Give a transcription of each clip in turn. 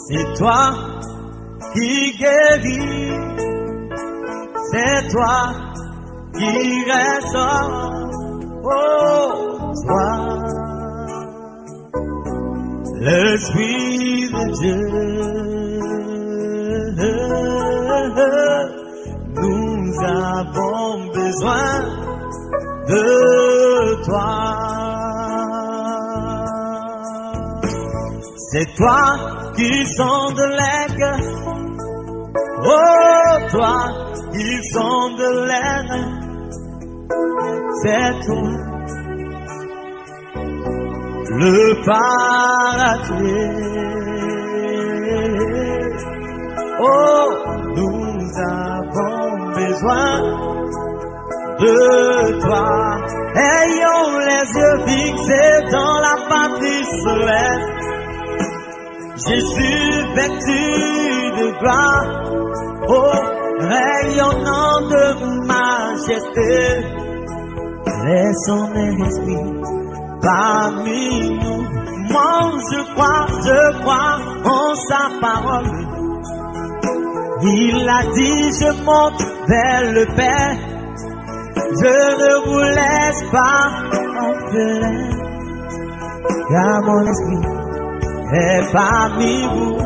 C'est toi qui guéris, c'est toi qui restaure, oh toi, l'Esprit de Dieu. Nous avons besoin de toi. C'est toi qui sonde les cœurs, oh toi qui sonde les reins. C'est toi le paradis. Oh, nous avons besoin de toi. Ayons les yeux fixés dans la patrie céleste. Jésus vêtu de gloire, oh, rayonnant de majesté. Laisse son esprit parmi nous. Moi je crois en sa parole. Il a dit je monte vers le Père. Je ne vous laisse pas orphelin. Car mon esprit est parmi vous.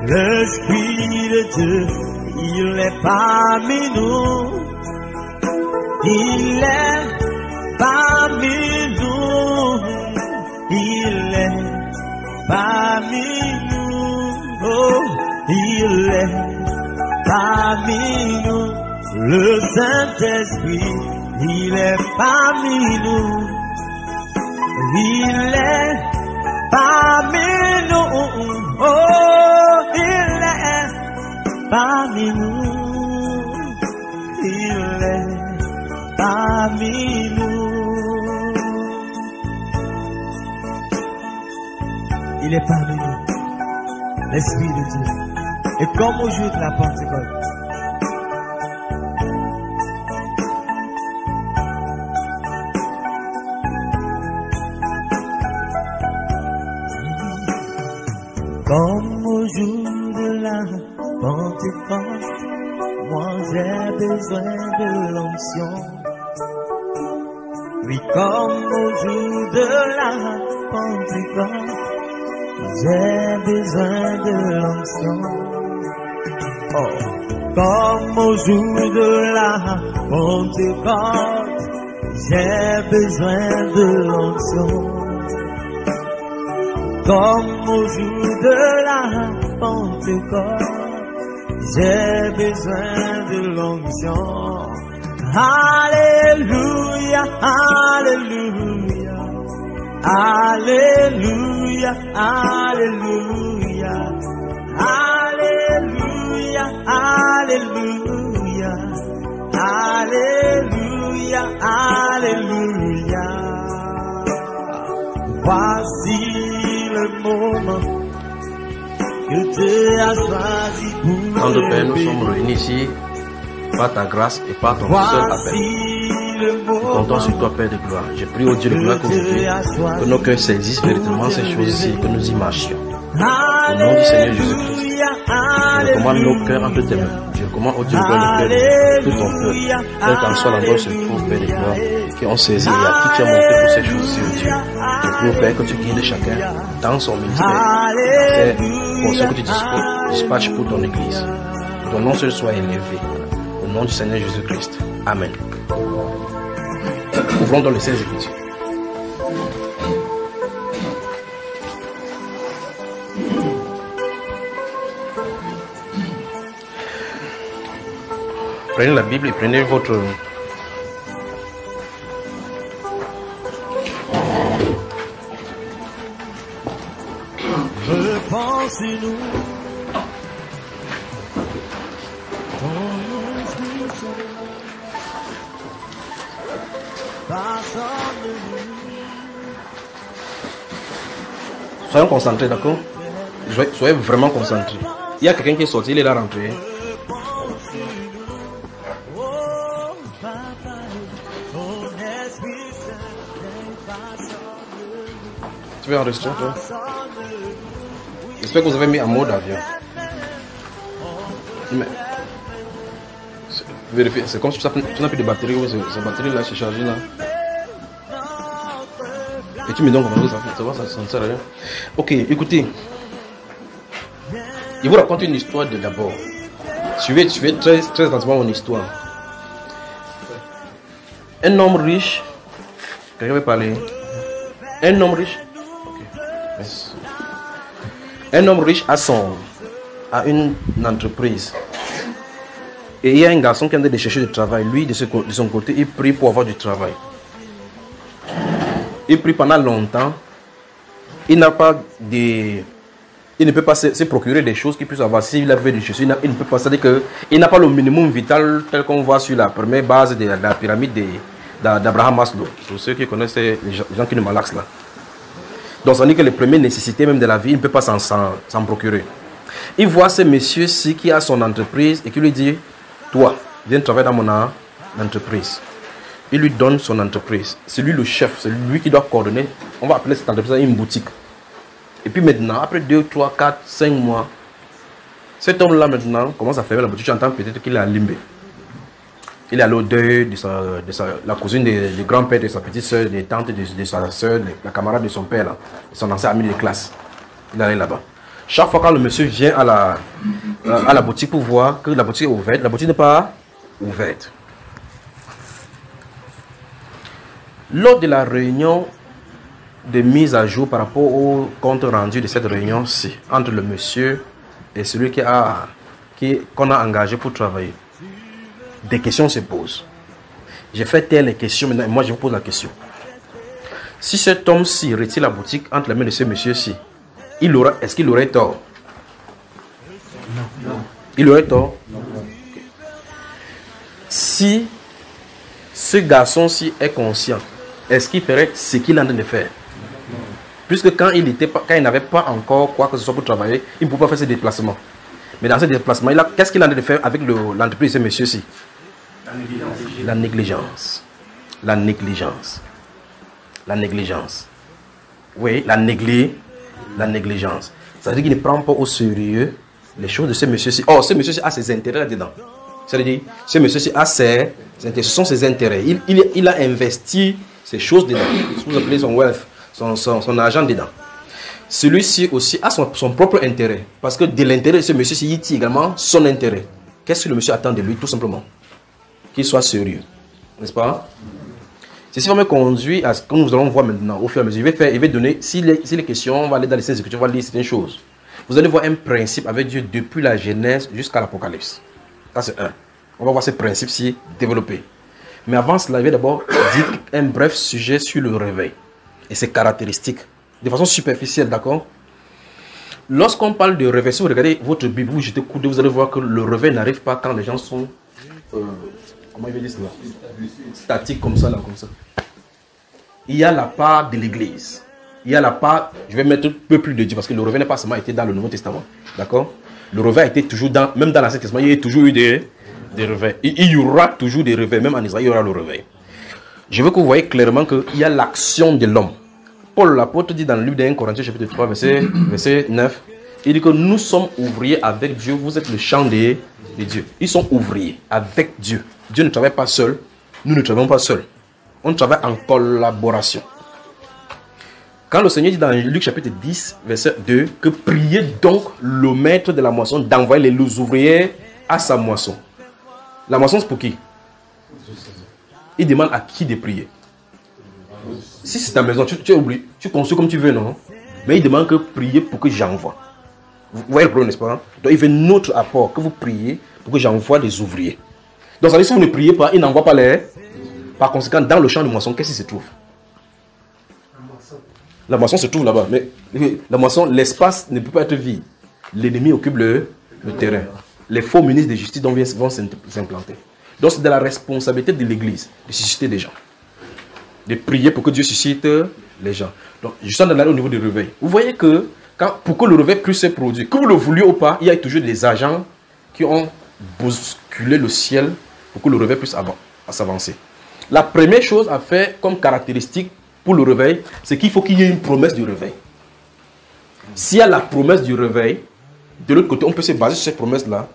L'Esprit de Dieu, il est parmi nous. Il est parmi nous, il est parmi nous, oh, il est parmi nous, le Saint-Esprit, il est parmi nous, il est parmi nous, oh, il est parmi nous, il est parmi nous. Il est parmi nous, l'Esprit de Dieu. Et comme au jour de la Pentecôte, comme au jour de la Pentecôte, moi j'ai besoin de l'onction. Oui, comme au jour de la Pentecôte, j'ai besoin de l'onction. Oh, comme au jour de la Pentecôte, j'ai besoin de l'onction. Comme au jour de la Pentecôte, j'ai besoin de l'onction. Alléluia, alléluia. Alléluia, alléluia, alléluia, alléluia, alléluia, alléluia. Voici le moment que Dieu a choisi pour Tant de Père, nous sommes réunis ici par ta grâce et par ton seul appel. Nous comptons sur toi, Père de gloire. Je prie au Dieu de gloire qu'aujourd'hui, que nos cœurs saisissent véritablement ces choses-ci et que nous y marchions. Au nom du Seigneur Jésus-Christ, je recommande nos cœurs entre tes mains. Je recommande au Dieu de gloire de Père tout ton cœur, quel qu'en soit l'endroit où se trouve, Père de gloire, qui ont saisi et à qui tu as montré pour ces choses-ci, au Dieu. Je prie au Père que tu guides chacun dans son ministère, afin pour ce que tu dispatches pour ton Église. Que ton nom seul soit élevé. Au nom du Seigneur Jésus-Christ. Amen. Ouvrons dans les 16 Écritures. Prenez la Bible et prenez votre... Repensez-nous. Soyons concentrés, d'accord? Soyez vraiment concentrés. Il y a quelqu'un qui est sorti, il est là rentré. Tu veux enregistrer, toi? J'espère que vous avez mis en mode avion. Mais, vérifiez, c'est comme si tu n'as plus de batterie. Oui, cette batterie là, c'est chargé là. Et tu me donnes comment ça va, ça ne sert à rien. Ok, écoutez. Je vous raconte une histoire de d'abord. Suivez très attentivement mon histoire. Un homme riche. Quelqu'un veut parler? Un homme riche. Ok, merci. Un homme riche a une entreprise. Et il y a un garçon qui est en train de chercher du travail. Lui, de son côté, il prie pour avoir du travail. Il prie pendant longtemps. Il n'a pas de... Il ne peut pas se procurer des choses qu'il puisse avoir. S'il avait des choses, il ne peut pas. C'est-à-dire qu'il n'a pas le minimum vital tel qu'on voit sur la première base de la pyramide d'Abraham Maslow. Pour ceux qui connaissent les gens qui nous malaxent là. Donc, ça veut dire que les premières nécessités même de la vie, il ne peut pas s'en procurer. Il voit ce monsieur-ci qui a son entreprise et qui lui dit, toi, viens travailler dans mon entreprise. Il lui donne son entreprise. C'est lui le chef, c'est lui qui doit coordonner. On va appeler cette entreprise une boutique. Et puis maintenant, après 2, 3, 4, 5 mois, cet homme-là maintenant commence à fermer la boutique. Tu entends peut-être qu'il est à Limbé. Il est à l'odeur de la cousine du grand-père, de sa petite soeur, des tantes de sa soeur, la camarade de son père, là, son ancien ami de classe. Il est allé là-bas. Chaque fois quand le monsieur vient à la boutique pour voir que la boutique est ouverte, la boutique n'est pas ouverte. Lors de la réunion de mise à jour par rapport au compte rendu de cette réunion-ci, entre le monsieur et celui qu'on a engagé pour travailler, des questions se posent. J'ai fait telle question, maintenant moi je vous pose la question. Si cet homme-ci retire la boutique entre les mains de ce monsieur-ci, est-ce qu'il aurait tort? Non. Il aurait tort? Non. Okay. Si ce garçon-ci est conscient, est-ce qu'il ferait ce qu'il est en train de faire? Non. Puisque quand il n'avait pas encore quoi que ce soit pour travailler, il ne pouvait pas faire ses déplacements. Mais dans ces déplacements, qu'est-ce qu'il est en train de faire avec l'entreprise de ce monsieur-ci? La négligence. La négligence. La négligence. Oui, la négligence. Ça veut dire qu'il ne prend pas au sérieux les choses de ce monsieur-ci. Oh, ce monsieur-ci a ses intérêts là-dedans. Ça veut dire, ce monsieur-ci a ses intérêts. Ce sont ses intérêts. Il a investi ces choses dedans. Vous appelez son wealth, son argent dedans. Celui-ci aussi a son propre intérêt. Parce que de l'intérêt de ce monsieur-ci, il tire également son intérêt. Qu'est-ce que le monsieur attend de lui? Tout simplement qu'il soit sérieux. N'est-ce pas? Ceci va me conduire à ce que nous allons voir maintenant au fur et à mesure. Il va donner, si les questions, on va aller dans les scènes écritures, on va lire certaines choses. Vous allez voir un principe avec Dieu depuis la Genèse jusqu'à l'Apocalypse. Ça c'est un. On va voir ce principe-ci développé. Mais avant cela, il va d'abord dire un bref sujet sur le réveil et ses caractéristiques. De façon superficielle, d'accord? Lorsqu'on parle de réveil, si vous regardez votre Bible, vous jetez coup d'œil, vous allez voir que le réveil n'arrive pas quand les gens sont... comment il veut dire cela? Statique comme ça, là, comme ça. Il y a la part de l'église. Il y a la part, je vais mettre un peu plus de Dieu, parce que le réveil n'a pas seulement été dans le Nouveau Testament. D'accord? Le réveil a été toujours même dans l'Ancien Testament, il y a toujours eu des réveils. Il y aura toujours des réveils, même en Israël, il y aura le réveil. Je veux que vous voyez clairement qu'il y a l'action de l'homme. Paul l'apôtre dit dans le livre de 1 Corinthiens, chapitre 3, verset 9, il dit que nous sommes ouvriers avec Dieu, vous êtes le champ de Dieu. Ils sont ouvriers avec Dieu. Dieu ne travaille pas seul, nous ne travaillons pas seuls. On travaille en collaboration. Quand le Seigneur dit dans Luc chapitre 10, verset 2, que priez donc le maître de la moisson d'envoyer les ouvriers à sa moisson. La moisson c'est pour qui? Il demande à qui de prier. Si c'est ta maison, tu es oublié, tu construis comme tu veux, non? Mais il demande que prier pour que j'envoie. Vous voyez le problème, n'est-ce pas? Donc il veut notre apport, que vous priez pour que j'envoie des ouvriers. Donc ça veut dire que si vous ne priez pas, il n'envoie pas les... Par conséquent, dans le champ de moisson, qu'est-ce qui se trouve? La moisson se trouve là-bas. Mais la moisson, l'espace ne peut pas être vide. L'ennemi occupe le terrain. Les faux ministres de justice vont s'implanter. Donc c'est de la responsabilité de l'Église de susciter des gens. De prier pour que Dieu suscite les gens. Donc je suis en train d'aller au niveau du réveil. Vous voyez que pour que le réveil puisse se produire, que vous le vouliez ou pas, il y a toujours des agents qui ont bousculé le ciel pour que le réveil puisse s'avancer. La première chose à faire comme caractéristique pour le réveil, c'est qu'il faut qu'il y ait une promesse du réveil. S'il y a la promesse du réveil, de l'autre côté, on peut se baser sur cette promesse-là.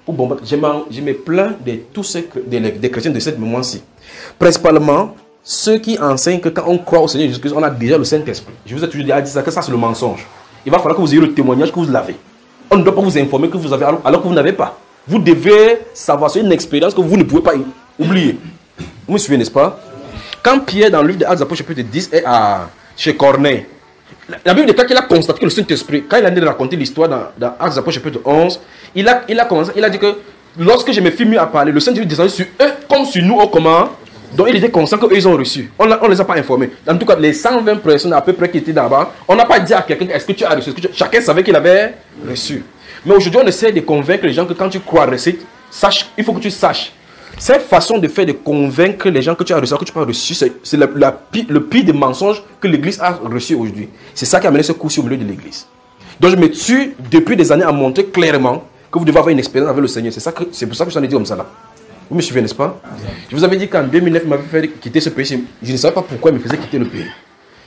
Pour bombarder. Je me plains de tous des chrétiens de cette moment-ci. Principalement, ceux qui enseignent que quand on croit au Seigneur Jésus-Christ, on a déjà le Saint-Esprit. Je vous ai toujours dit ça, que ça c'est le mensonge. Il va falloir que vous ayez le témoignage que vous l'avez. On ne doit pas vous informer que vous avez alors que vous n'avez pas. Vous devez savoir, c'est une expérience que vous ne pouvez pas oublier. Vous me suivez, n'est-ce pas? Quand Pierre, dans le livre des Actes des Apôtres, chapitre 10, est chez Corneille, la Bible dit qu'il a constaté que le Saint-Esprit, quand il a dit de raconter l'histoire dans Actes des Apôtres, chapitre 11, il a dit que lorsque je me suis mis à parler, le Saint-Esprit est descendu sur eux comme sur nous au comment. Donc il était conscient qu'eux ils ont reçu. On ne les a pas informés. En tout cas, les 120 personnes à peu près qui étaient là-bas, on n'a pas dit à quelqu'un est-ce que tu as reçu. Chacun savait qu'il avait reçu. Mais aujourd'hui, on essaie de convaincre les gens que quand tu crois reçu, il faut que tu saches. Cette façon de faire de convaincre les gens que tu as reçu, que tu n'as pas reçu, c'est le pire des mensonges que l'Église a reçu aujourd'hui. C'est ça qui a amené ce coup-ci au milieu de l'Église. Donc je me tue depuis des années à montrer clairement que vous devez avoir une expérience avec le Seigneur. C'est pour ça que je t'en ai dit comme ça là. Vous me suivez, n'est-ce pas? Je vous avais dit qu'en 2009, il m'avait fait quitter ce pays. Je ne savais pas pourquoi il me faisait quitter le pays.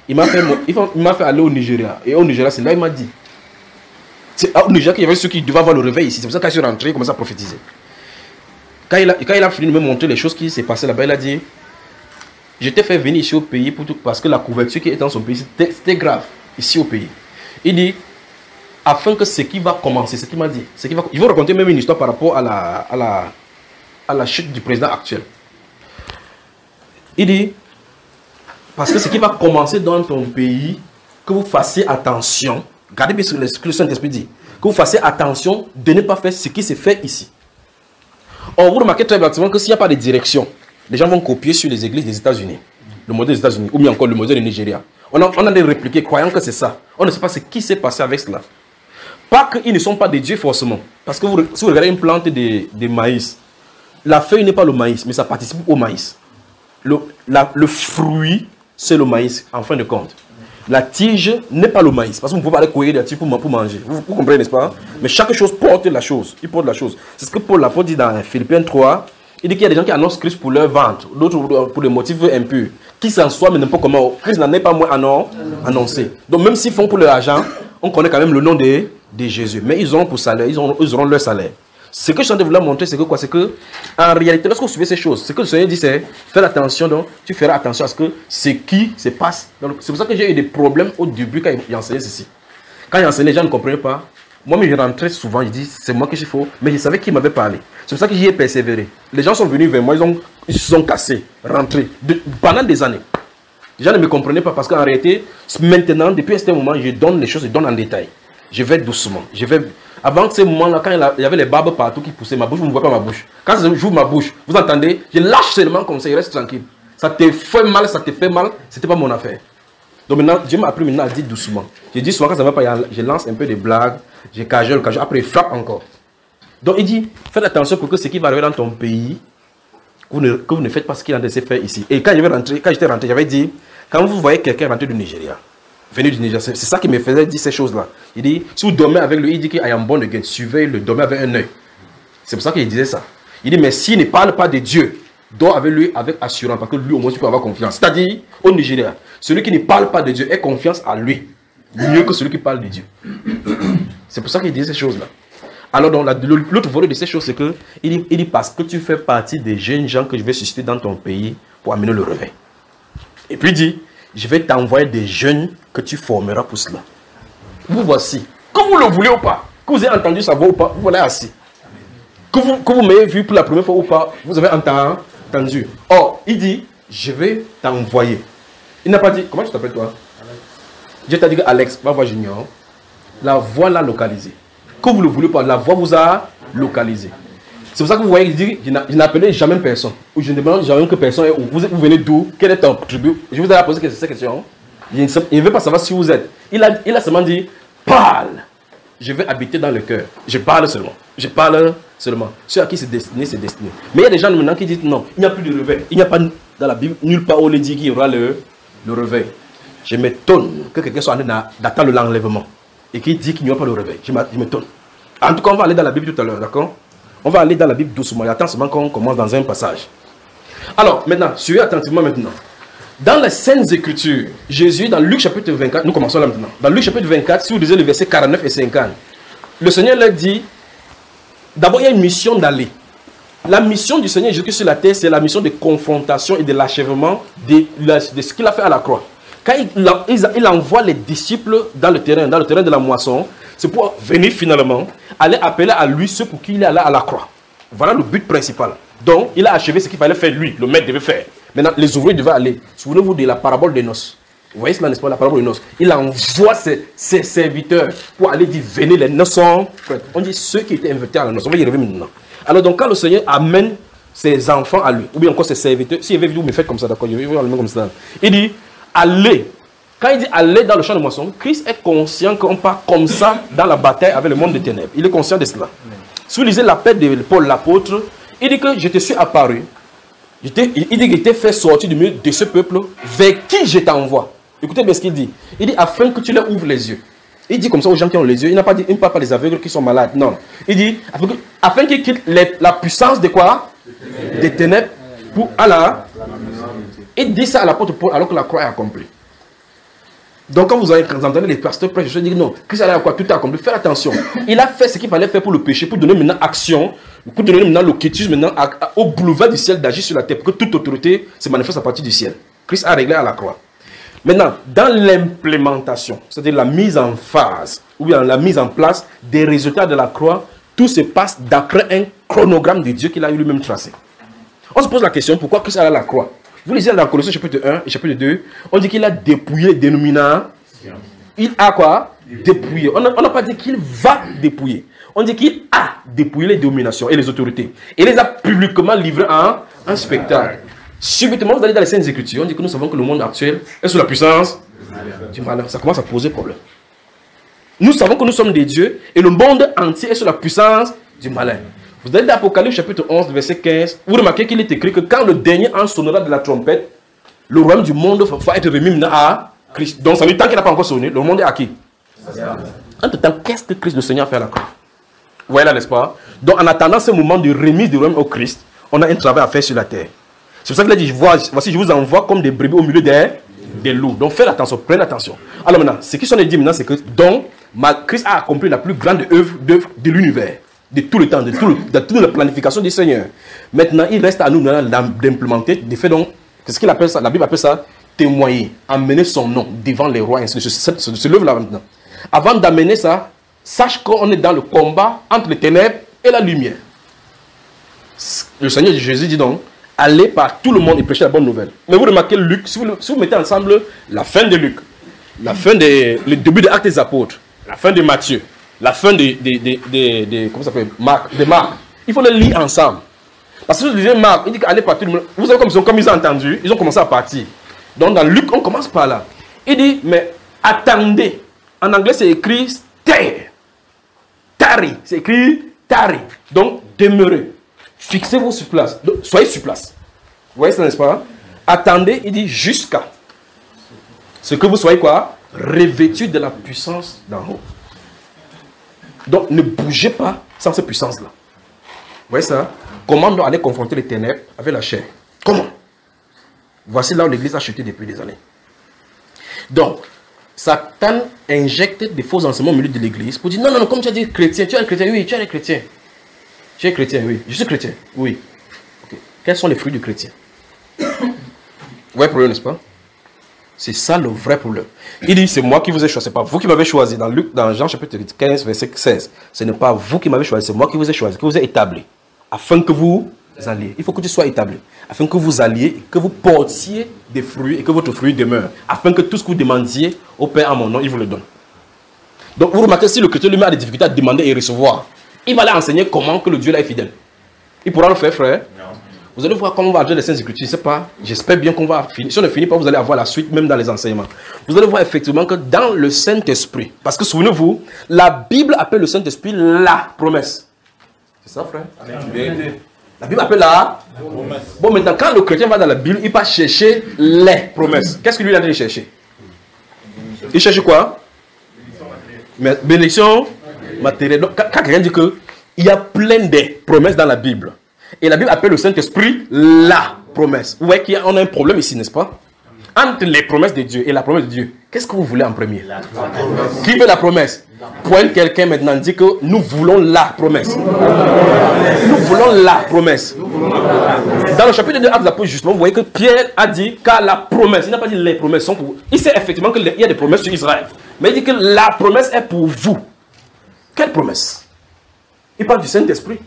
Il m'a fait aller au Nigeria. Et au Nigeria, c'est là il m'a dit. C'est au Nigeria qu'il y avait ceux qui devaient avoir le réveil ici. C'est pour ça que quand je suis rentré, il commençait à prophétiser. Quand il a fini de me montrer les choses qui s'est passées là-bas, il a dit, je t'ai fait venir ici au pays parce que la couverture qui est dans son pays, c'était grave, ici au pays. Il dit, afin que ce qui va commencer, ce qu'il m'a dit, il va raconter même une histoire par rapport à la chute du président actuel. Il dit, parce que ce qui va commencer dans ton pays, que vous fassiez attention, regardez bien ce que le Saint-Esprit dit, que vous fassiez attention de ne pas faire ce qui s'est fait ici. Or, vous remarquez très bien que s'il n'y a pas de direction, les gens vont copier sur les églises des États-Unis, le modèle des États-Unis, ou bien encore le modèle du Nigeria. On a des répliqués croyant que c'est ça. On ne sait pas ce qui s'est passé avec cela. Pas qu'ils ne sont pas des dieux forcément. Parce que si vous regardez une plante de maïs, la feuille n'est pas le maïs, mais ça participe au maïs. Le fruit, c'est le maïs, en fin de compte. La tige n'est pas le maïs, parce qu'on ne peut pas aller cueillir des tiges pour manger. Vous comprenez, n'est-ce pas? Mais chaque chose porte la chose. Il porte la chose. C'est ce que Paul l'apôtre dit dans Philippiens 3. Il dit qu'il y a des gens qui annoncent Christ pour leur vente, d'autres pour des motifs impurs. Qui s'en soit, mais n'importe comment. Christ n'en est pas moins annoncé. Donc même s'ils font pour leur argent, on connaît quand même le nom de Jésus. Mais ils auront pour salaire, ils auront leur salaire. Ce que je suis en train de vous montrer, c'est que quoi? C'est que, en réalité, lorsque vous suivez ces choses, ce que le Seigneur dit, c'est faire attention, donc tu feras attention à ce qui se passe. C'est pour ça que j'ai eu des problèmes au début quand il enseignait ceci. Quand il enseignait, les gens ne comprenaient pas. Moi-même, je rentrais souvent, je dis, c'est moi que j'ai faux, mais je savais qui m'avait parlé. C'est pour ça que j'y ai persévéré. Les gens sont venus vers moi, ils se sont cassés, rentrés, pendant des années. Les gens ne me comprenaient pas parce qu'en réalité, maintenant, depuis un certain moment, je donne les choses, je donne en détail. Je vais doucement, Avant ce moment-là, quand il y avait les barbes partout qui poussaient ma bouche, vous ne voyez pas ma bouche. Quand j'ouvre ma bouche, vous entendez, je lâche seulement comme ça, il reste tranquille. Ça te fait mal, c'était pas mon affaire. Donc maintenant, Dieu m'a appris maintenant à dire doucement. Je dis souvent quand ça ne va pas, je lance un peu de blagues, je cajole, après il frappe encore. Donc il dit, faites attention pour que ce qui va arriver dans ton pays, que vous ne faites pas ce qu'il a laissé faire ici. Et quand j'étais rentré, j'avais dit, quand vous voyez quelqu'un rentrer du Nigeria, venu du Nigeria, c'est ça qui me faisait dire ces choses-là. Il dit, si vous dormez avec lui, il dit qu'il est en bon de guerre, surveillez-le, dormez avec un œil. C'est pour ça qu'il disait ça. Il dit, mais s'il ne parle pas de Dieu, dors avec lui avec assurance, parce que lui au moins tu peux avoir confiance. C'est-à-dire, au Nigeria, celui qui ne parle pas de Dieu ait confiance à lui, mieux que celui qui parle de Dieu. C'est pour ça qu'il disait ces choses-là. Alors, l'autre volet de ces choses, c'est que il dit, parce que tu fais partie des jeunes gens que je vais susciter dans ton pays pour amener le réveil. Et puis il dit, je vais t'envoyer des jeunes que tu formeras pour cela. Vous voici. Que vous le voulez ou pas, que vous ayez entendu sa voix ou pas, vous voilà assis. Que vous m'ayez vu pour la première fois ou pas, vous avez entendu. Or, il dit, je vais t'envoyer. Il n'a pas dit, comment tu t'appelles toi? Dieu t'a dit que Alex, va voir Junior. La voix l'a localisé. Que vous le voulez pas, la voix vous a localisé. C'est pour ça que vous voyez, il dit, je n'appelais jamais personne. Ou je ne demande jamais que personne. Vous venez d'où? Quelle est ton tribu? Je vous ai posé cette question. Il ne veut pas savoir si vous êtes. Il a seulement dit, parle. Je vais habiter dans le cœur. Je parle seulement. Je parle seulement. Ceux à qui c'est destiné, c'est destiné. Mais il y a des gens maintenant qui disent, non, il n'y a plus de réveil. Il n'y a pas dans la Bible, nulle part où on dit qu'il y aura le réveil. Je m'étonne que quelqu'un soit en train d'attendre l'enlèvement. Et qui dit qu'il n'y aura pas de réveil. Je m'étonne. En tout cas, on va aller dans la Bible tout à l'heure, d'accord? On va aller dans la Bible doucement. Attends seulement qu'on commence dans un passage. Alors, maintenant, suivez attentivement maintenant. Dans les Saintes Écritures, Jésus, dans Luc chapitre 24, nous commençons là maintenant. Dans Luc chapitre 24, si vous lisez le verset 49 et 50, le Seigneur leur dit, d'abord il y a une mission d'aller. La mission du Seigneur Jésus sur la terre, c'est la mission de confrontation et de l'achèvement de ce qu'il a fait à la croix. Quand il envoie les disciples dans le terrain de la moisson, c'est pour venir finalement, aller appeler à lui ceux pour qui il est allé à la croix. Voilà le but principal. Donc, il a achevé ce qu'il fallait faire lui, le maître devait faire. Maintenant, les ouvriers devaient aller. Souvenez-vous de la parabole des noces. Vous voyez cela, n'est-ce pas, la parabole des noces. Il envoie ses serviteurs pour aller dire, venez, les noces sont prêtes. On dit ceux qui étaient invités à la noce. On va y revenir maintenant. Alors, donc, quand le Seigneur amène ses enfants à lui, ou bien encore ses serviteurs, s'il y avait vu, vous me faites comme ça, d'accord, je vais vous le comme ça. Il dit, allez. Quand il dit aller dans le champ de moisson, Christ est conscient qu'on part comme ça dans la bataille avec le monde des ténèbres. Il est conscient de cela. Si vous lisez l'appel de Paul l'apôtre, il dit que je te suis apparu. Il dit qu'il t'est fait sortir du milieu de ce peuple vers qui je t'envoie. Écoutez bien ce qu'il dit. Il dit afin que tu leur ouvres les yeux. Il dit comme ça aux gens qui ont les yeux. Il ne parle pas des aveugles qui sont malades. Non. Il dit afin qu'ils quittent la puissance de quoi? Des ténèbres pour Allah. Il dit ça à l'apôtre Paul alors que la croix est accomplie. Donc quand vous entendez les pasteurs prêcher, je dis non, Christ a quoi, tout est accompli. Faites attention. Il a fait ce qu'il fallait faire pour le péché, pour donner maintenant action, pour donner maintenant le quitus maintenant au boulevard du ciel d'agir sur la terre, pour que toute autorité se manifeste à partir du ciel. Christ a réglé à la croix. Maintenant, dans l'implémentation, c'est-à-dire la mise en phase, ou bien la mise en place des résultats de la croix, tout se passe d'après un chronogramme de Dieu qu'il a lui-même tracé. On se pose la question, pourquoi Christ a la croix? Vous lisez dans Colossiens chapitre 1 et chapitre 2, on dit qu'il a dépouillé les dénominations. Il a quoi? Dépouillé. On n'a pas dit qu'il va dépouiller. On dit qu'il a dépouillé les dominations et les autorités. Et les a publiquement livrés en un spectacle. Subitement, vous allez dans les Saintes Écritures, on dit que nous savons que le monde actuel est sous la puissance du malheur. Ça commence à poser problème. Nous savons que nous sommes des dieux et le monde entier est sous la puissance du malheur. Vous allez dans Apocalypse chapitre 11, verset 15. Vous remarquez qu'il est écrit que quand le dernier ange sonnera de la trompette, le royaume du monde va être remis à Christ. Donc ça veut dire tant qu'il n'a pas encore sonné, le monde est à qui? Entre-temps, qu'est-ce que Christ le Seigneur a fait à la croix? Vous voyez là, n'est-ce pas? Donc en attendant ce moment de remise du royaume au Christ, on a un travail à faire sur la terre. C'est pour ça qu'il a dit, voici je vous envoie comme des brebis au milieu des loups. Donc faites attention, prenez attention. Alors maintenant, ce qui sont dit maintenant, c'est que donc, Christ a accompli la plus grande œuvre de l'univers. De tout le temps, de toute la planification du Seigneur. Maintenant, il reste à nous d'implémenter, de faire donc, qu'est-ce qu'il appelle ça? La Bible appelle ça témoigner, amener son nom devant les rois, ainsi de suite. Se lève là maintenant. Avant d'amener ça, sache qu'on est dans le combat entre les ténèbres et la lumière. Le Seigneur Jésus dit donc, allez par tout le monde et prêchez la bonne nouvelle. Mais vous remarquez Luc, si vous mettez ensemble la fin de Luc, le début des Actes des Apôtres, la fin de Matthieu, la fin comment ça s'appelle, Marc, il faut les lire ensemble. Parce que si vous lisez Marc, il dit qu'aller par tout le monde. Vous savez comme ils ont entendu, ils ont commencé à partir. Donc dans Luc, on commence par là. Il dit, mais attendez. En anglais, c'est écrit stay. Tarry. C'est écrit tarry. Donc demeurez. Fixez-vous sur place. Donc, soyez sur place. Vous voyez ça, n'est-ce pas? Attendez, il dit jusqu'à ce que vous soyez quoi? Revêtus de la puissance d'en haut. Donc, ne bougez pas sans cette puissance-là. Vous voyez ça? Comment on doit aller confronter les ténèbres avec la chair? Comment? Voici là où l'Église a chuté depuis des années. Donc, Satan injecte des faux enseignements au milieu de l'Église pour dire, non, comme tu as dit chrétien, tu es un chrétien, oui, tu es un chrétien. Tu es chrétien, oui. Je suis chrétien, oui. Okay. Quels sont les fruits du chrétien? Ouais, problème, n'est-ce pas? C'est ça le vrai problème. Il dit, c'est moi qui vous ai choisi, c'est pas vous qui m'avez choisi. Dans Jean chapitre 15, verset 16, ce n'est pas vous qui m'avez choisi, c'est moi qui vous ai choisi, qui vous ai établi, afin que vous alliez. Il faut que tu sois établi, afin que vous alliez, que vous portiez des fruits et que votre fruit demeure, afin que tout ce que vous demandiez au Père en mon nom, il vous le donne. Donc vous remarquez, si le chrétien lui-même a des difficultés à demander et recevoir, il va leur enseigner comment que le Dieu là est fidèle. Il pourra le faire, frère. Non. Vous allez voir comment on va agir les Saintes Écritures. Je ne sais pas. J'espère bien qu'on va finir. Si on ne finit pas, vous allez avoir la suite, même dans les enseignements. Vous allez voir effectivement que dans le Saint-Esprit, parce que souvenez-vous, la Bible appelle le Saint-Esprit la promesse. C'est ça, frère? Amen. La Bible appelle la promesse. Bon, maintenant, quand le chrétien va dans la Bible, il va chercher les promesses. Qu'est-ce que lui a dit de chercher? Il cherche quoi? Bénédiction matérielle. Donc, quand quelqu'un dit qu'il y a plein de promesses dans la Bible, et la Bible appelle le Saint-Esprit la promesse. Vous voyez qu'on a un problème ici, n'est-ce pas? entre les promesses de Dieu et la promesse de Dieu, qu'est-ce que vous voulez en premier? Qui veut la promesse? Pointe quelqu'un maintenant, dit que nous voulons la promesse. Nous voulons la promesse. Dans le chapitre de Actes des Apôtres, justement, vous voyez que Pierre a dit car la promesse, il n'a pas dit les promesses sont pour vous. Il sait effectivement qu'il y a des promesses sur Israël. Mais il dit que la promesse est pour vous. Quelle promesse? Il parle du Saint-Esprit.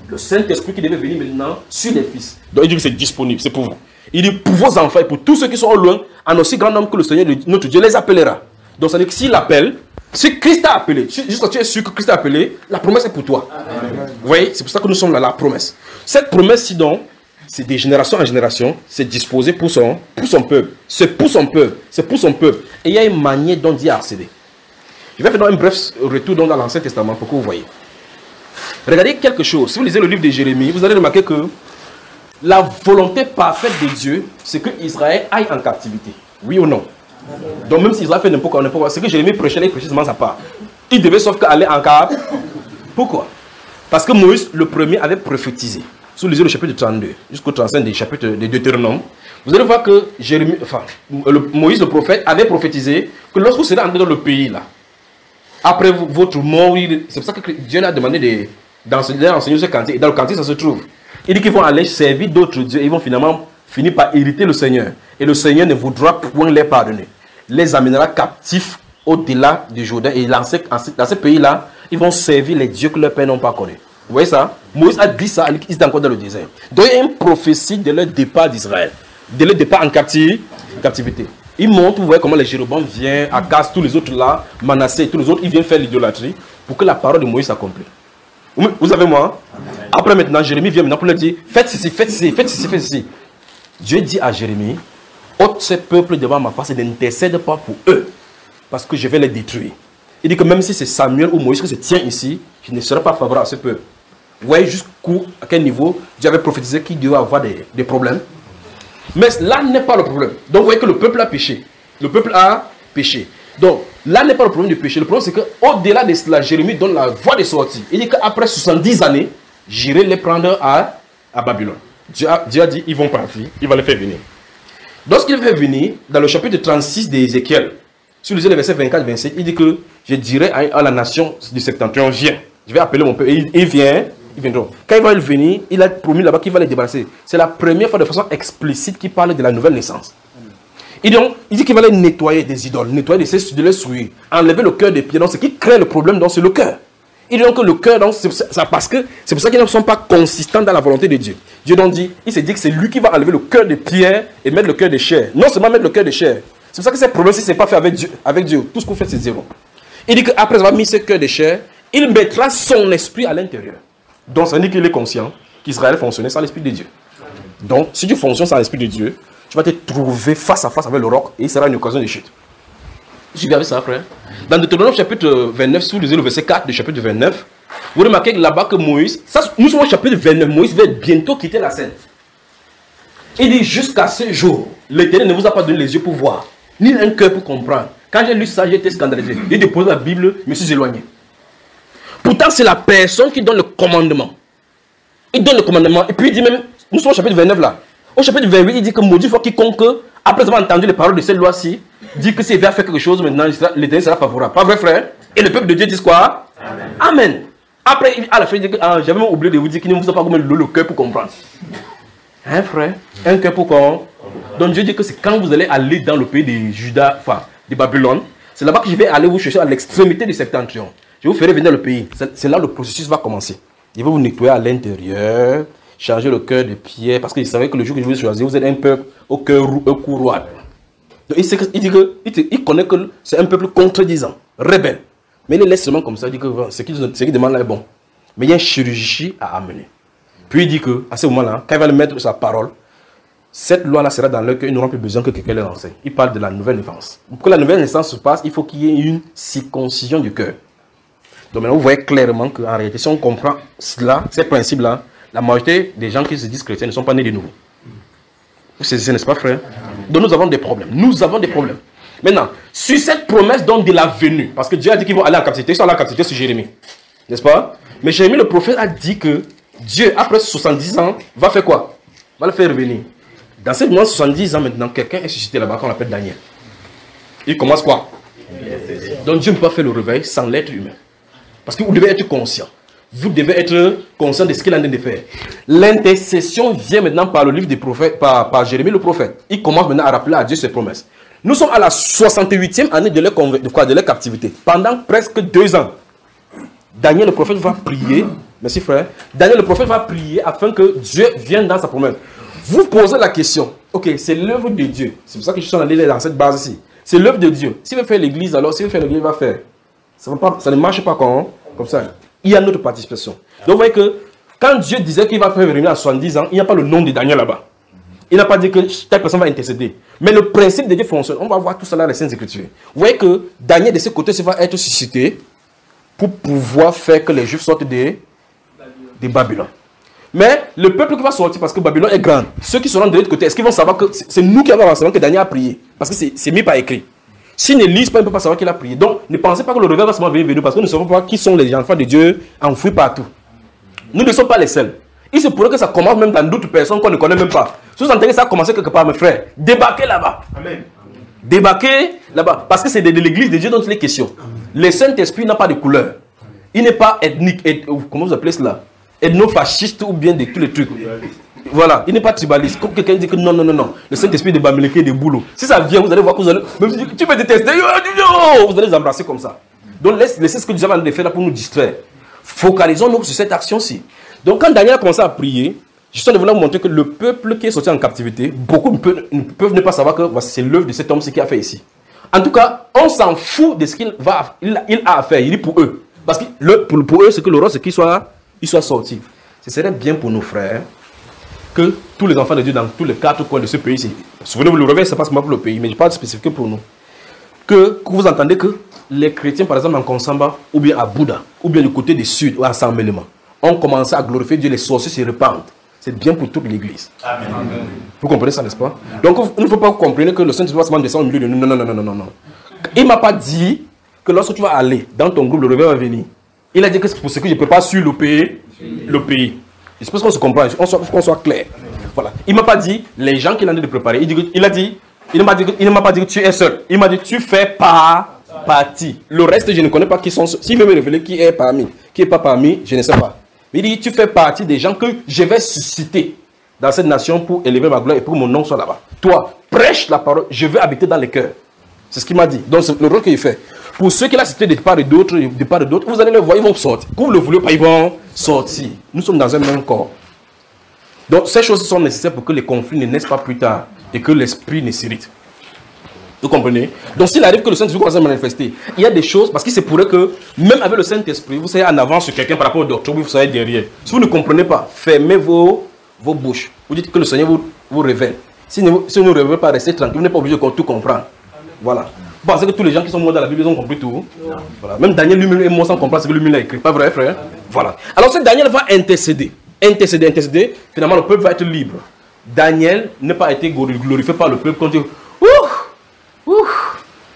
Le Saint-Esprit qui devait venir maintenant sur les fils. Donc il dit que c'est disponible, c'est pour vous. Il dit pour vos enfants et pour tous ceux qui sont au loin, en aussi grand nombre que le Seigneur, notre Dieu, les appellera. Donc ça veut dire que s'il appelle, si Christ a appelé, juste quand tu es sûr que Christ a appelé, la promesse est pour toi. Amen. Vous voyez, c'est pour ça que nous sommes là, la promesse. Cette promesse-ci donc, c'est de génération en génération, c'est disposé pour son peuple. C'est pour son peuple. C'est pour son peuple. Et il y a une manière dont Dieu a accédé. Je vais faire un bref retour dans l'Ancien Testament pour que vous voyez. Regardez quelque chose. Si vous lisez le livre de Jérémie, vous allez remarquer que la volonté parfaite de Dieu, c'est que Israël aille en captivité. Oui ou non? Donc même si Israël fait n'importe quoi, c'est que Jérémie prêchait précisément sa part. Il devait sauf qu'aller en captivité. Pourquoi? Parce que Moïse, le premier, avait prophétisé. Si vous lisez le chapitre 32 jusqu'au 35 des chapitres de Deutéronome, vous allez voir que Moïse, le prophète, avait prophétisé que lorsque vous serez entré dans le pays là, après votre mort, c'est pour ça que Dieu a demandé d'enseigner ce cantique. Et dans le cantique, ça se trouve. Il dit qu'ils vont aller servir d'autres dieux. Ils vont finalement finir par irriter le Seigneur. Et le Seigneur ne voudra point les pardonner. Les amènera captifs au-delà du Jourdain. Et dans ce pays-là, ils vont servir les dieux que leurs pères n'ont pas connus. Vous voyez ça? Moïse a dit ça, ils étaient encore dans le désert. Donc il y a une prophétie de leur départ d'Israël. De leur départ en captivité. Il montre, vous voyez comment les Jéroboam viennent, Akaz, tous les autres là, Manassé, tous les autres, ils viennent faire l'idolâtrie pour que la parole de Moïse s'accomplisse. Vous avez moi? Après maintenant, Jérémie vient maintenant pour leur dire, faites ceci, faites ceci, faites ceci, faites ceci. Dieu dit à Jérémie, ôte ce peuple devant ma face et n'intercède pas pour eux, parce que je vais les détruire. Il dit que même si c'est Samuel ou Moïse qui se tient ici, je ne serai pas favorable à ce peuple. Vous voyez à quel niveau Dieu avait prophétisé qu'il devait avoir des problèmes. Mais là n'est pas le problème. Donc vous voyez que le peuple a péché. Le peuple a péché. Donc là n'est pas le problème du péché. Le problème c'est qu'au-delà de cela, Jérémie donne la voie de sortie. Il dit qu'après 70 années, j'irai les prendre à Babylone. Dieu a dit, ils vont partir, il va les faire venir. Lorsqu'il fait venir, dans le chapitre 36 d'Ézéchiel, si vous lisez les versets 24-27, il dit que je dirai à la nation du septentrion, viens. Je vais appeler mon peuple. Et il vient. Ils viendront. Quand il va venir, il a promis là-bas qu'il va les débarrasser. C'est la première fois de façon explicite qu'il parle de la nouvelle naissance. Il dit qu'il va les nettoyer des idoles, nettoyer de les souiller, enlever le cœur des pieds. Donc ce qui crée le problème, c'est le cœur. Il dit donc que le cœur, c'est pour ça qu'ils ne sont pas consistants dans la volonté de Dieu. Dieu donc dit, il s'est dit que c'est lui qui va enlever le cœur de pierre et mettre le cœur de chair. Non seulement mettre le cœur de chair. C'est pour ça que ces problèmes, si ce n'est pas fait avec Dieu, tout ce que vous faites, c'est zéro. Il dit qu'après avoir mis ce cœur de chair, il mettra son esprit à l'intérieur. Donc ça veut dire qu'il est conscient qu'Israël fonctionnait sans l'esprit de Dieu. Donc si tu fonctionnes sans l'esprit de Dieu, tu vas te trouver face à face avec le roc et il sera une occasion de chute. Je suis bien avec ça, frère. Dans Deutéronome chapitre 29, si vous lisez le verset 4 du chapitre 29, vous remarquez là-bas que Moïse, nous sommes au chapitre 29, Moïse va bientôt quitter la scène. Il dit jusqu'à ce jour, l'Éternel ne vous a pas donné les yeux pour voir, ni un cœur pour comprendre. Quand j'ai lu ça, j'ai été scandalisé. J'ai déposé la Bible, je me suis éloigné. Pourtant, c'est la personne qui donne le commandement. Il donne le commandement. Et puis il dit même, nous sommes au chapitre 29 là. Au chapitre 28, il dit que maudit faut quiconque, après avoir entendu les paroles de cette loi-ci, dit que s'il va faire quelque chose, maintenant l'Éternel sera favorable. Pas vrai, frère? Et le peuple de Dieu dit quoi? Amen. Amen. Après, à la fin, il dit que j'avais même oublié de vous dire qu'il ne vous a pas donné le cœur pour comprendre. Hein, frère? Un cœur pour comprendre. Donc Dieu dit que c'est quand vous allez aller dans le pays de Juda, enfin, de Babylone, c'est là-bas que je vais aller vous chercher à l'extrémité du septentrion. Je vous ferai venir dans le pays. C'est là que le processus va commencer. Il va vous nettoyer à l'intérieur, changer le cœur de pierre, parce qu'il savait que le jour que je vous ai choisi, vous êtes un peuple au cœur courroide. Donc il connaît que c'est un peuple contredisant, rebelle. Mais il le laisse seulement comme ça, il dit que ce qu'il demande là est bon. Mais il y a une chirurgie à amener. Puis il dit qu'à ce moment-là, quand il va le mettre sa parole, cette loi-là sera dans leur cœur, ils n'auront plus besoin que quelqu'un leur enseigne. Il parle de la nouvelle naissance. Pour que la nouvelle naissance se passe, il faut qu'il y ait une circoncision du cœur. Donc maintenant, vous voyez clairement qu'en réalité, si on comprend cela, ces principes-là, la majorité des gens qui se disent chrétiens ne sont pas nés de nouveau. Vous saisissez, n'est-ce pas, frère? Donc nous avons des problèmes. Nous avons des problèmes. Maintenant, sur cette promesse donc de la venue, parce que Dieu a dit qu'ils vont aller en captivité, ils sont allés en captivité sur Jérémie. N'est-ce pas? Mais Jérémie, le prophète, a dit que Dieu, après 70 ans, va faire quoi? Va le faire revenir. Dans ces moments 70 ans maintenant, quelqu'un est suscité là-bas qu'on appelle Daniel. Il commence quoi? Donc Dieu ne peut pas faire le réveil sans l'être humain. Parce que vous devez être conscient. Vous devez être conscient de ce qu'il est en train de faire. L'intercession vient maintenant par le livre des prophètes, par Jérémie le prophète. Il commence maintenant à rappeler à Dieu ses promesses. Nous sommes à la 68e année de leur captivité. Pendant presque 2 ans. Daniel le prophète va prier. Merci frère. Daniel le prophète va prier afin que Dieu vienne dans sa promesse. Vous posez la question. Ok, c'est l'œuvre de Dieu. C'est pour ça que je suis allé dans cette base ici. C'est l'œuvre de Dieu. S'il veut faire l'église, alors s'il veut faire l'église, il va faire. Ça ne marche pas comme ça. Il y a notre participation. Donc vous voyez que quand Dieu disait qu'il va faire venir à 70 ans, il n'y a pas le nom de Daniel là-bas. Il n'a pas dit que telle personne va intercéder. Mais le principe de Dieu fonctionne. On va voir tout ça dans les Saintes Écritures. Vous voyez que Daniel de ce côté va être suscité pour pouvoir faire que les Juifs sortent de Babylone. Mais le peuple qui va sortir, parce que Babylone est grande, ceux qui seront de l'autre côté, est-ce qu'ils vont savoir que c'est nous qui avons savoir que Daniel a prié? Parce que c'est mis par écrit. S'ils ne lisent pas, ils ne peuvent pas savoir qu'il a prié. Donc, ne pensez pas que le réveil va seulement venir parce que nous ne savons pas qui sont les enfants de Dieu enfouis partout. Nous ne sommes pas les seuls. Il se pourrait que ça commence même dans d'autres personnes qu'on ne connaît même pas. Si vous entendez que ça a commencé quelque part, mes frères, débarquez là-bas. Amen. Débarquez là-bas. Parce que c'est de l'église de Dieu dont il est question. Le Saint-Esprit n'a pas de couleur. Il n'est pas ethnique. Comment vous appelez cela? Ethno-fasciste ou bien de tous les trucs. Voilà, il n'est pas tribaliste. Comme quelqu'un dit que non, le Saint-Esprit de Bamileke, de boulot. Si ça vient, vous allez voir que vous allez. Même si tu me détester, vous allez les embrasser comme ça. Donc laissez ce que Dieu va faire là pour nous distraire. Focalisons-nous sur cette action-ci. Donc quand Daniel a commencé à prier, je suis en train de vous montrer que le peuple qui est sorti en captivité, beaucoup ne peuvent ne pas savoir que c'est l'œuvre de cet homme, ce qu'il a fait ici. En tout cas, on s'en fout de ce qu'il a à faire. Il dit pour eux. Parce que pour eux, ce que le roi, c'est qu'il soit sorti. Ce serait bien pour nos frères que tous les enfants de Dieu dans tous les 4 coins de ce pays, souvenez-vous, le réveil, ce n'est pas seulement pour le pays, mais je parle spécifiquement pour nous. Que vous entendez que les chrétiens, par exemple, en Konsamba, ou bien à Bouddha, ou bien du côté du sud, ou à Saint-Mélément, ont commencé à glorifier Dieu, les sorciers se répandent. C'est bien pour toute l'église. Amen. Vous comprenez ça, n'est-ce pas? Donc, il ne faut pas comprendre que le Saint-Esprit va seulement descendre au milieu de nous. Non. Il ne m'a pas dit que lorsque tu vas aller dans ton groupe, le réveil va venir. Il a dit que c'est pour ce que je ne peux pas suivre le pays. Je pense qu'on se comprend, qu'on soit clair. Voilà. Il ne m'a pas dit les gens qu'il a de préparer. Il ne m'a pas dit que tu es seul. Il m'a dit tu fais partie. Le reste, je ne connais pas qui sont. S'il veut me révéler qui est parmi, qui n'est pas parmi, je ne sais pas. Il dit tu fais partie des gens que je vais susciter dans cette nation pour élever ma gloire et pour que mon nom soit là-bas. Toi, prêche la parole, je veux habiter dans les cœurs. C'est ce qu'il m'a dit. Donc c'est le rôle qu'il fait. Pour ceux qu'il a cité de part et d'autre, vous allez les voir, ils vont sortir. Que vous le voulez pas, ils vont sortir. Nous sommes dans un même corps. Donc ces choses sont nécessaires pour que les conflits ne naissent pas plus tard et que l'esprit ne s'irrite. Vous comprenez? Donc s'il arrive que le Saint-Esprit commence à manifester, il y a des choses, parce qu'il se pourrait que, même avec le Saint-Esprit, vous soyez en avant sur quelqu'un par rapport au docteur, vous soyez derrière. Si vous ne comprenez pas, fermez vos bouches. Vous dites que le Seigneur vous révèle. Si ne vous révèle pas, restez tranquille, vous n'êtes pas obligé de tout comprendre. Voilà. Vous pensez que tous les gens qui sont morts dans la Bible, ils ont compris tout? Voilà. Même Daniel lui-même est mort sans comprendre ce que lui-même a écrit. Pas vrai, frère? Voilà. Alors si Daniel va intercéder, finalement le peuple va être libre. Daniel n'a pas été glorifié par le peuple quand il dit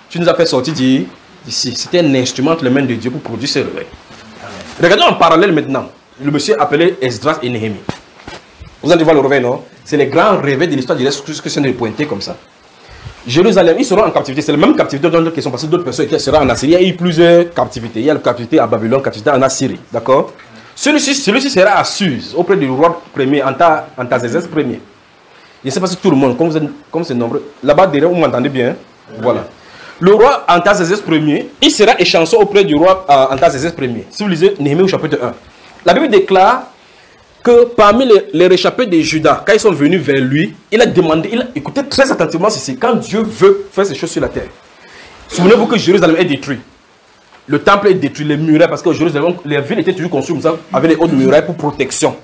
tu nous as fait sortir d'ici. C'était un instrument entre les mains de Dieu pour produire ce réveil. Regardons en parallèle maintenant. Le monsieur appelé Esdras et Néhémie. Vous allez voir le réveil, non? C'est les grands réveils de l'histoire de l'Est que c'est de pointer comme ça. Jérusalem, ils seront en captivité. C'est la même captivité dont ils sont passés d'autres personnes qui seront en Assyrie. Il y a eu plusieurs captivités. Il y a la captivité à Babylone, la captivité en Assyrie. D'accord? Celui-ci sera à Suse, auprès du roi premier, Antazézès premier. Je ne sais pas si tout le monde, comme c'est nombreux. Là-bas derrière, vous m'entendez bien? Voilà. Le roi Antazézès premier, il sera échancé auprès du roi Antazézès premier. Si vous lisez Néhémie au chapitre 1. La Bible déclare que parmi les réchappés de Juda, quand ils sont venus vers lui, il a demandé, il a écouté très attentivement ceci, quand Dieu veut faire ces choses sur la terre. Souvenez-vous que Jérusalem est détruit. Le temple est détruit, les murailles, parce que Jérusalem, les villes étaient toujours construites comme ça, avec des hautes murailles pour protection.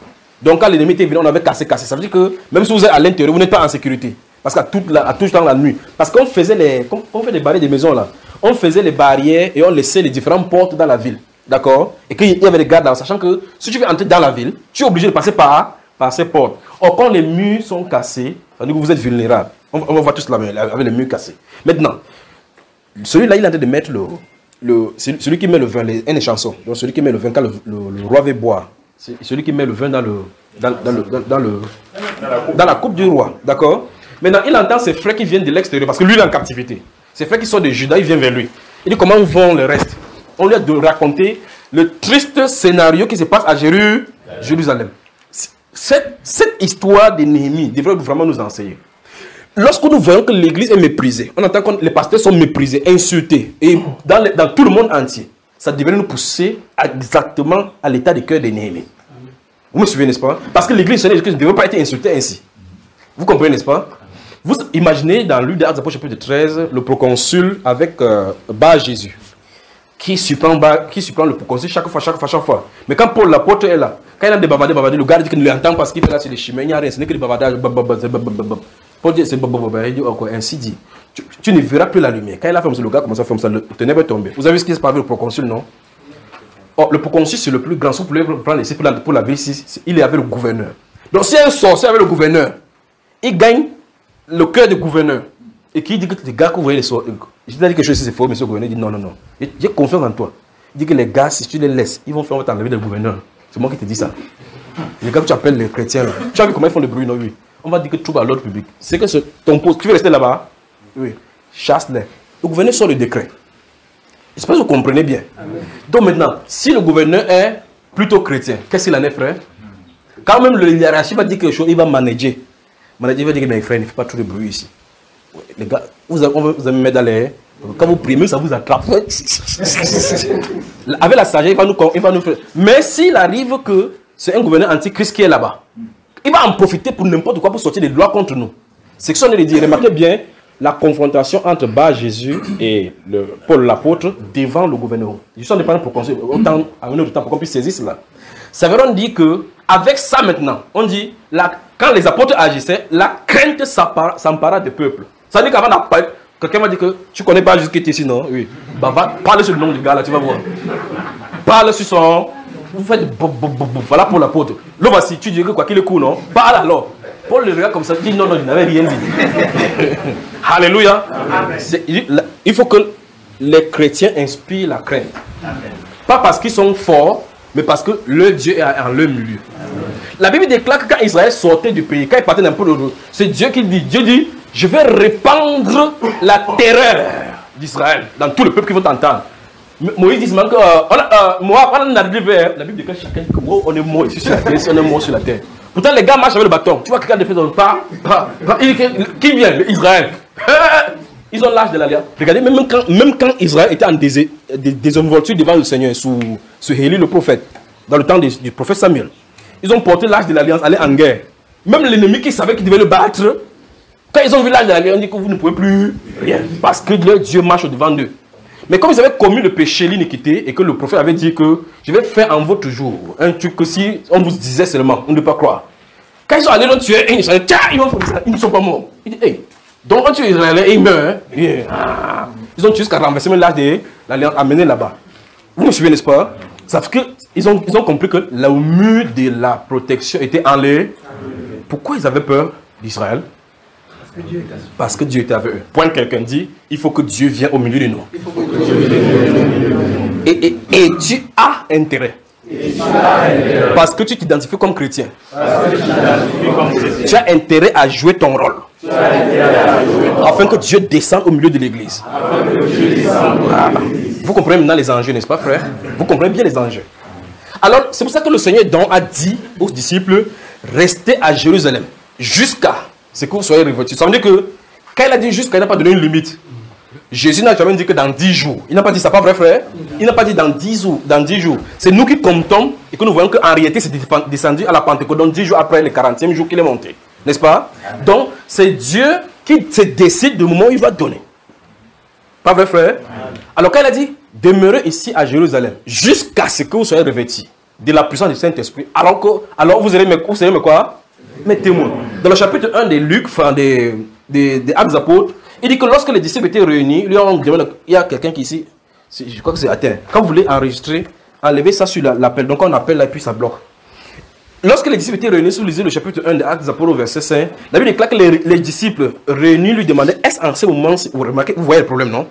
Donc quand l'ennemi était venu, on avait cassé. Ça veut dire que même si vous êtes à l'intérieur, vous n'êtes pas en sécurité. Parce qu'à tout temps la nuit. Parce qu'on faisait on fait des barrières des maisons là. On faisait les barrières et on laissait les différentes portes dans la ville. D'accord? Et qu'il y avait des gardes là, sachant que si tu veux entrer dans la ville, tu es obligé de passer par ces portes. Or, quand les murs sont cassés, ça veut dire que vous êtes vulnérable. On va voir tous là avec les murs cassés. Maintenant, celui-là, il est en train de mettre celui qui met le vin, un échanson. Donc celui qui met le vin quand le roi veut boire. C'est celui qui met le vin dans la coupe du roi. D'accord? Maintenant, il entend ses frères qui viennent de l'extérieur, parce que lui, il est en captivité. Ses frères qui sont de Juda, ils viennent vers lui. Il dit, comment vont le reste? On lui a de raconter le triste scénario qui se passe à Jérusalem. Cette histoire de Néhémie devrait vraiment nous enseigner. Lorsque nous voyons que l'église est méprisée, on entend que les pasteurs sont méprisés, insultés, et dans tout le monde entier, ça devrait nous pousser exactement à l'état de cœur de Néhémie. Vous me suivez, n'est-ce pas? Parce que l'église ne devrait pas être insultée ainsi. Vous comprenez, n'est-ce pas? Vous imaginez dans l'Actes des Apôtres chapitre 13, le proconsul avec Bar Jésus, qui surprend le proconsul chaque fois. Mais quand Paul l'apôtre est là, quand il a des bavardés, le gars dit qu'il ne l'entend pas, ce qu'il fait là sur les chemins, il n'y a rien, ce n'est que des bavardages. Paul dit, c'est il dit, ok, ainsi dit, tu ne verras plus la lumière. Quand il a fait ça, le gars commence à faire ça, le ténèbre est tombé. Vous avez vu ce qui se passe avec le proconsul, non? Oh, le proconsul, c'est le plus grand. Si vous pouvez prendre ici pour la vie ici, il est avec le gouverneur. Donc, si un sorcier avec le gouverneur, il gagne le cœur du gouverneur. Et qui dit que les gars que vous voyez les sorciers, je t'ai dit que quelque chose c'est faux, monsieur le gouverneur, il dit non. J'ai confiance en toi. Il dit que les gars, si tu les laisses, ils vont faire t'enlever le gouverneur. C'est moi qui te dis ça. Les gars que tu appelles les chrétiens, là. Tu as vu comment ils font le bruit, non? Oui. On va dire que trouve à l'ordre public. C'est que ton poste, tu veux rester là-bas? Oui. Chasse-les. Le gouverneur sort le décret. J'espère que vous comprenez bien. Amen. Donc maintenant, si le gouverneur est plutôt chrétien, qu'est-ce qu'il en est, frère? Quand même le hiérarchie va dire quelque chose, il va manager. Manager va dire que mes frères, ne faites pas trop de bruit ici. Les gars, on va me mettre dans les... Quand vous primez, ça vous attrape. Avec la sagesse, il va nous faire... Mais s'il arrive que c'est un gouverneur antichrist qui est là-bas, il va en profiter pour n'importe quoi, pour sortir des lois contre nous. C'est ce qu'on est dit. Remarquez bien la confrontation entre Bar Jésus et Paul l'apôtre devant le gouverneur. Je suis indépendant pour construire autant à un autre temps pour qu'on puisse saisir cela. Ça veut dire que avec ça maintenant, on dit quand les apôtres agissaient, la crainte s'empara des peuples. Ça veut dire qu'avant d'apparaître, quelqu'un m'a dit que tu connais pas Jésus qui est ici, non? Oui. Bah, va parler sur le nom du gars là, tu vas voir. Parle sur son. Vous faites voilà pour l'apôtre. Là voici, tu dis que quoi qu'il est cool, non? Parle alors. Paul le regarde comme ça, dit non, il n'avait rien dit. Alléluia. Il faut que les chrétiens inspirent la crainte. Amen. Pas parce qu'ils sont forts, mais parce que le Dieu est en leur milieu. Amen. La Bible déclare que quand Israël sortait du pays, quand il partait d'un peu de l'autre, c'est Dieu qui dit, Dieu dit, je vais répandre la terreur d'Israël dans tout le peuple qui va t'entendre. Moïse dit que moi, on arrive vers la Bible déclare chacun que on est mort ici sur la terre, on est mort sur la terre. Pourtant, les gars marchent avec le bâton. Tu vois quelqu'un de fait dans le pas. Qui vient? Israël. Ils ont l'âge de l'alliance. Regardez, même quand Israël était en désinvolture devant le Seigneur, sous Élie le prophète, dans le temps du prophète Samuel, ils ont porté l'âge de l'alliance, aller en guerre. Même l'ennemi qui savait qu'il devait le battre, quand ils ont vu l'âge de l'alliance, on dit que vous ne pouvez plus rien. Parce que leur Dieu marche devant eux. Mais comme ils avaient commis le péché, l'iniquité, et que le prophète avait dit que je vais faire en votre jour un truc que si on vous disait seulement, on ne peut pas croire. Quand ils sont allés, on tuait un Israélien, tiens, ils ne sont pas morts. Il dit, hey, donc on tue Israélien et il meurt. Yeah. Ils ont tué jusqu'à renverser même l'âge de l'alliance, amené là-bas. Vous me suivez, n'est-ce pas? Ça fait qu'ils ont compris que le mur de la protection était enlevé. Pourquoi ils avaient peur d'Israël? Parce que Dieu était avec eux. Point quelqu'un dit, il faut que Dieu vienne au milieu de nous. Et tu as intérêt. Parce que tu t'identifies comme chrétien. Tu as intérêt à jouer ton rôle. Afin que Dieu descende au milieu de l'église. Vous comprenez maintenant les enjeux, n'est-ce pas, frère? Vous comprenez bien les enjeux. Alors, c'est pour ça que le Seigneur donc a dit aux disciples, restez à Jérusalem jusqu'à ce que vous soyez revêtus. Ça veut dire que quand il a dit jusqu'à, il n'a pas donné une limite. Jésus n'a jamais dit que dans 10 jours. Il n'a pas dit ça, pas vrai, frère? Il n'a pas dit dans 10 jours. C'est nous qui comptons et que nous voyons qu'en réalité, c'est descendu à la Pentecôte, donc 10 jours après le 40e jour qu'il est monté. N'est-ce pas? Donc, c'est Dieu qui se décide du moment où il va donner. Pas vrai, frère? Alors, quand il a dit, demeurez ici à Jérusalem jusqu'à ce que vous soyez revêtus de la puissance du Saint-Esprit, alors vous serez mes quoi? Mes témoins. Dans le chapitre 1 de Luc, enfin des Actes des Apôtres, il dit que lorsque les disciples étaient réunis, lui on demande, il y a quelqu'un qui ici, je crois que c'est atteint. Quand vous voulez enregistrer, enlevez ça sur l'appel. Donc on appelle là et puis ça bloque. Lorsque les disciples étaient réunis, si vous lisez le chapitre 1 des Actes des Apôtres, verset 5, la Bible déclare que les disciples réunis lui demandaient, est-ce en ce moment, vous voyez le problème, non?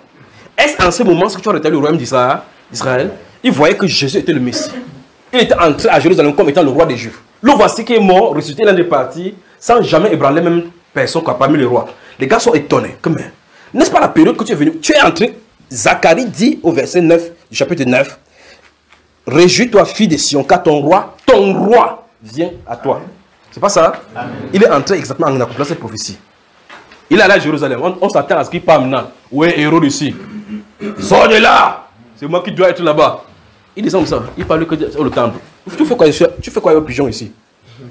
Est-ce en ce moment que tu as rétabli le royaume d'Israël? Ils voyaient que Jésus était le Messie. Il était entré à Jérusalem comme étant le roi des Juifs. Le voici qui est mort, ressuscité, l'un des partis, sans jamais ébranler même personne quoi, parmi les rois. Les gars sont étonnés. N'est-ce pas la période que tu es venu? Tu es entré. Zacharie dit au verset 9 du chapitre 9, réjouis-toi, fille de Sion, car ton roi vient à toi. C'est pas ça? Amen. Il est entré exactement en accomplant cette prophétie. Il est allé à Jérusalem. On s'attend à ce qu'il parle maintenant. Où est héros ici? Sors de là! C'est moi qui dois être là-bas. Il descend comme ça. Il parle que au temple. Tu fais quoi avec le pigeon ici?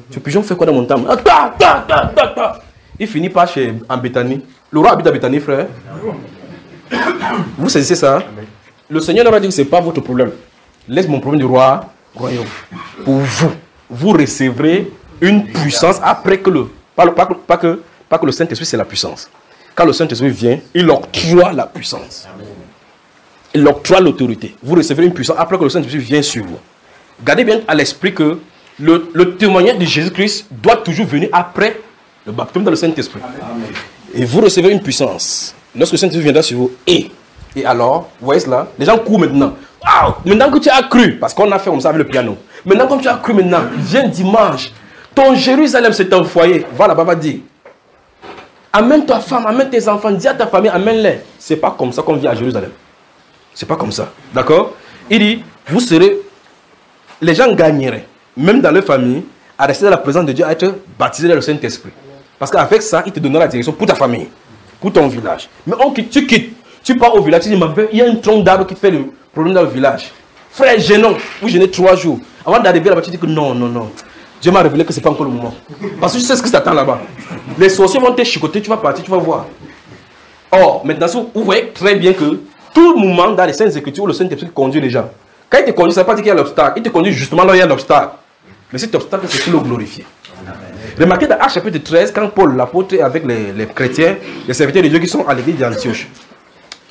Ce pigeon fait quoi dans mon temple? Il finit par chez en Béthanie. Le roi habite à Béthanie, frère. Vous saisissez ça? Le Seigneur leur a dit que ce n'est pas votre problème. Laisse mon problème du roi royaume. Pour vous, vous recevrez une puissance après que le... Pas que le Saint-Esprit, c'est la puissance. Quand le Saint-Esprit vient, il octroie la puissance. Il octroie l'autorité. Vous recevrez une puissance après que le Saint-Esprit vient sur vous. Gardez bien à l'esprit que le témoignage de Jésus-Christ doit toujours venir après le baptême dans le Saint-Esprit. Et vous recevez une puissance. Lorsque le Saint-Esprit viendra sur vous, et alors, vous voyez cela? Les gens courent maintenant. Wow! Maintenant que tu as cru, parce qu'on a fait comme ça avec le piano. Maintenant, comme tu as cru maintenant, viens dimanche. Ton Jérusalem, c'est ton foyer. Va là-bas, va dire. Amène ta femme, amène tes enfants, dis à ta famille, amène-les. C'est pas comme ça qu'on vit à Jérusalem. C'est pas comme ça. D'accord? Il dit, vous serez... Les gens gagneraient, même dans leur famille, à rester dans la présence de Dieu, à être baptisés dans le Saint-Esprit. Parce qu'avec ça, il te donnera la direction pour ta famille, pour ton village. Mais tu quittes, tu pars au village, tu dis, il y a une tronc d'arbre qui fait le problème dans le village. Frère, gênant, vous gênez 3 jours. Avant d'arriver là-bas, tu dis que non. Dieu m'a révélé que ce n'est pas encore le moment. Parce que tu sais ce qui t'attend là-bas. Les sorciers vont te chicoter, tu vas partir, tu vas voir. Or, maintenant, vous voyez très bien que tout le moment dans les Saintes Écritures, le Saint-Esprit conduit les gens. Quand il te conduit, ça ne veut pas dire qu'il y a l'obstacle. Il te conduit justement là où il y a l'obstacle. Mais cet obstacle, c'est pour le glorifier. Remarquez dans Actes chapitre 13, quand Paul, l'apôtre, est avec les chrétiens, les serviteurs de Dieu qui sont à l'église d'Antioche.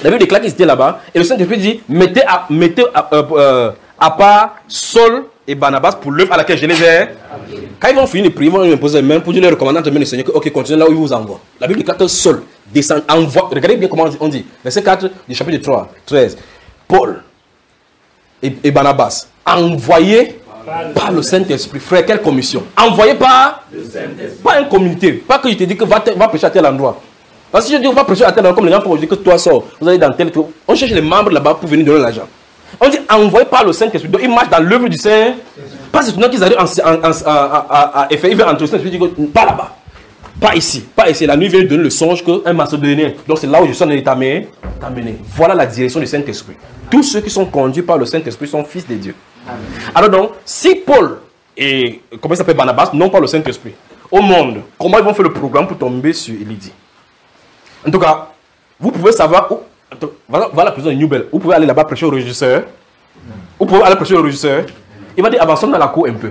La Bible déclare qu'ils étaient là-bas, et le Saint-Esprit dit, mettez à part Saul et Barnabas pour l'œuvre à laquelle je les ai. Quand ils vont finir de prier, ils vont lui imposer les mains pour dire leur commandant de le Seigneur, ok, continuez là où il vous envoie. La Bible déclare que Saul descend, envoie. Regardez bien comment on dit. Verset 4 du chapitre 13. Paul et Barnabas, envoyés par le Saint-Esprit. Frère, quelle commission? Envoyé par le Saint-Esprit. Pas une communauté. Pas que je te dis que va prêcher à tel endroit. Parce que si je dis on va prêcher à tel endroit, comme les gens font, je dis que toi sors, vous allez dans tel truc. On cherche les membres là-bas pour venir donner l'argent. On dit envoyé par le Saint-Esprit. Donc ils marchent dans l'œuvre du Saint. Pas c'est qu'ils arrivent à effet. Ils veulent entrer au Saint-Esprit. Ils disent pas là-bas. Pas ici. Pas ici. La nuit vient donner le songe qu'un macédonien. Donc c'est là où je suis en train de t'amener. Voilà la direction du Saint-Esprit. Tous ceux qui sont conduits par le Saint-Esprit sont fils de Dieu. Amen. Alors donc, si Paul et comment il s'appelle Barnabas n'ont pas le Saint-Esprit au monde, comment ils vont faire le programme pour tomber sur Lydie? En tout cas, vous pouvez savoir où. Voilà la prison de New Bell. Vous pouvez aller là-bas prêcher au régisseur. Vous pouvez aller prêcher au régisseur. Il va dire avançons dans la cour un peu.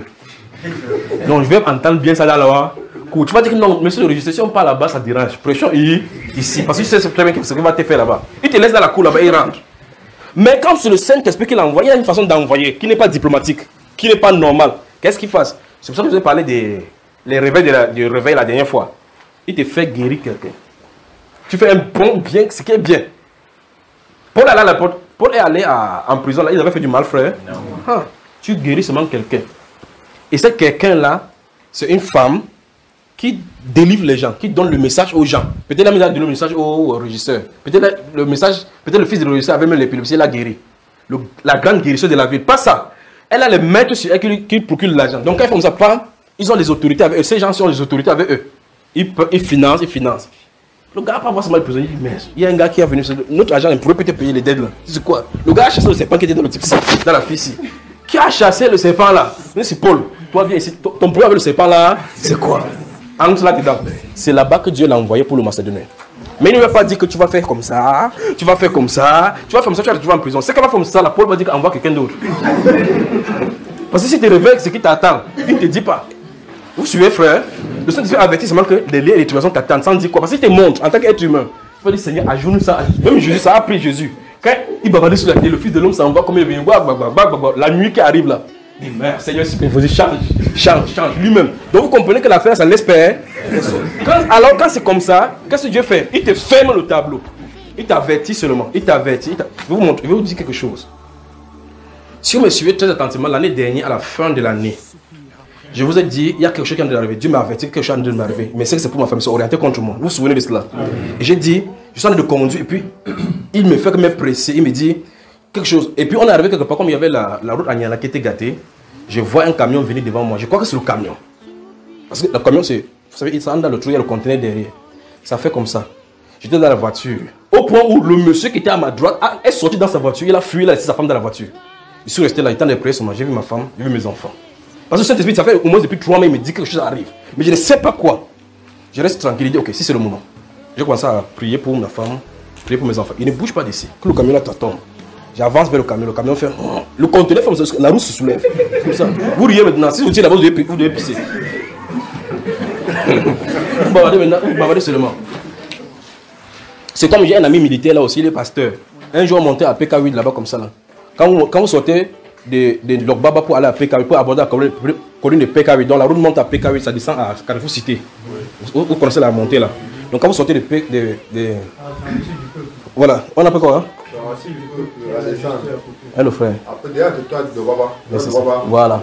Donc je vais entendre bien ça dans la cour. Tu vas dire que non, monsieur le régisseur, si on parle là-bas, ça dérange. Prêchons ici. Parce que tu sais très bien ce qu'il va te faire là-bas. Il te laisse dans la cour là-bas et il rentre. Mais quand c'est le Saint-Esprit qui l'envoie, il y a une façon d'envoyer qui n'est pas diplomatique, qui n'est pas normale. Qu'est-ce qu'il fasse? C'est pour ça que je vous ai parlé des réveils du réveil la dernière fois. Il te fait guérir quelqu'un. Tu fais un bon bien, ce qui est bien. Paul est allé en prison, là, il avait fait du mal, frère. Tu guéris seulement quelqu'un. Et ce quelqu'un-là, c'est une femme qui délivre les gens, qui donne le message aux gens. Peut-être la mise à donner le message au régisseur. Peut-être le fils du régisseur avait même l'épilepsie, il a guéri. La grande guérisseuse de la ville. Pas ça. Elle a les maîtres sur elle qui procurent l'argent. Donc quand ils font ça, ils ont les autorités avec eux. Ces gens ont les autorités avec eux. Ils financent. Le gars n'a pas voir seulement le prisonnier. Mais il y a un gars qui est venu. Notre agent ne pourrait peut-être payer les dettes là. C'est quoi? Le gars a chassé le serpent qui était dans le type dans la fille ici. Qui a chassé le serpent là? C'est Paul. Toi viens ici. Ton problème avec le serpent là, c'est quoi? Entre là dedans. C'est là-bas que Dieu l'a envoyé pour le Macédonien. Mais il ne va pas dire que tu vas faire comme ça, tu vas faire comme ça, tu vas en prison. C'est quand va faire comme ça, la Paul va dire qu'envoie quelqu'un d'autre. Parce que si tu te réveilles, ce qui t'attend, il ne te dit pas. Vous suivez, frère? Le Saint-Esprit avertit seulement que les liens et les tribulations t'attendent sans dire quoi. Parce que si tu te montres en tant qu'être humain, tu vas dire Seigneur, ajoute-nous ça. Même Jésus, ça a pris Jésus. Quand il bavardait sur la terre, le Fils de l'homme s'en va comme il vient. La nuit qui arrive là. Il dit, merde, Seigneur, s'il vous dit change lui-même. Donc vous comprenez que l'affaire, ça l'espère. Alors quand c'est comme ça, qu'est-ce que Dieu fait? Il te ferme le tableau. Il t'avertit seulement. Il t'avertit. Je vais vous dire quelque chose. Si vous me suivez très attentivement, l'année dernière, à la fin de l'année, Je vous ai dit, il y a quelque chose qui est en train d'arriver. Dieu m'a averti que quelque chose est en train d'arriver. Mais c'est que c'est pour ma famille, c'est orienté contre moi. Vous vous souvenez de cela? Et j'ai dit, je suis en train de conduire. Et puis, il me fait que me presser. Il me dit quelque chose. Et puis, on est arrivé quelque part, comme il y avait la route à Niala qui était gâtée. Je vois un camion venir devant moi. Je crois que c'est le camion. Parce que le camion, c'est, vous savez, il s'entre dans le trou, il y a le conteneur derrière. Ça fait comme ça. J'étais dans la voiture. Au point où le monsieur qui était à ma droite est sorti dans sa voiture. Il a fui, il a laissé sa femme dans la voiture. Je suis resté là, il était en train de prier sur moi. J'ai vu ma femme, j'ai vu mes enfants. Parce que Saint-Esprit, ça fait au moins depuis 3 mois, il me dit que quelque chose arrive. Mais je ne sais pas quoi. Je reste tranquille, il dit, ok, si c'est le moment. J'ai commencé à prier pour ma femme, prier pour mes enfants. Il ne bouge pas d'ici. Que le camion là tombe. J'avance vers le camion fait. Le conteneur fait ça, la roue se soulève. Comme ça. Vous riez maintenant, si vous tirez là-bas, vous devez pisser. Vous bavardez maintenant, vous bavardez seulement. C'est comme j'ai un ami militaire là aussi, il est pasteur. Un jour, on montait à PK8 là-bas comme ça. Là. Quand vous sortez de Lokbaba pour aller à PK8, pour aborder la colline de PK8, donc la route monte à PK8, ça descend à Carrefour Cité. Vous connaissez la montée là. Donc quand vous sortez de voilà, on appelle quoi hein? Hello frère. Après derrière de toi de Baba. Voilà.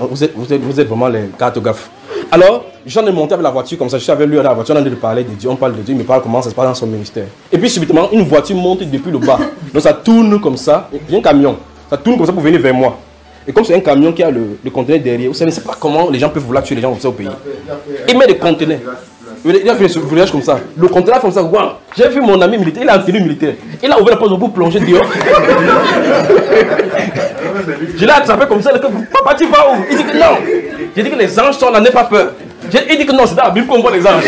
Vous êtes vraiment les cartographes. Alors, je suis en train de monter avec la voiture comme ça, je suis avec lui dans la voiture, on est en train de parler de Dieu, on parle de Dieu, il me parle comment ça se passe dans son ministère. Et puis subitement, une voiture monte depuis le bas. Donc ça tourne comme ça, il y a un camion, ça tourne comme ça pour venir vers moi. Et comme c'est un camion qui a le conteneur derrière, vous savez, je ne sais pas comment les gens peuvent vouloir tuer les gens comme ça au pays. Il met des conteneurs. Il a fait ce voyage comme ça. Le conteneur comme ça, waouh. J'ai vu mon ami militaire, il a en tenue militaire. Il a ouvert la porte pour plonger dehors. Je l'ai attrapé comme ça, papa tu vas où? Il dit que non. J'ai dit que les anges sont là, n'aie pas peur. Il dit que non, c'est dans la Bible qu'on voit les anges.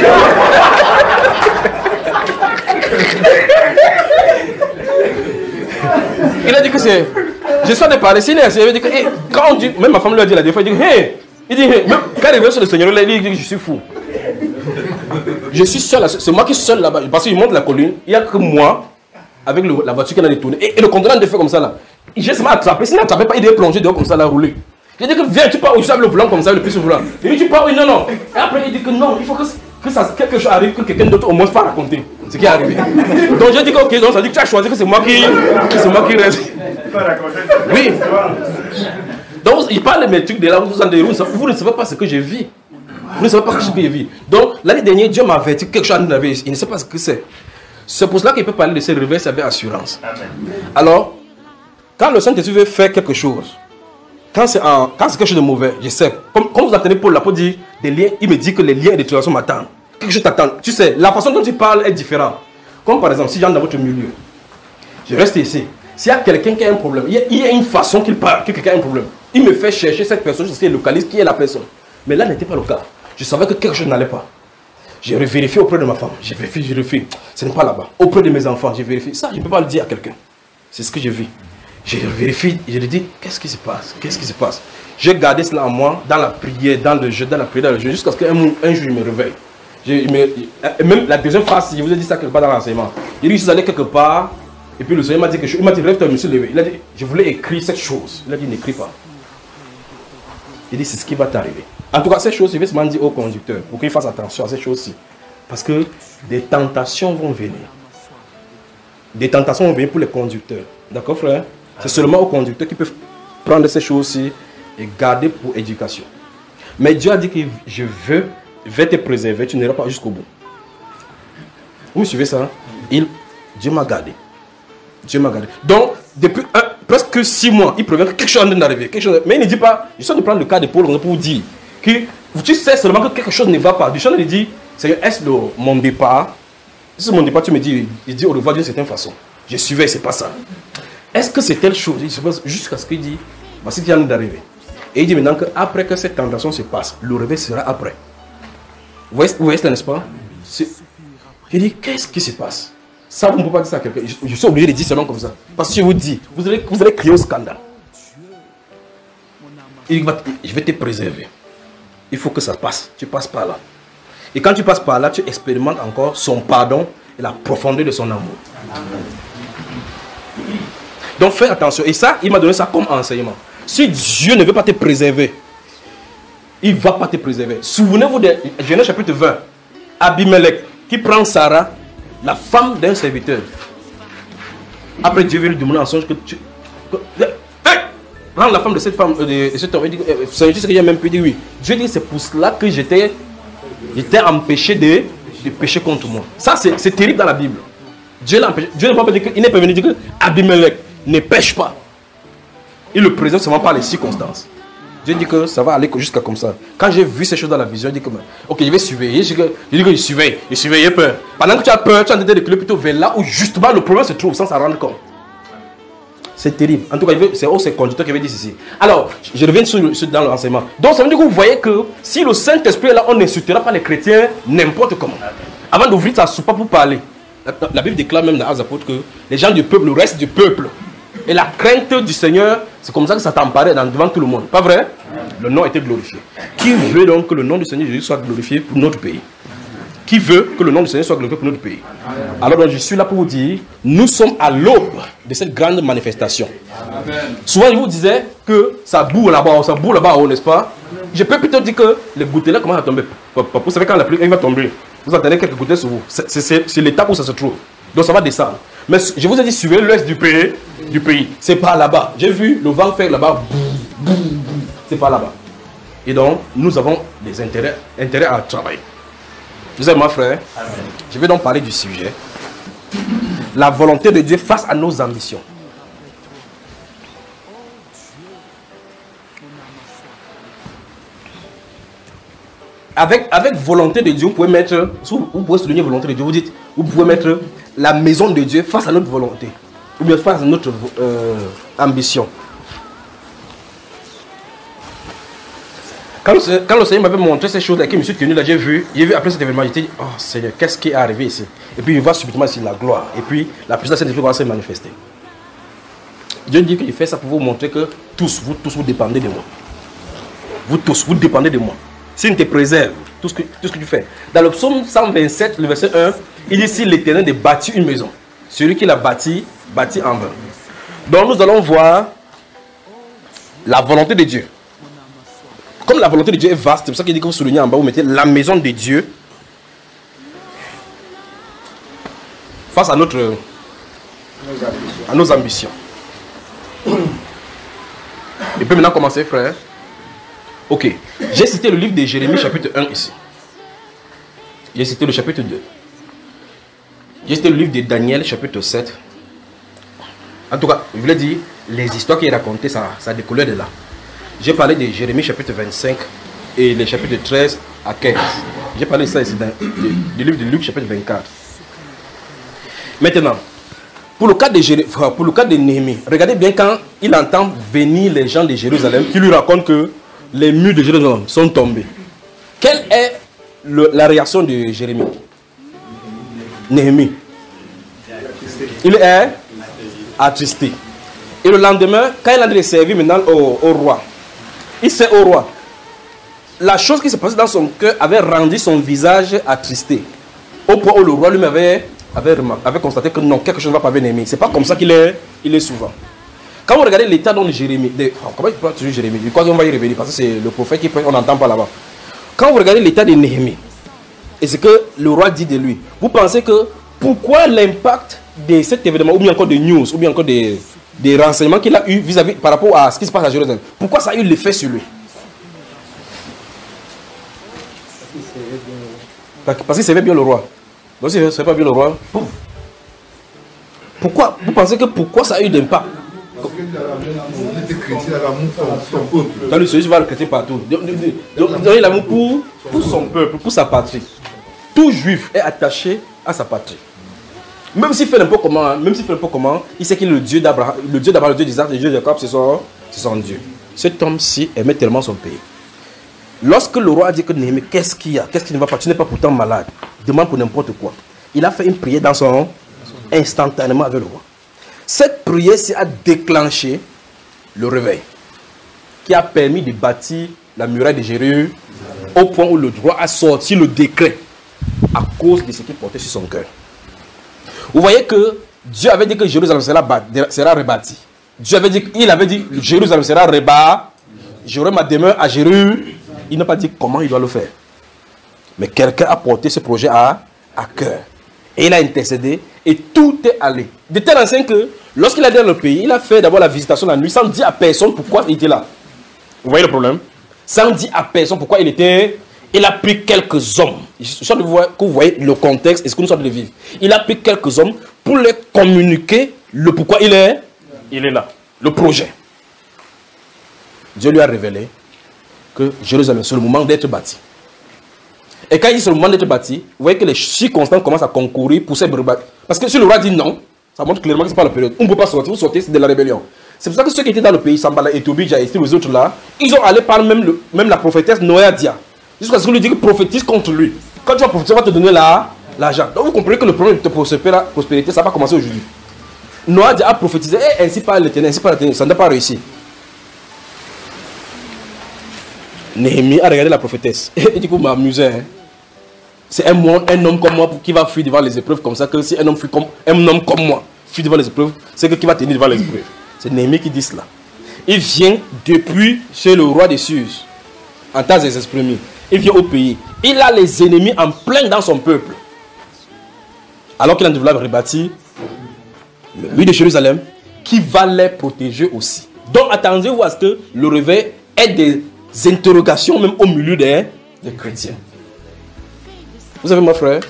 Il a dit que c'est... Je suis en train de parler, il a dit que... Hey, quand on dit... Même ma femme lui a dit la dernière fois, il dit hey. Il dit hey. Même quand il est venu sur le Seigneur, il dit que je suis fou. Je suis seul, c'est moi qui suis seul là-bas. Parce qu'il monte la colline, il n'y a que moi, avec la voiture qui a détourné. Et le conteneur de fait comme ça là. J'ai seulement attrapé, s'il n'attrapait pas, il devait plonger dehors comme ça là, rouler. J'ai dit que viens, tu pars où je suis avec le volant comme ça, le plus volant. Il dit tu pars où? Non, non. Et après il dit que non, il faut que ça, quelque chose arrive, que quelqu'un d'autre au moins pas raconter ce qui est arrivé. Donc j'ai dit que ok, donc ça dit que tu as choisi que c'est moi qui reste. Oui. Donc il parle de mes trucs de là, vous ne savez pas ce que j'ai vu. Vous ne savez pas ce que j'ai vu. Donc l'année dernière, Dieu m'a averti que quelque chose arrive, il ne sait pas ce que c'est. C'est pour cela qu'il peut parler de ses réveils avec assurance. Alors, quand le Saint-Esprit veut faire quelque chose, quand c'est quelque chose de mauvais, je sais. Comme vous attendez Paul là pour dire des liens, il me dit que les liens de trahison m'attendent. Quelque chose t'attend. Tu sais, la façon dont tu parles est différente. Comme par exemple, si j'entre dans votre milieu, je reste ici. S'il y a quelqu'un qui a un problème, il y a une façon qu'il parle, que quelqu'un a un problème. Il me fait chercher cette personne, je sais, localise qui est la personne. Mais là, n'était pas le cas. Je savais que quelque chose n'allait pas. J'ai vérifié auprès de ma femme. J'ai vérifié. Ce n'est pas là-bas. Auprès de mes enfants, j'ai vérifié. Ça, je ne peux pas le dire à quelqu'un. C'est ce que j'ai vu. J'ai vérifié. Je lui ai dit, qu'est-ce qui se passe? Qu'est-ce qui se passe? J'ai gardé cela en moi, dans la prière, dans le jeu, jusqu'à ce qu'un jour, je me réveille. Même la deuxième phrase, je vous ai dit ça quelque part dans l'enseignement. Il dit, je suis allé quelque part, et puis le Seigneur m'a dit que il m'a dit, lève-toi, je me suis levé. Il a dit, je voulais écrire cette chose. Il a dit, n'écris pas. Il dit, c'est ce qui va t'arriver. En tout cas, cette chose, je vais seulement dire au conducteur, pour qu'il fasse attention à ces choses-ci. Parce que des tentations vont venir. Des tentations vont venir pour les conducteurs. D'accord, frère? C'est seulement aux conducteurs qui peuvent prendre ces choses-ci et garder pour éducation. Mais Dieu a dit que je vais te préserver, tu n'iras pas jusqu'au bout. Vous me suivez ça? Dieu m'a gardé. Dieu m'a gardé. Donc, depuis presque 6 mois, il prévient que quelque chose est en train d'arriver. Mais il ne dit pas, je suis en train de prendre le cas de Paul pour vous dire que tu sais seulement que quelque chose ne va pas. Du champ, il dit, Seigneur, est-ce mon départ? Si c'est mon départ, tu me dis, il dit au revoir d'une certaine façon. Je suivais, c'est pas ça. Est-ce que c'est telle chose? Il se passe jusqu'à ce qu'il dit, voici qui vient d'arriver. Et il dit maintenant qu'après que cette tentation se passe, le réveil sera après. Vous voyez ça, n'est-ce pas? Il dit, qu'est-ce qui se passe? Ça, vous ne pouvez pas dire ça à quelqu'un. Je suis obligé de dire seulement comme ça. Parce que je vous dis, vous allez crier au scandale. Il va, je vais te préserver. Il faut que ça passe. Tu passes par là. Et quand tu passes par là, tu expérimentes encore son pardon et la profondeur de son amour. Donc fais attention. Et ça, il m'a donné ça comme enseignement. Si Dieu ne veut pas te préserver, il ne va pas te préserver. Souvenez-vous de Genèse chapitre 20. Abimelech qui prend Sarah, la femme d'un serviteur. Après Dieu veut lui demander en songe que tu... Prendre la femme de cette femme, de cet homme, il dit, c'est juste qu'il y a même pu dire oui. Dieu dit c'est pour cela que j'étais empêché de pécher contre moi. Ça c'est terrible dans la Bible. Dieu l'a empêché. Dieu n'a pas dit qu'il n'est pas venu dire que Abimelech ne pêche pas. Il le présente seulement par les circonstances. Dieu dit que ça va aller jusqu'à comme ça. Quand j'ai vu ces choses dans la vision, je dis que ok, je vais surveiller. Je dis que je surveille. Je surveille, j'ai peur. Pendant que tu as peur, tu as envie de reculer plutôt vers là où justement le problème se trouve sans s'en rendre compte. C'est terrible. En tout cas, c'est conducteur qui avait dit ceci. Alors, je reviens dans l'enseignement. Donc, ça veut dire que vous voyez que si le Saint-Esprit est là, on n'insultera pas les chrétiens n'importe comment. Avant d'ouvrir sa soupape pour parler, la Bible déclare même dans les apôtres que les gens du peuple, le reste du peuple, et la crainte du Seigneur, c'est comme ça que ça t'emparait devant tout le monde. Pas vrai? Le nom était glorifié. Qui veut donc que le nom du Seigneur Jésus soit glorifié pour notre pays? Qui veut que le nom du Seigneur soit glorifié pour notre pays? Alors donc, je suis là pour vous dire, nous sommes à l'aube de cette grande manifestation. Amen. Souvent, je vous disais que ça boue là-bas, n'est-ce pas? Je peux plutôt dire que les gouttelettes commencent à tomber. Vous savez quand la pluie va tomber, vous entendez quelques gouttelettes sur vous. C'est l'étape où ça se trouve. Donc ça va descendre. Mais je vous ai dit, suivez l'ouest du pays. C'est pas là-bas. J'ai vu le vent faire là-bas. C'est pas là-bas. Et donc, nous avons des intérêts à travailler. Vous savez, mon frère, amen. Je vais donc parler du sujet. La volonté de Dieu face à nos ambitions. Avec volonté de Dieu, vous pouvez mettre, vous pouvez souligner volonté de Dieu, vous pouvez mettre la maison de Dieu face à notre volonté. Ou bien face à notre ambition. Quand le Seigneur m'avait montré ces choses-là, que je me suis tenu là, j'ai vu après cet événement, j'ai dit, oh Seigneur, qu'est-ce qui est arrivé ici? Et puis je vois subitement ici la gloire. Et puis la puissance de Saint-Esprit va se manifester. Dieu dit qu'il fait ça pour vous montrer que vous dépendez de moi. Vous dépendez de moi. S'il te préserve, tout ce que tu fais. Dans le psaume 127, le verset 1, il dit si l'Éternel a bâti une maison, celui qui l'a bâti en vain. Donc nous allons voir la volonté de Dieu. Comme la volonté de Dieu est vaste, c'est pour ça qu'il dit que vous soulignez en bas, vous mettez la maison de Dieu face à nos ambitions. Et puis maintenant commencer, frère. Ok, j'ai cité le livre de Jérémie chapitre 1 ici. J'ai cité le chapitre 2. J'ai cité le livre de Daniel chapitre 7. En tout cas, je voulais dire, les histoires qu'il racontait, ça découlait de là. J'ai parlé de Jérémie chapitre 25 et les chapitres 13 à 15. J'ai parlé de ça ici du livre de Luc chapitre 24. Maintenant, pour le cas de Néhémie, regardez bien quand il entend venir les gens de Jérusalem qui lui racontent que les murs de Jérusalem sont tombés. Quelle est la réaction de Jérémie? Néhémie. Il est attristé. Et le lendemain, quand il a été servi maintenant au roi, il sait au roi. La chose qui se passait dans son cœur avait rendu son visage attristé. Au point où le roi lui avait constaté que non, quelque chose ne va pas avec Néhémie. C'est pas comme ça qu'il est souvent. Quand vous regardez l'état de Jérémie, comment il peut toujours Jérémie? Je crois qu'on va y revenir parce que c'est le prophète qui prend, on n'entend pas là-bas. Quand vous regardez l'état de Néhémie, et ce que le roi dit de lui, vous pensez que pourquoi l'impact de cet événement, ou bien encore des news, ou bien encore des renseignements qu'il a eu vis-à-vis par rapport à ce qui se passe à Jérusalem, pourquoi ça a eu l'effet sur lui? Parce qu'il servait bien le roi. Donc s'il ne servait pas bien le roi, pourquoi? Vous pensez que pourquoi ça a eu d'impact? Parce qu'il était chrétien, il avait amour pour son peuple. Dans le Seigneur va le chrétien partout. Donc il a amour pour son peuple, pour sa patrie. Tout juif est attaché à sa patrie. Même s'il fait n'importe comment, il sait qu'il est le Dieu d'Abraham, le Dieu d'Isaac, le Dieu de Jacob, c'est son Dieu. Cet homme-ci aimait tellement son pays. Lorsque le roi a dit que Néhémie, qu'est-ce qu'il y a? Qu'est-ce qui ne va pas? Tu n'es pas pourtant malade. Demande pour n'importe quoi. Il a fait une prière instantanément avec le roi. Cette prière a déclenché le réveil qui a permis de bâtir la muraille de Jérusalem au point où le roi a sorti le décret à cause de ce qu'il portait sur son cœur. Vous voyez que Dieu avait dit que Jérusalem sera rebâti. Il avait dit Jérusalem sera rebâti. J'aurai ma demeure à Jérusalem. Il n'a pas dit comment il doit le faire. Mais quelqu'un a porté ce projet à cœur. Et il a intercédé. Et tout est allé. De tel enseigne que, lorsqu'il est dans le pays, il a fait d'abord la visitation la nuit sans dire à personne pourquoi il était là. Vous voyez le problème? Sans dire à personne pourquoi il était... Il a pris quelques hommes. Je suis sûr que vous voyez le contexte et ce que nous sommes de vivre. Il a pris quelques hommes pour les communiquer le pourquoi il est là. Le projet. Dieu lui a révélé que Jérusalem, c'est le moment d'être bâti. Et quand il dit c'est le moment d'être bâti, vous voyez que les circonstances commencent à concourir pour ces bâtiments. Parce que si le roi dit non, ça montre clairement que ce n'est pas la période. On ne peut pas sortir. Vous sortez, c'est de la rébellion. C'est pour ça que ceux qui étaient dans le pays, Sambala et Tobija et tous les autres là, ils ont allé par même la prophétesse Noadia. Jusqu'à ce qu'on lui dise que prophétise contre lui. Quand tu vas prophétiser, on va te donner l'argent. Donc vous comprenez que le problème de prospérité, ça va commencer aujourd'hui. Noadia a prophétisé, et ainsi par l'Éternel, ça n'a pas réussi. Néhémie a regardé la prophétesse. Et du coup, m'amusait. Hein. C'est un homme comme moi qui va fuir devant les épreuves comme ça. Que si un homme comme moi fuit devant les épreuves, c'est que qui va tenir devant les épreuves. C'est Néhémie qui dit cela. Il vient depuis chez le roi des Suz, en tas des esprits. Il vient au pays. Il a les ennemis en plein dans son peuple. Alors qu'il a voulu rebâtir le mur de Jérusalem, qui va les protéger aussi. Donc attendez-vous à ce que le réveil ait des interrogations même au milieu des chrétiens. Vous avez mon frère?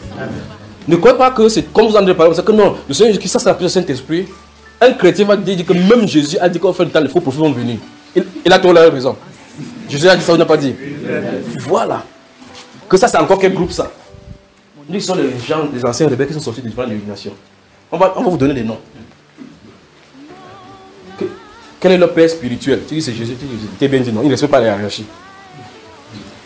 Ne croyez pas que c'est comme vous en avez parlé, c'est que non, le Seigneur Jésus-Christ, ça s'appelle le Saint-Esprit. Un chrétien va dire que même Jésus a dit qu'au fin du temps, les faux prophètes vont venir. Il a toujours la raison. Jésus a dit ça, il n'a pas dit. Voilà. Que ça, c'est encore quel groupe ça? Nous sommes les gens, les anciens rebelles qui sont sortis de différentes dénominations. On va vous donner des noms. Quel est leur père spirituel? Tu dis c'est Jésus, tu es bien dit non, ils ne respectent pas la hiérarchie.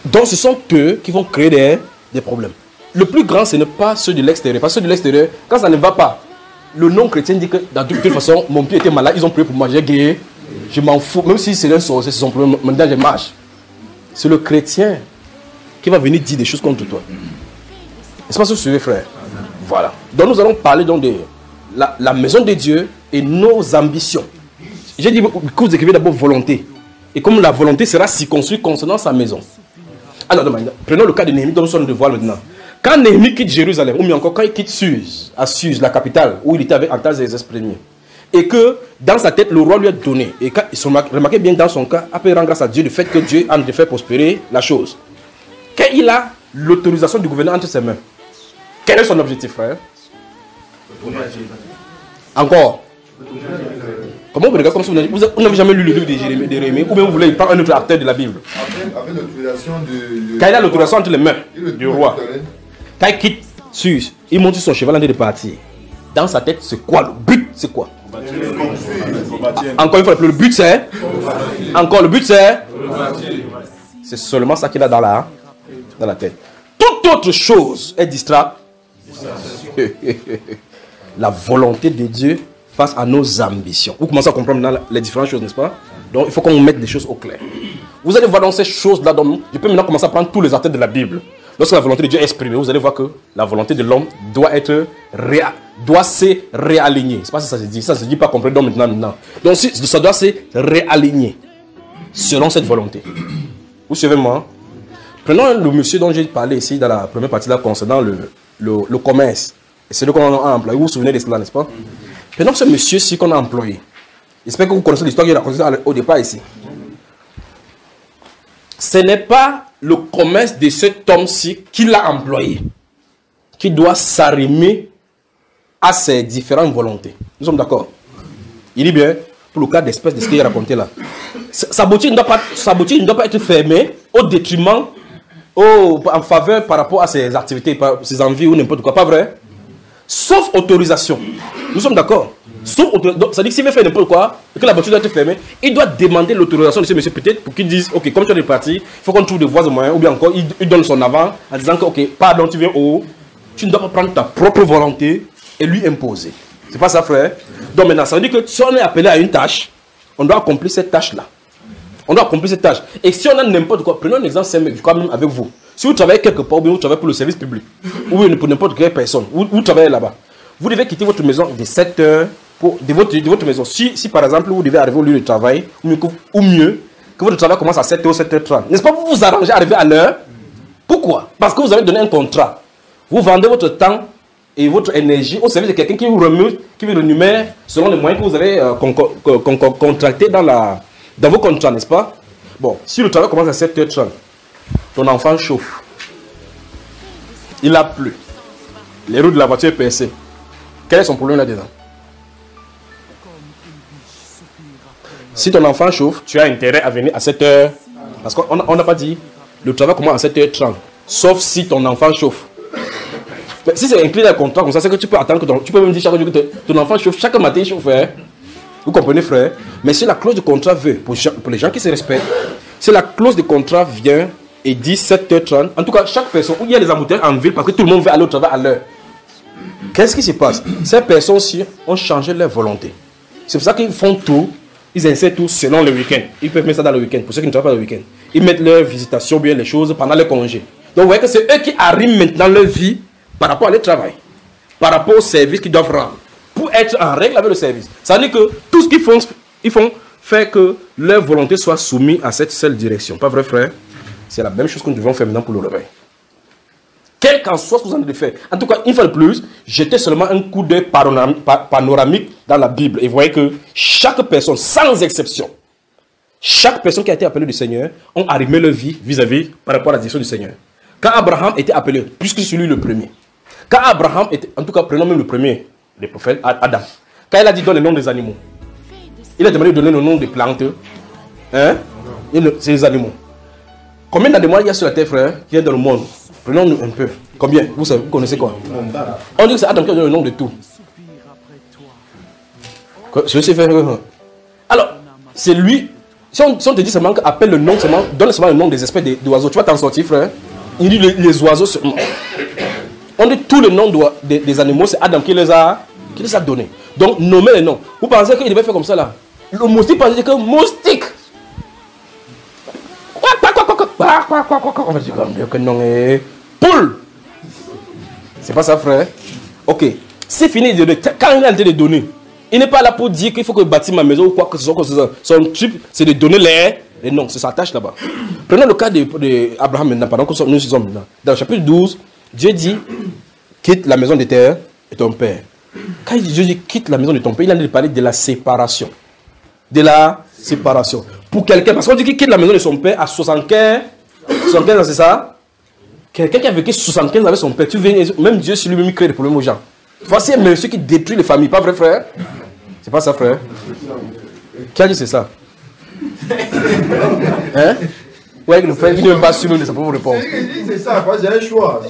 Donc ce sont eux qui vont créer des problèmes. Le plus grand, ce n'est pas ceux de l'extérieur. Parce que ceux de l'extérieur, quand ça ne va pas, le non-chrétien dit que de toute façon, mon pied était malade, ils ont prié pour moi, j'ai guéri. Je m'en fous, même si c'est un sorcier, c'est son problème, maintenant je marche. C'est le chrétien qui va venir dire des choses contre toi. Est-ce pas ce que vous suivez, frère? Voilà. Donc nous allons parler donc de la maison de Dieu et nos ambitions. J'ai dit que vous écrivez d'abord volonté. Et comme la volonté sera circonstruite concernant sa maison. Alors, prenons le cas de Néhémie dont nous sommes de voir maintenant. Quand Néhémie quitte Jérusalem, ou bien encore quand il quitte Suz, à Suz, la capitale, où il était avec Antas et les esprits, et que dans sa tête, le roi lui a donné, et quand, remarquez bien dans son cas, après rendre grâce à Dieu, le fait que Dieu a fait prospérer la chose. Quand il a l'autorisation du gouverneur entre ses mains, quel est son objectif, frère? Encore. Comment vous regardez comme ça? Vous n'avez jamais lu le livre de Jérémie, ou bien vous voulez prendre un autre acteur de la Bible? Avec l'autorisation de... Quand il a l'autorisation entre les mains du roi, quand il quitte Suz, il monte sur son cheval en train de partir. Dans sa tête, c'est quoi? Le but, c'est quoi? Encore une fois, le but c'est... Encore le but c'est... C'est seulement ça qu'il a dans la tête. Toute autre chose est distrait. La volonté de Dieu face à nos ambitions. Vous commencez à comprendre maintenant les différentes choses, n'est-ce pas? Donc il faut qu'on mette des choses au clair. Vous allez voir dans ces choses-là, je peux maintenant commencer à prendre tous les actes de la Bible. Lorsque la volonté de Dieu est exprimée, vous allez voir que la volonté de l'homme doit se réaligner. C'est pas ça que ça se dit. Ça ne se dit pas comprendre maintenant. Donc ça doit se réaligner selon cette volonté. Vous suivez moi? Prenons le monsieur dont j'ai parlé ici dans la première partie là concernant le commerce. Et c'est le qu'on a employé. Vous vous souvenez de cela, n'est-ce pas? Prenons ce monsieur-ci qu'on a employé. J'espère que vous connaissez l'histoire qu'il a racontée au départ ici. Ce n'est pas le commerce de cet homme-ci qui l'a employé qui doit s'arrimer à ses différentes volontés. Nous sommes d'accord? Il dit bien, pour le cas d'espèce de ce qu'il a raconté là. Sa boutique ne doit pas être fermée au détriment, en faveur par rapport à ses activités, ses envies ou n'importe quoi. Pas vrai? Sauf autorisation. Nous sommes d'accord? Sauf autorisation. Ça dit que s'il veut faire n'importe quoi, et que la boutique doit être fermée, il doit demander l'autorisation de ce monsieur peut-être pour qu'il dise, ok, comme tu es parti, il faut qu'on trouve des voies et moyens, ou bien encore, il donne son avant en disant que, ok, pardon, tu viens au haut, tu ne dois pas prendre ta propre volonté et lui imposer. C'est pas ça, frère? Donc maintenant, ça veut dire que si on est appelé à une tâche, on doit accomplir cette tâche-là. On doit accomplir cette tâche. Et si on a n'importe quoi, prenons un exemple simple, je crois même avec vous. Si vous travaillez quelque part, ou bien vous travaillez pour le service public, ou bien pour n'importe quelle personne, vous travaillez là-bas, vous devez quitter votre maison de 7 heures de votre maison. Si par exemple vous devez arriver au lieu de travail, ou mieux, que votre travail commence à 7h, 7h30, n'est-ce pas, vous vous arrangez à arriver à l'heure? Pourquoi? Parce que vous avez donné un contrat. Vous vendez votre temps et votre énergie au service de quelqu'un qui vous rémunère selon les moyens que vous avez contractés dans vos contrats, n'est-ce pas? Bon, si le travail commence à 7h30, ton enfant chauffe, il a plu, les roues de la voiture sont percées. Quel est son problème là-dedans? Si ton enfant chauffe, tu as intérêt à venir à 7h, parce qu'on n'a pas dit le travail commence à 7h30, sauf si ton enfant chauffe. Mais si c'est inclus dans le contrat comme ça, c'est que tu peux attendre que tu peux même dire chaque jour que ton enfant chauffe, chaque matin il chauffe. Hein? Vous comprenez, frère? Mais si la clause de contrat veut, pour les gens qui se respectent, si la clause de contrat vient et dit 7h30, en tout cas, chaque personne, où il y a des embouteillages en ville parce que tout le monde veut aller au travail à l'heure. Qu'est-ce qui se passe? Ces personnes-ci ont changé leur volonté. C'est pour ça qu'ils font tout, ils insèrent tout selon le week-end. Ils peuvent mettre ça dans le week-end, pour ceux qui ne travaillent pas le week-end. Ils mettent leur visitation, bien les choses pendant leur congé. Donc vous voyez que c'est eux qui arrivent maintenant leur vie par rapport à leur travail, par rapport au service qu'ils doivent rendre, pour être en règle avec le service. Ça veut dire que tout ce qu'ils font, ils font faire que leur volonté soit soumise à cette seule direction. Pas vrai, frère? C'est la même chose que nous devons faire maintenant pour le réveil. Quel qu'en soit ce que vous en avez fait. En tout cas, une fois de plus, jetez seulement un coup d'œil panoramique dans la Bible. Et vous voyez que chaque personne, sans exception, chaque personne qui a été appelée du Seigneur, ont arrimé leur vie vis-à-vis par rapport à la direction du Seigneur. Quand Abraham était appelé, puisque c'est lui le premier. Quand Abraham était, en tout cas, prenons même le premier, le prophète Adam. Quand il a dit donne le nom des animaux, il a demandé de donner le nom des plantes. Hein? C'est les animaux. Combien d'animaux il y a sur la terre, frère, qui est dans le monde? Prenons-nous un peu. Combien? Vous savez, vous connaissez quoi? On dit que c'est Adam qui a donné le nom de tout. Je sais faire. Alors, c'est lui. Si on te dit seulement appelle le nom, seulement, donne seulement le nom des espèces d'oiseaux, tu vas t'en sortir, frère. Il dit les oiseaux seulement. On dit tous les noms des animaux, c'est Adam qui les a donnés. Donc, nommez les noms. Vous pensez qu'il devait faire comme ça là? Le moustique pensait que moustique. On va dire que non. Poule. C'est pas ça, frère. Ok. C'est fini de donner. Quand il a en train de donner, il n'est pas là pour dire qu'il faut que je bâtisse ma maison ou quoi que ce soit. Son truc, c'est de donner les noms. C'est sa tâche là-bas. Prenons le cas d'Abraham maintenant, pendant que nous sommes là. Dans le chapitre 12, Dieu dit quitte la maison de terre et ton père. Quand Dieu dit quitte la maison de ton père, il a parlé de la séparation. De la séparation. Pour quelqu'un, parce qu'on dit qu'il quitte la maison de son père à 75 ans, c'est ça? Quelqu'un qui a vécu 75 avec son père, tu viens, même Dieu sur lui-même crée des problèmes aux gens. Voici un monsieur qui détruit les familles, pas vrai, frère? C'est pas ça, frère? Qui a dit c'est ça? Hein? Ouais, le frère qui ne veut pas suivre de sa propre réponse. C'est ça, j'ai un choix.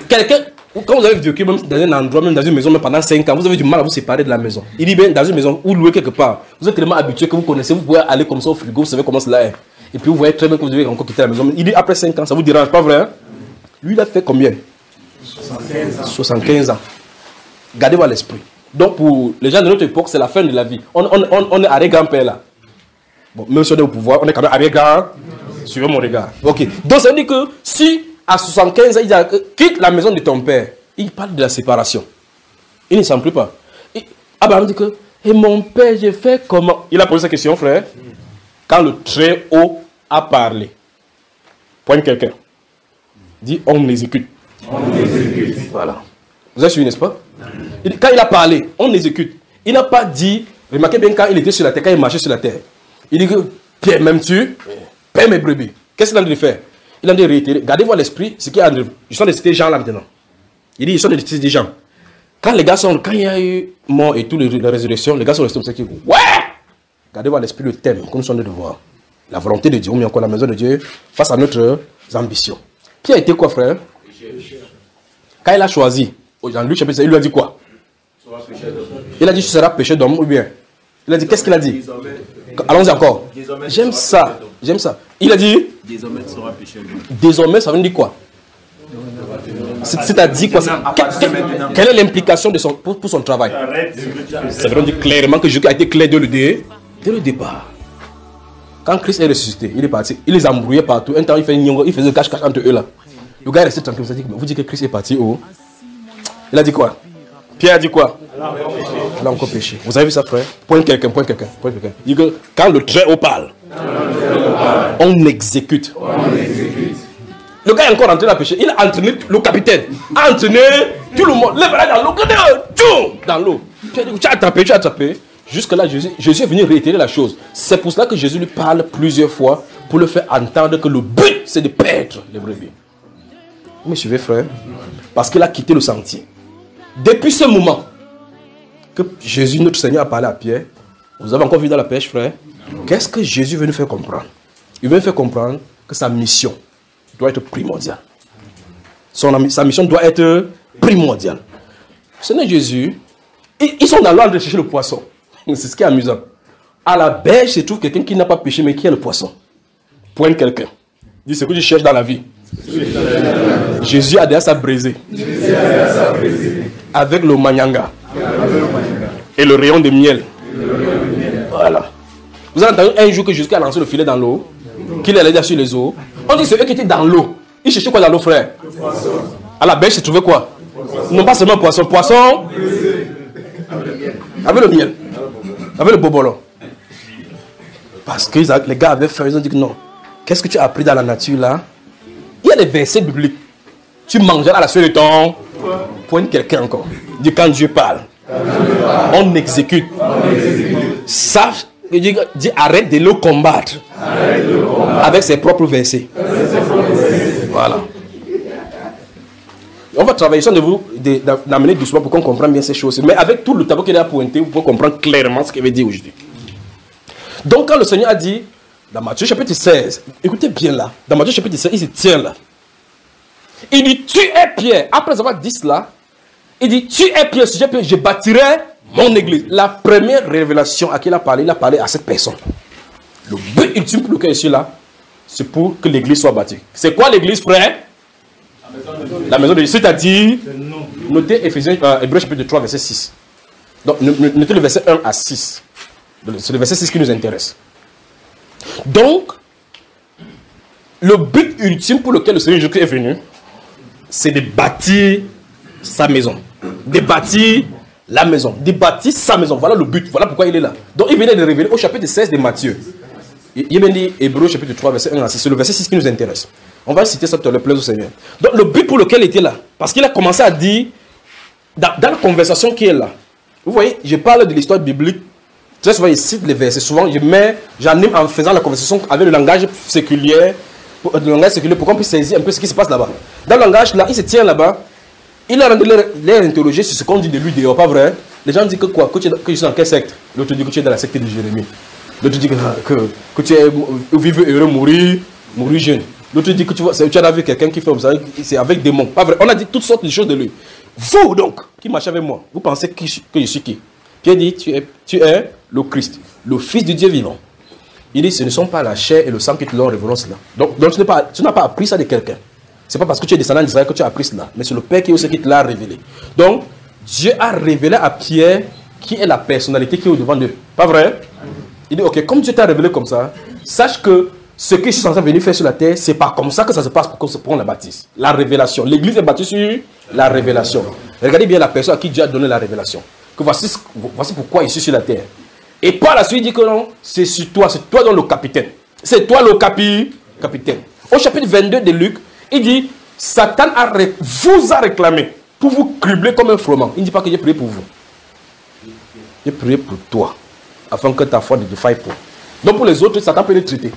Quelqu'un, quand vous avez vécu même dans un endroit, même dans une maison, même pendant 5 ans, vous avez du mal à vous séparer de la maison. Il dit bien dans une maison ou louer quelque part, vous êtes tellement habitué que vous connaissez, vous pouvez aller comme ça au frigo, vous savez comment cela est. Et puis vous voyez très bien que vous devez encore quitter la maison. Il dit après 5 ans, ça vous dérange pas, vrai? Hein? Lui, il a fait combien? 75 ans. Gardez-vous à l'esprit. Donc pour les gens de notre époque, c'est la fin de la vie. On est arrière-grand-père là. Bon, même si on est au pouvoir, on est quand même arrière-grand. Suivez mon regard. Ok. Donc ça veut dire que si à 75 ans, il dit quitte la maison de ton père, il parle de la séparation. Il ne s'en prie pas. Abraham dit que et mon père, j'ai fait comment? Il a posé sa question, frère. Quand le Très-Haut a parlé, pointe quelqu'un. Dit on exécute. On exécute. Voilà. Vous avez suivi, n'est-ce pas? Quand il a parlé, on exécute. Il n'a pas dit, remarquez bien quand il était sur la terre, quand il marchait sur la terre. Il dit que Pierre, m'aimes-tu? Paie mes brebis. Qu'est-ce qu'il a dit de faire? Il a dit de réitérer. Gardez-vous à l'esprit, ce qui a ils sont de citer gens là maintenant. Il dit ils sont de citer des gens. Quand les gars sont, quand il y a eu mort et tout, la résurrection, les gars sont restés comme ça qui ouais! Gardez-vous à l'esprit le thème que nous sommes de voir. La volonté de Dieu, ou bien encore la maison de Dieu, face à notre ambition. Pierre était quoi, frère? Quand il a choisi, dans Luc chapitre 7, il lui a dit quoi? Il a dit tu seras péché d'homme ou bien? Il a dit qu'est-ce qu'il a dit? Allons-y encore. J'aime ça. J'aime ça. Il a dit désormais tu seras péché d'homme. Désormais, ça veut dire quoi? C'est-à-dire quoi? Quelle est l'implication pour son travail? Ça veut dire clairement que Jésus a été clair dès le départ. Quand Christ est ressuscité, il est parti. Il les embrouillait partout. Un temps, il faisait cache-cache entre eux là. Le gars est resté tranquille. Vous dites que Christ est parti où? Il a dit quoi? Pierre a dit quoi? Elle a encore péché. Vous avez vu ça, frère? Point quelqu'un. Il dit que quand le Très-Haut parle, on exécute. Le gars est encore entraîné à pêcher. Il a entraîné le capitaine. A entraîné tout le monde. Lève-la dans l'eau. Dans l'eau. Tu as attrapé. Jusque-là, Jésus est venu réitérer la chose. C'est pour cela que Jésus lui parle plusieurs fois pour le faire entendre que le but, c'est de perdre les brebis. Vous me suivez, frère? Parce qu'il a quitté le sentier. Depuis ce moment que Jésus, notre Seigneur, a parlé à Pierre, vous avez encore vu dans la pêche, frère, qu'est-ce que Jésus veut nous faire comprendre? Il veut nous faire comprendre que sa mission doit être primordiale. Sa mission doit être primordiale. Seigneur Jésus, ils sont dans l'ordre de chercher le poisson. C'est ce qui est amusant. À la berge se trouve quelqu'un qui n'a pas pêché, mais qui a le poisson. Pointe quelqu'un. Dis ce que tu cherches dans la vie. Jésus a déjà sa braisée. Avec le manyanga. Et le rayon de miel. Voilà. Vous avez entendu un jour que Jésus a lancé le filet dans l'eau, qu'il allait déjà sur les eaux. On dit que c'est eux qui étaient dans l'eau. Ils cherchaient quoi dans l'eau, frère? À la berge se trouvait quoi? Non pas seulement poisson. Poisson avec le miel. Avec le bobolon. Parce que les gars avaient faim, ils ont dit que non. Qu'est-ce que tu as appris dans la nature là? Il y a des versets bibliques. Tu mangeras à la suite de ton. Pointe quelqu'un encore. Dis quand Dieu parle. On exécute. Ça, dit arrête de le combattre. Avec ses propres versets. Voilà. On va travailler sur de vous d'amener doucement pour qu'on comprenne bien ces choses. Mais avec tout le tableau qu'il a pointé, vous pouvez comprendre clairement ce qu'il veut dire aujourd'hui. Donc quand le Seigneur a dit, dans Matthieu chapitre 16, écoutez bien là, dans Matthieu chapitre 16, il se tient là. Il dit, tu es Pierre. Après avoir dit cela, il dit, tu es Pierre, si Pierre, je bâtirai mon église. La première révélation à qui il a parlé à cette personne. Le but ultime pour lequel je suis là, c'est pour que l'église soit bâtie. C'est quoi l'église, frère? La maison de Dieu. C'est-à-dire, notez Hébreux chapitre 3, verset 6. Donc, notez le verset 1 à 6. C'est le verset 6 qui nous intéresse. Donc, le but ultime pour lequel le Seigneur Jésus est venu, c'est de bâtir sa maison. De bâtir la maison. De bâtir sa maison. Voilà le but. Voilà pourquoi il est là. Donc, il venait de révéler au chapitre 16 de Matthieu. Il vient dit Hébreux chapitre 3, verset 1 à 6. C'est le verset 6 qui nous intéresse. On va citer ça tout à l'heure, plaise au Seigneur. Donc, le but pour lequel il était là, parce qu'il a commencé à dire, dans la conversation qui est là, vous voyez, je parle de l'histoire biblique, très souvent, il cite les versets. Souvent, j'anime en faisant la conversation avec le langage séculier, pour qu'on puisse saisir un peu ce qui se passe là-bas. Dans le langage, là, il se tient là-bas, il a rendu l'air interrogé sur ce qu'on dit de lui dehors, pas vrai? Les gens disent que quoi? Que tu es dans quelle secte? L'autre dit que tu es dans la secte de Jérémie. L'autre dit que tu es vivre heureux, mourir jeune. L'autre dit que tu as vu quelqu'un qui fait comme ça, c'est avec des mots. Pas vrai. On a dit toutes sortes de choses de lui. Vous donc, qui marchez avec moi, vous pensez que je suis qui? Pierre dit, tu es le Christ, le Fils du Dieu vivant. Il dit, ce ne sont pas la chair et le sang qui te l'ont révélé cela. Donc tu n'as pas appris ça de quelqu'un. Ce n'est pas parce que tu es descendant d'Israël que tu as appris cela, mais c'est le Père qui aussi qui te l'a révélé. Donc, Dieu a révélé à Pierre qui est la personnalité qui est au-devant d'eux. Pas vrai? Il dit, ok, comme Dieu t'a révélé comme ça, sache que ce que je suis censé venir faire sur la terre, c'est pas comme ça que ça se passe pour qu'on la baptise. La révélation. L'église est bâtie sur la révélation. Regardez bien la personne à qui Dieu a donné la révélation. Que voici pourquoi il suis sur la terre. Et par la suite, il dit que non, c'est toi dans le capitaine. C'est toi le capitaine. Au chapitre 22 de Luc, il dit, Satan vous a réclamé pour vous cribler comme un froment. Il ne dit pas que j'ai prié pour vous. J'ai prié pour toi, afin que ta foi ne défaille pas. Donc pour les autres, Satan peut les traiter.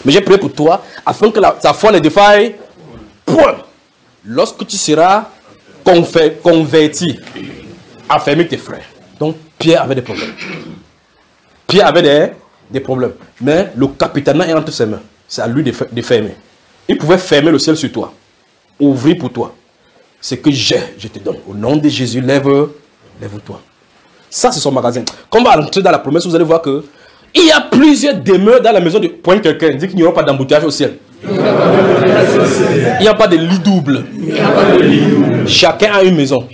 Mais j'ai prié pour toi, afin que ta foi ne défaille point. Lorsque tu seras converti, affermis tes frères. Donc Pierre avait des problèmes. Pierre avait des problèmes. Mais le capitanat est entre ses mains. C'est à lui de fermer. Il pouvait fermer le ciel sur toi. Ouvrir pour toi. Ce que je te donne. Au nom de Jésus, lève-toi. Ça, c'est son magasin. Quand on va entrer dans la promesse, vous allez voir que il y a plusieurs demeures dans la maison de point quelqu'un. Il dit qu'il n'y aura pas d'embouteillage au ciel. Il n'y a pas de lit double. Chacun a une maison.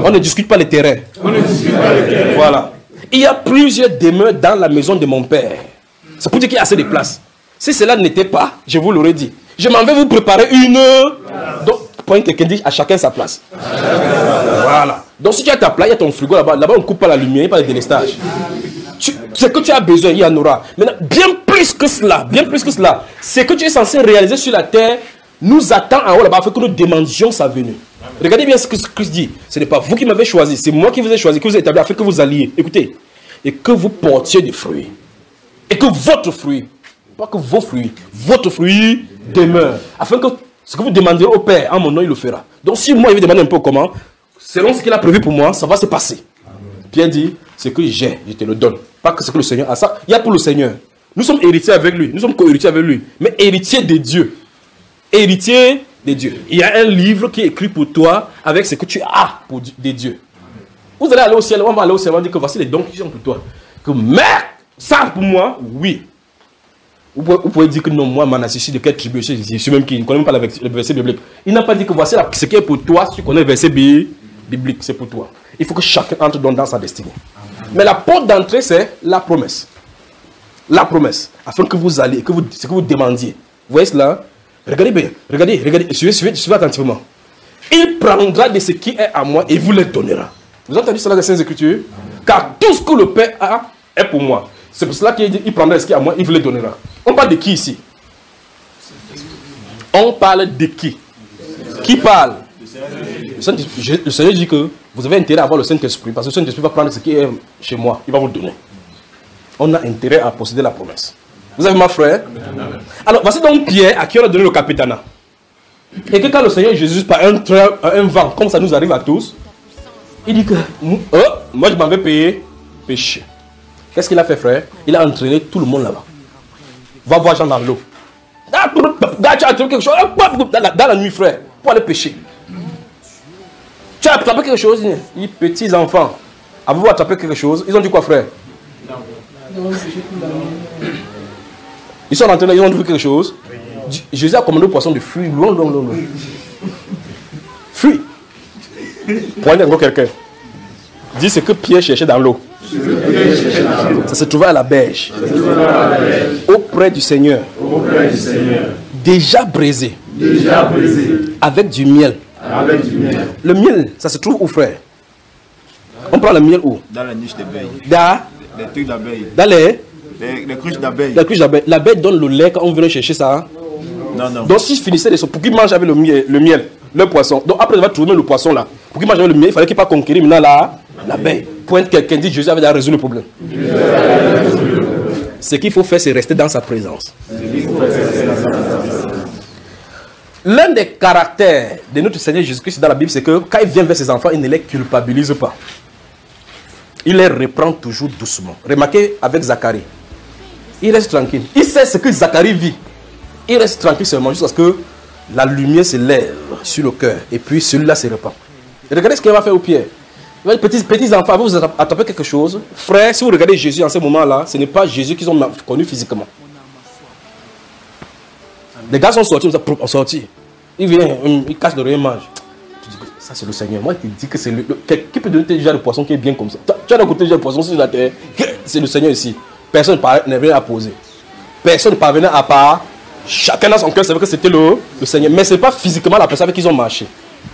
On ne discute pas les terrains. Voilà. Il y a plusieurs demeures dans la maison de mon père. C'est pour dire qu'il y a assez de place. Si cela n'était pas, je vous l'aurais dit. Je m'en vais vous préparer une. Donc, point quelqu'un dit à chacun sa place. Voilà. Donc, si tu as ta place, il y a ton frigo là-bas. Là-bas, on ne coupe pas la lumière, il n'y a pas de délestage. Ce que tu as besoin, il y en aura. Maintenant, bien plus que cela, ce que tu es censé réaliser sur la terre nous attend en haut là-bas afin que nous demandions sa venue. Regardez bien ce que Christ dit. Ce n'est pas vous qui m'avez choisi, c'est moi qui vous ai choisi, qui vous ai établi afin que vous alliez. Écoutez, et que vous portiez des fruits. Et que votre fruit, pas que vos fruits, votre fruit demeure. Afin que ce que vous demanderez au Père, en mon nom, il le fera. Donc si moi, il vous demande un peu comment, selon ce qu'il a prévu pour moi, ça va se passer. Pierre dit, ce que j'ai, je te le donne. Pas que ce que le Seigneur a. Ça, il y a pour le Seigneur. Nous sommes héritiers avec lui. Nous sommes co-héritiers avec lui. Mais héritiers de Dieu. Héritier de Dieu. Il y a un livre qui est écrit pour toi avec ce que tu as pour des dieux. Vous allez aller au ciel, on va aller au ciel, on va dire que voici les dons qui sont pour toi. Que mec, ça pour moi, oui. Vous pouvez dire que non, moi, Manassé, je suis de quelle tribu, je suis même qui ne connaît même pas le verset biblique. Il n'a pas dit que voici ce qui est pour toi, si tu connais le verset biblique, c'est pour toi. Il faut que chacun entre dans sa destinée. Mais la porte d'entrée, c'est la promesse. La promesse. Afin que vous alliez, ce que vous demandiez. Vous voyez cela? Regardez bien, regardez, suivez attentivement. Il prendra de ce qui est à moi et vous le donnera. Vous avez entendu cela dans les Saintes Écritures? Car tout ce que le Père a est pour moi. C'est pour cela qu'il dit, il prendra ce qui est à moi et vous le donnera. On parle de qui ici? On parle de qui? Qui parle? Le Seigneur dit que vous avez intérêt à avoir le Saint-Esprit, parce que le Saint-Esprit va prendre ce qui est chez moi, il va vous le donner. On a intérêt à posséder la promesse. Vous avez ma frère? Alors, voici donc Pierre à qui on a donné le capitanat. Et que quand le Seigneur Jésus, par un vent, comme ça nous arrive à tous, il dit que moi je m'en vais payer péché. Qu'est-ce qu'il a fait, frère? Il a entraîné tout le monde là-bas. Va voir Jean dans l'eau. Tu as attrapé quelque chose dans la nuit, frère, pour aller pécher. Tu as attrapé quelque chose? Il dit, petits enfants, avez-vous attrapé quelque chose? Ils ont dit quoi, frère? Ils sont rentrés là, ils ont vu quelque chose. Jésus a commandé au poisson de fuir loin. Fuis. Poignez encore quelqu'un. Dis ce que Pierre cherchait dans l'eau. Ça se trouvait à la berge. Auprès du Seigneur. Déjà braisé. Avec du miel. Le miel, ça se trouve où, frère? On prend le miel où? Dans la niche d'abeilles. Les trucs d'abeilles. Dans les cruches d'abeilles. Les cruches d'abeilles. L'abeille donne le lait quand on venait chercher ça. Non. Donc s'ils finissaient les choses, pour qu'ils mangent avec le miel, le poisson. Donc après, il va trouver le poisson là. Pour qu'ils mangent avec le miel, il fallait qu'il pas conquérir maintenant l'abeille. Pointe quelqu'un dit Jésus avait déjà résolu le problème. Ce qu'il faut faire, c'est rester dans sa présence. L'un des caractères de notre Seigneur Jésus-Christ dans la Bible, c'est que quand il vient vers ses enfants, il ne les culpabilise pas. Il les reprend toujours doucement. Remarquez avec Zacharie. Il reste tranquille. Il sait ce que Zacharie vit. Il reste tranquille seulement jusqu'à ce que la lumière se lève sur le cœur. Et puis celui-là se répand. Et regardez ce qu'il va faire au Pierre. Il va dire, petits enfants, vous attrapez quelque chose. Frère, si vous regardez Jésus en ce moment-là, ce n'est pas Jésus qu'ils ont connu physiquement. Les gars sont sortis, on sorti. Il vient, il cache le rien, mange. Tu dis que ça c'est le Seigneur. Moi qui dis que c'est le. Qui peut donner déjà le poisson qui est bien comme ça? Tu as d'un côté déjà le poisson sur la terre. C'est le Seigneur ici. Personne ne vient à poser. Personne ne parvenait à part. Chacun dans son cœur savait que c'était le Seigneur. Mais ce n'est pas physiquement la personne avec qui ils ont marché.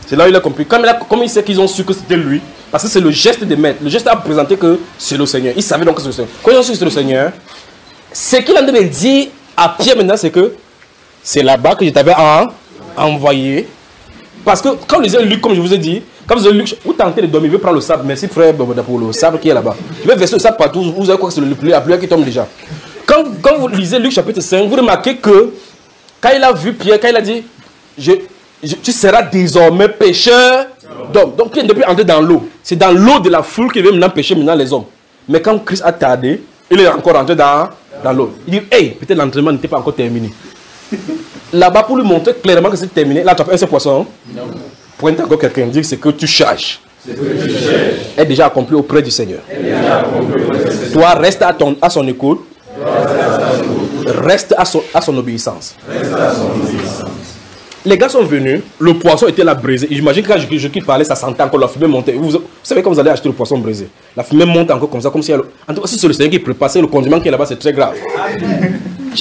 C'est là où il a compris. Comme il sait qu'ils ont su que c'était lui, parce que c'est le geste de maître. Le geste a présenté que c'est le Seigneur. Il savait donc que c'est le Seigneur. Quand ils ont su que c'est le Seigneur, ce qu'il a de dire à Pierre maintenant, c'est que c'est là-bas que je t'avais envoyé. Parce que quand vous lisez Luc, comme je vous ai dit, quand vous lisez Luc, vous tentez de dormir, vous prendre le sable. Merci frère pour le sable qui est là-bas. Je vais verser le sable partout. Vous savez quoi que c'est la pluie qui tombe déjà. Quand vous lisez Luc chapitre 5, vous remarquez que quand il a vu Pierre, quand il a dit tu seras désormais pécheur d'hommes. Donc Pierre depuis entrer dans l'eau. C'est dans l'eau de la foule qu'il veut maintenant pécher maintenant les hommes. Mais quand Christ a tardé, il est encore rentré dans l'eau. Il dit, hey, peut-être l'entraînement n'était pas encore terminé. Là-bas, pour lui montrer clairement que c'est terminé, là tu as fait un seul poisson. Pointe encore quelqu'un, dit c'est que tu cherches. Est déjà accompli auprès du Seigneur. Toi, reste à son écoute. Reste à son obéissance. Les gars sont venus, le poisson était là brisé. J'imagine que quand je parlais, ça sentait encore, la fumée montait. Vous savez quand vous allez acheter le poisson brisé, la fumée monte encore comme ça, comme si elle... En tout cas, si c'est le Seigneur qui prépare, le condiment qui est là-bas, c'est très grave.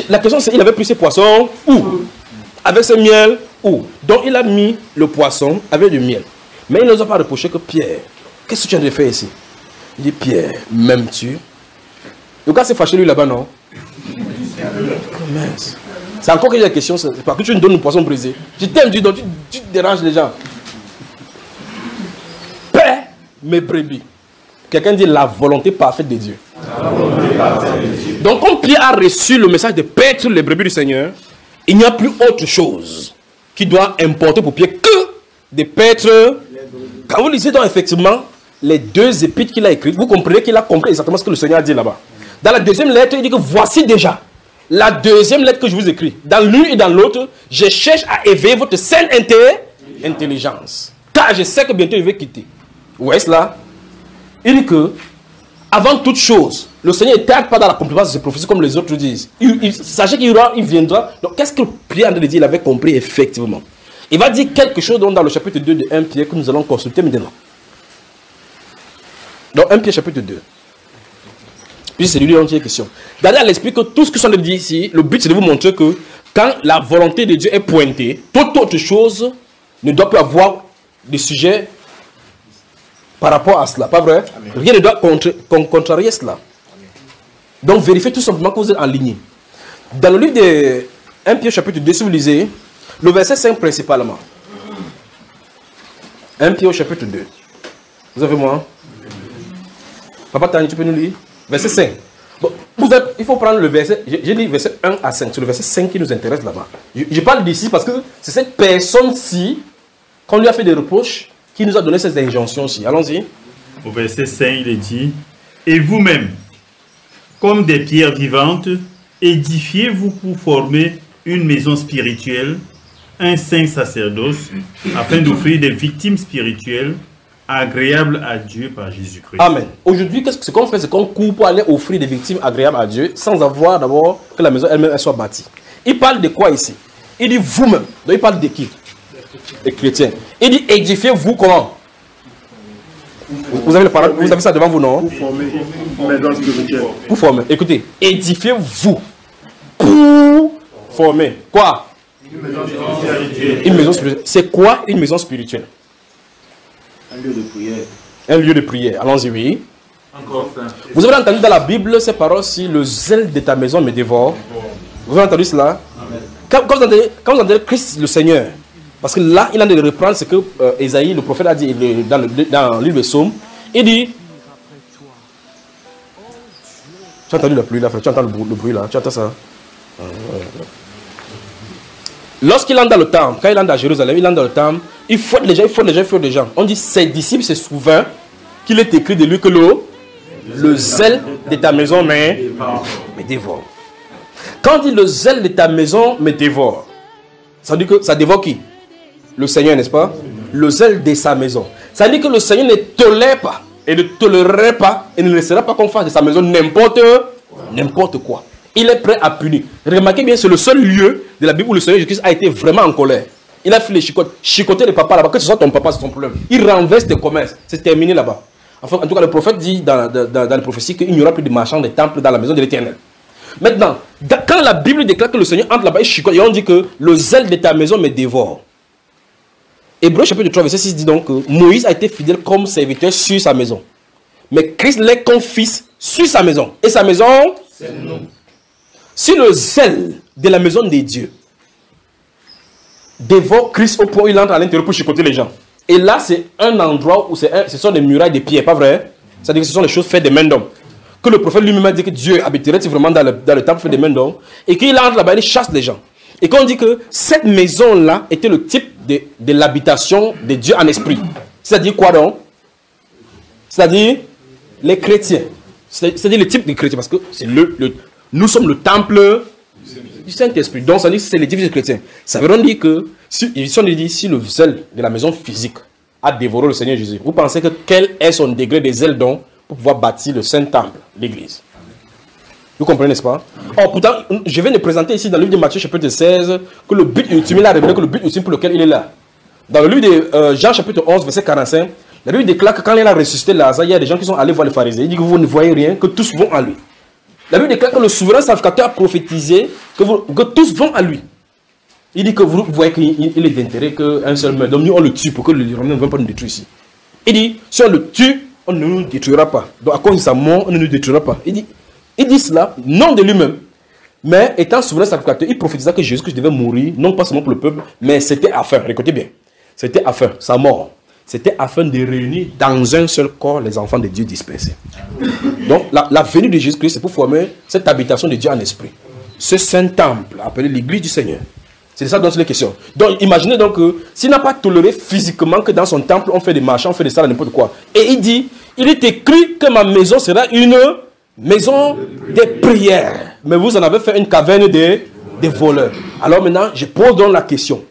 La question c'est, il avait pris ses poissons où? Avec ce miel où? Donc il a mis le poisson avec du miel. Mais il ne nous a pas reproché que Pierre, qu'est-ce que tu as de faire ici? Il dit, Pierre, m'aimes-tu? Le gars s'est fâché lui là-bas, non? C'est encore que j'ai la question, c'est pas que tu me donnes le poisson brisé. Je t'aime, tu déranges les gens. Paix mes brebis. Quelqu'un dit la volonté parfaite de Dieu. Donc, comme Pierre a reçu le message de paître les brebis du Seigneur, il n'y a plus autre chose qui doit importer pour Pierre que de paître. Quand vous lisez donc effectivement les deux épîtres qu'il a écrites, vous comprenez qu'il a compris exactement ce que le Seigneur a dit là-bas. Dans la deuxième lettre, il dit que voici déjà la deuxième lettre que je vous écris. Dans l'une et dans l'autre, je cherche à éveiller votre saine intelligence. Car je sais que bientôt il va quitter. Où est-ce là? Il dit que, avant toute chose, le Seigneur ne tarde pas dans l'accomplissement de ses prophéties comme les autres disent. Sachez qu'il viendra. Donc, qu'est-ce que Pierre a dit? Il avait compris effectivement. Il va dire quelque chose dans le chapitre 2 de 1 Pierre que nous allons consulter maintenant. Dans 1 Pierre chapitre 2. Puis c'est lui qui est question. Daniel explique que tout ce que ça dit ici, le but c'est de vous montrer que quand la volonté de Dieu est pointée, toute autre chose ne doit plus avoir de sujet par rapport à cela. Pas vrai? Amen. Rien ne doit contrarier cela. Donc vérifiez tout simplement que vous êtes en ligne. Dans le livre de 1 Pierre chapitre 2, si vous lisez, le verset 5 principalement. 1 Pierre chapitre 2. Vous avez moi? Papa Tani, tu peux nous lire? Verset 5. Bon, il faut prendre le verset, j'ai dit verset 1 à 5, c'est le verset 5 qui nous intéresse là-bas. Je parle d'ici parce que c'est cette personne-ci, qu'on lui a fait des reproches, qui nous a donné ces injonctions-ci. Allons-y. Au verset 5, il est dit, et vous-même, comme des pierres vivantes, édifiez-vous pour former une maison spirituelle, un saint sacerdoce, afin d'offrir des victimes spirituelles agréable à Dieu par Jésus-Christ. Amen. Aujourd'hui, ce qu'on fait, c'est qu'on court pour aller offrir des victimes agréables à Dieu sans avoir d'abord que la maison elle-même soit bâtie. Il parle de quoi ici? Il dit vous-même. Donc il parle de qui? Les chrétiens. Il dit édifiez-vous comment? Vous avez ça devant vous, non? Pour former une maison spirituelle. Pour former. Écoutez, édifiez-vous. Pour former. Quoi? Une maison spirituelle. Une maison spirituelle. C'est quoi une maison spirituelle? Un lieu de prière. Un lieu de prière. Allons-y, oui. Encore ça. Vous avez entendu dans la Bible ces paroles, si le zèle de ta maison me dévore. Vous avez entendu cela? Quand vous entendez Christ le Seigneur, parce que là, il a de reprendre ce que Ésaïe, le prophète, a dit dans le livre de Psaume. Il dit. Tu as entendu la pluie là, frère? Tu entends le bruit là? Tu entends ça? Lorsqu'il entre dans le temple, quand il entre à Jérusalem, il entre dans le temple, il fouette les gens, On dit ses disciples se souviennent qu'il est écrit de lui que le zèle de ta maison me dévore. Quand on dit le zèle de ta maison me dévore, ça veut dire que ça dévore qui? Le Seigneur, n'est-ce pas? Le zèle de sa maison. Ça veut dire que le Seigneur ne tolère pas et ne tolérerait pas et ne laissera pas qu'on fasse de sa maison n'importe quoi. Il est prêt à punir. Remarquez bien, c'est le seul lieu de la Bible où le Seigneur Jésus-Christ a été vraiment en colère. Il a fait les chicottes. Chicoter les papas là-bas, que ce soit ton papa, c'est son problème. Il renverse tes commerces. C'est terminé là-bas. Enfin, en tout cas, le prophète dit dans les prophéties qu'il n'y aura plus de marchands des temples dans la maison de l'Éternel. Maintenant, quand la Bible déclare que le Seigneur entre là-bas et chicote, et on dit que le zèle de ta maison me dévore. Hébreux chapitre 3, verset 6 dit donc que Moïse a été fidèle comme serviteur sur sa maison. Mais Christ l'est comme fils sur sa maison. Et sa maison, c'est nous. Si le zèle de la maison de Dieu dévore Christ au point où il entre à l'intérieur pour chicoter les gens. Et là, c'est un endroit où ce sont des murailles de pierre, pas vrai? C'est-à-dire que ce sont des choses faites des mains d'hommes. Que le prophète lui-même a dit que Dieu habiterait vraiment dans le temple fait des mains d'hommes. Et qu'il entre là-bas, il chasse les gens. Et qu'on dit que cette maison-là était le type de l'habitation de Dieu en esprit. C'est-à-dire quoi donc? C'est-à-dire les chrétiens. C'est-à-dire le type de chrétiens. Parce que c'est nous sommes le temple du Saint-Esprit. Donc, ça dit que c'est l'édifice des chrétiens. Ça veut dire que, si le zèle de la maison physique a dévoré le Seigneur Jésus, vous pensez que quel est son degré de zèle donc pour pouvoir bâtir le Saint-Temple, l'Église? Vous comprenez, n'est-ce pas? Or, pourtant, je viens de présenter ici dans le livre de Matthieu chapitre 16 que le but ultime, il a révélé que le but ultime pour lequel il est là. Dans le livre de Jean chapitre 11, verset 45, la Bible déclare que quand il a ressuscité Lazare, il y a des gens qui sont allés voir les pharisiens. Il dit que vous ne voyez rien, que tous vont à lui. La Bible déclare que le souverain sacrificateur a prophétisé que tous vont à lui. Il dit que vous voyez qu'il est d'intérêt qu'un seul meurt. Donc nous on le tue pour que les Romains ne viennent pas nous détruire ici. Il dit, si on le tue, on ne nous détruira pas. Donc à cause de sa mort, on ne nous détruira pas. Il dit, Il dit cela, non de lui-même, mais étant souverain sacrificateur, il prophétisa que Jésus-Christ devait mourir, non pas seulement pour le peuple, mais c'était afin, écoutez bien, c'était afin, sa mort, c'était afin de réunir dans un seul corps les enfants de Dieu dispersés. Donc la venue de Jésus-Christ, c'est pour former cette habitation de Dieu en esprit. Ce saint temple, appelé l'église du Seigneur. C'est de ça dont il est question. Donc imaginez donc que s'il n'a pas toléré physiquement que dans son temple on fait des marchands, on fait des salles, n'importe quoi. Et il dit, il est écrit que ma maison sera une maison des prières. Mais vous en avez fait une caverne des voleurs. Alors maintenant, je pose donc la question.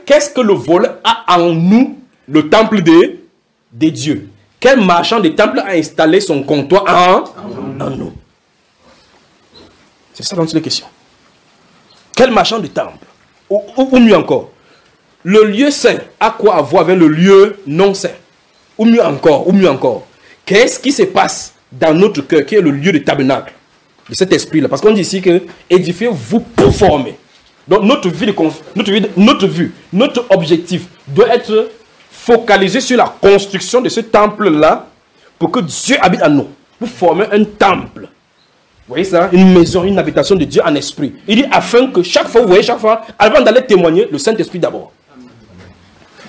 Qu'est-ce que le voleur a en nous, le temple des dieux? Quel marchand des temples a installé son comptoir en nous? C'est ça dont il est question. Quel marchand de temple? Ou mieux encore, le lieu saint a quoi à voir avec le lieu non saint? Ou mieux encore, qu'est-ce qui se passe dans notre cœur, qui est le lieu de tabernacle, de cet esprit-là? Parce qu'on dit ici que édifiez-vous pour former. Donc notre objectif doit être focalisé sur la construction de ce temple-là pour que Dieu habite en nous, pour former un temple. Vous voyez ça? Une maison, une habitation de Dieu en esprit. Il dit afin que chaque fois, vous voyez, chaque fois, avant d'aller témoigner, le Saint-Esprit d'abord.